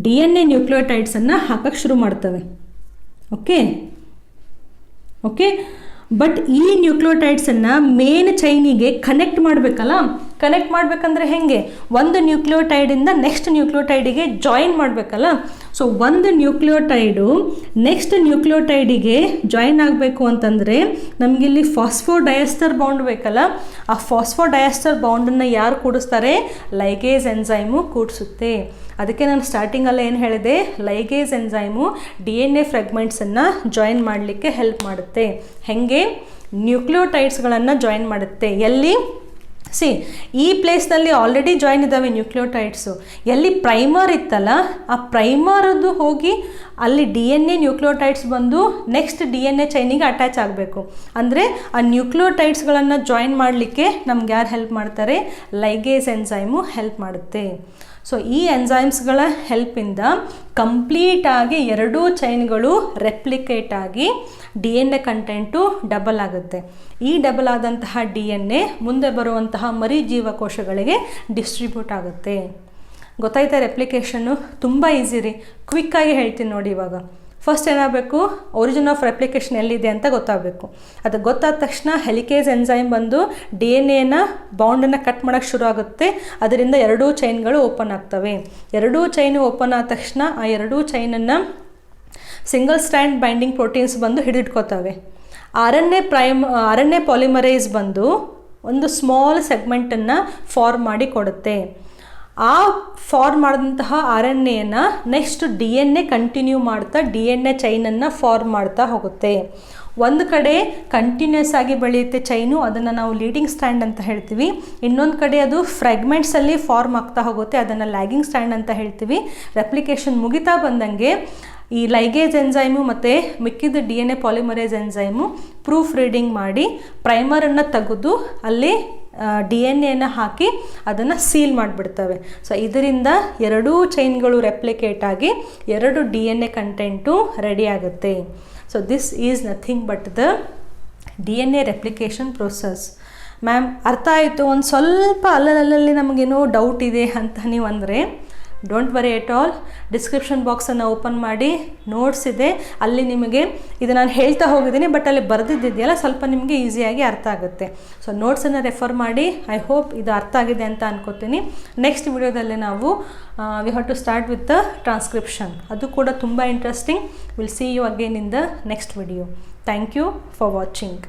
[SPEAKER 1] DNA ನ್ಯೂಕ್ಲಿಯೋಟೈಡ್ಸನ್ನು ಹಾಕಕ್ಕೆ ಶುರು ಮಾಡ್ತವೆ. ಓಕೆ, ಬಟ್ ಈ ನ್ಯೂಕ್ಲಿಯೋಟೈಡ್ಸನ್ನು ಮೇನ್ ಚೈನಿಗೆ ಕನೆಕ್ಟ್ ಮಾಡಬೇಕಲ್ಲ. ಕನೆಕ್ಟ್ ಮಾಡಬೇಕಂದ್ರೆ ಹೇಗೆ? ಒಂದು ನ್ಯೂಕ್ಲಿಯೋಟೈಡಿಂದ ನೆಕ್ಸ್ಟ್ ನ್ಯೂಕ್ಲಿಯೋಟೈಡಿಗೆ ಜಾಯಿನ್ ಮಾಡಬೇಕಲ್ಲ. ಸೊ ಒಂದು ನ್ಯೂಕ್ಲಿಯೋಟೈಡು ನೆಕ್ಸ್ಟ್ ನ್ಯೂಕ್ಲಿಯೋಟೈಡಿಗೆ ಜಾಯಿನ್ ಆಗಬೇಕು ಅಂತಂದರೆ ನಮಗಿಲ್ಲಿ ಫಾಸ್ಫೋಡಯಸ್ಟರ್ ಬಾಂಡ್ ಬೇಕಲ್ಲ. ಆ ಫಾಸ್ಫೋಡಯಸ್ಟರ್ ಬಾಂಡನ್ನು ಯಾರು ಕೂಡಿಸ್ತಾರೆ? ಲೈಗೇಸ್ ಎನ್ಸೈಮು ಕೂಡಿಸುತ್ತೆ. ಅದಕ್ಕೆ ನಾನು ಸ್ಟಾರ್ಟಿಂಗಲ್ಲೇ ಏನು ಹೇಳಿದೆ? ಲೈಗೇಸ್ ಎನ್ಸೈಮು DNA ಫ್ರ್ಯಾಗ್ಮೆಂಟ್ಸನ್ನು ಜಾಯಿನ್ ಮಾಡಲಿಕ್ಕೆ ಹೆಲ್ಪ್ ಮಾಡುತ್ತೆ. ಹೇಗೆ? ನ್ಯೂಕ್ಲಿಯೋಟೈಡ್ಸ್ಗಳನ್ನು ಜಾಯಿನ್ ಮಾಡುತ್ತೆ. ಎಲ್ಲಿ? ಸಿ ಈ ಪ್ಲೇಸ್ನಲ್ಲಿ ಆಲ್ರೆಡಿ ಜಾಯಿನ್ ಇದ್ದಾವೆ ನ್ಯೂಕ್ಲಿಯೋಟೈಡ್ಸು. ಎಲ್ಲಿ ಪ್ರೈಮರ್ ಇತ್ತಲ್ಲ ಆ ಪ್ರೈಮರದ್ದು ಹೋಗಿ ಅಲ್ಲಿ DNA ನ್ಯೂಕ್ಲಿಯೋಟೈಡ್ಸ್ ಬಂದು ನೆಕ್ಸ್ಟ್ DNA ಚೈನಿಗೆ ಅಟ್ಯಾಚ್ ಆಗಬೇಕು. ಅಂದರೆ ಆ ನ್ಯೂಕ್ಲಿಯೋಟೈಡ್ಸ್ಗಳನ್ನು ಜಾಯಿನ್ ಮಾಡಲಿಕ್ಕೆ ನಮ್ಗೆ ಯಾರು ಹೆಲ್ಪ್ ಮಾಡ್ತಾರೆ? ಲೈಗೇಸ್ ಎನ್ಸೈಮು ಹೆಲ್ಪ್ ಮಾಡುತ್ತೆ. ಸೊ ಈ ಎನ್ಸೈಮ್ಸ್ಗಳ ಹೆಲ್ಪಿಂದ ಕಂಪ್ಲೀಟಾಗಿ ಎರಡೂ ಚೈನ್ಗಳು ರೆಪ್ಲಿಕೇಟ್ ಆಗಿ DNA ಕಂಟೆಂಟು ಡಬಲ್ ಆಗುತ್ತೆ. ಈ ಡಬಲ್ ಆದಂತಹ DNA ಮುಂದೆ ಬರುವಂತಹ ಮರಿ ಜೀವಕೋಶಗಳಿಗೆ ಡಿಸ್ಟ್ರಿಬ್ಯೂಟ್ ಆಗುತ್ತೆ. ಗೊತ್ತಾಯ್ತಾ? ರೆಪ್ಲಿಕೇಶನ್ನು ತುಂಬ ಈಸಿ ರೀ. ಕ್ವಿಕ್ಕಾಗಿ ಹೇಳ್ತೀನಿ ನೋಡಿ. ಇವಾಗ ಫಸ್ಟ್ ಏನಾಗಬೇಕು? ಒರಿಜಿನ್ ಆಫ್ ರೆಪ್ಲಿಕೇಶನ್ ಎಲ್ಲಿದೆ ಅಂತ ಗೊತ್ತಾಗಬೇಕು. ಅದು ಗೊತ್ತಾದ ತಕ್ಷಣ ಹೆಲಿಕೇಸ್ ಎನ್ಸೈಮ್ ಬಂದು DNA ಬಾಂಡನ್ನು ಕಟ್ ಮಾಡೋಕ್ಕೆ ಶುರು ಆಗುತ್ತೆ. ಅದರಿಂದ ಎರಡೂ ಚೈನ್ಗಳು ಓಪನ್ ಆಗ್ತವೆ. ಎರಡೂ ಚೈನು ಓಪನ್ ಆದ ತಕ್ಷಣ ಆ ಎರಡೂ ಚೈನನ್ನು ಸಿಂಗಲ್ ಸ್ಟ್ಯಾಂಡ್ ಬೈಂಡಿಂಗ್ ಪ್ರೋಟೀನ್ಸ್ ಬಂದು ಹಿಡಿದಿಟ್ಕೋತವೆ. RNA ಪಾಲಿಮರೈಸ್ ಬಂದು ಒಂದು ಸ್ಮಾಲ್ ಸೆಗ್ಮೆಂಟನ್ನು ಫಾರ್ಮ್ ಮಾಡಿ ಕೊಡುತ್ತೆ. ಆ ಫಾರ್ಮ್ ಮಾಡಿದಂತಹ RNAನ ನೆಕ್ಸ್ಟ್ DNA ಕಂಟಿನ್ಯೂ ಮಾಡ್ತಾ DNA ಚೈನನ್ನು ಫಾರ್ಮ್ ಮಾಡ್ತಾ ಹೋಗುತ್ತೆ. ಒಂದು ಕಡೆ ಕಂಟಿನ್ಯೂಸ್ ಆಗಿ ಬೆಳೆಯುತ್ತೆ ಚೈನು, ಅದನ್ನು ನಾವು ಲೀಡಿಂಗ್ ಸ್ಟ್ಯಾಂಡ್ ಅಂತ ಹೇಳ್ತೀವಿ. ಇನ್ನೊಂದು ಕಡೆ ಅದು ಫ್ರಾಗ್ಮೆಂಟ್ಸಲ್ಲಿ ಫಾರ್ಮ್ ಆಗ್ತಾ ಹೋಗುತ್ತೆ, ಅದನ್ನು ಲ್ಯಾಗಿಂಗ್ ಸ್ಟ್ಯಾಂಡ್ ಅಂತ ಹೇಳ್ತೀವಿ. ರೆಪ್ಲಿಕೇಶನ್ ಮುಗಿತಾ ಬಂದಂಗೆ ಈ ಲೈಗೇಸ್ ಎನ್ಸೈಮು ಮತ್ತು ಮಿಕ್ಕಿದ DNA polymerase enzyme proof reading ಮಾಡಿ ಪ್ರೈಮರನ್ನು ತೆಗೆದು ಅಲ್ಲಿ DNA ಹಾಕಿ ಅದನ್ನು ಸೀಲ್ ಮಾಡಿಬಿಡ್ತವೆ. ಸೊ ಇದರಿಂದ ಎರಡೂ ಚೈನ್ಗಳು ರೆಪ್ಲಿಕೇಟ್ ಆಗಿ ಎರಡು DNA ಕಂಟೆಂಟು ರೆಡಿ ಆಗುತ್ತೆ. So this is nothing but the DNA replication process. Ma'am ಅರ್ಥ ಆಯಿತು, ಒಂದು ಸ್ವಲ್ಪ ಅಲ್ಲಲ್ಲಿ ನಮಗೇನೋ ಡೌಟ್ ಇದೆ ಅಂತ ನೀವು ಅಂದರೆ don't worry at all. Description ಬಾಕ್ಸನ್ನು ಓಪನ್ ಮಾಡಿ, ನೋಟ್ಸ್ ಇದೆ, ಅಲ್ಲಿ ನಿಮಗೆ ಇದು ನಾನು ಹೇಳ್ತಾ ಹೋಗಿದ್ದೀನಿ ಬಟ್ ಅಲ್ಲಿ ಬರೆದಿದ್ದೆಯಲ್ಲ ಸ್ವಲ್ಪ ನಿಮಗೆ ಈಸಿಯಾಗಿ ಅರ್ಥ ಆಗುತ್ತೆ. ಸೊ ನೋಟ್ಸನ್ನು ರೆಫರ್ ಮಾಡಿ. ಐ ಹೋಪ್ ಇದು ಅರ್ಥ ಆಗಿದೆ ಅಂತ ಅನ್ಕೋತೀನಿ. ನೆಕ್ಸ್ಟ್ ವಿಡಿಯೋದಲ್ಲಿ ನಾವು we have to start with the transcription. ಅದು ಕೂಡ ತುಂಬ interesting. Will see you again in the next video. Thank you for watching.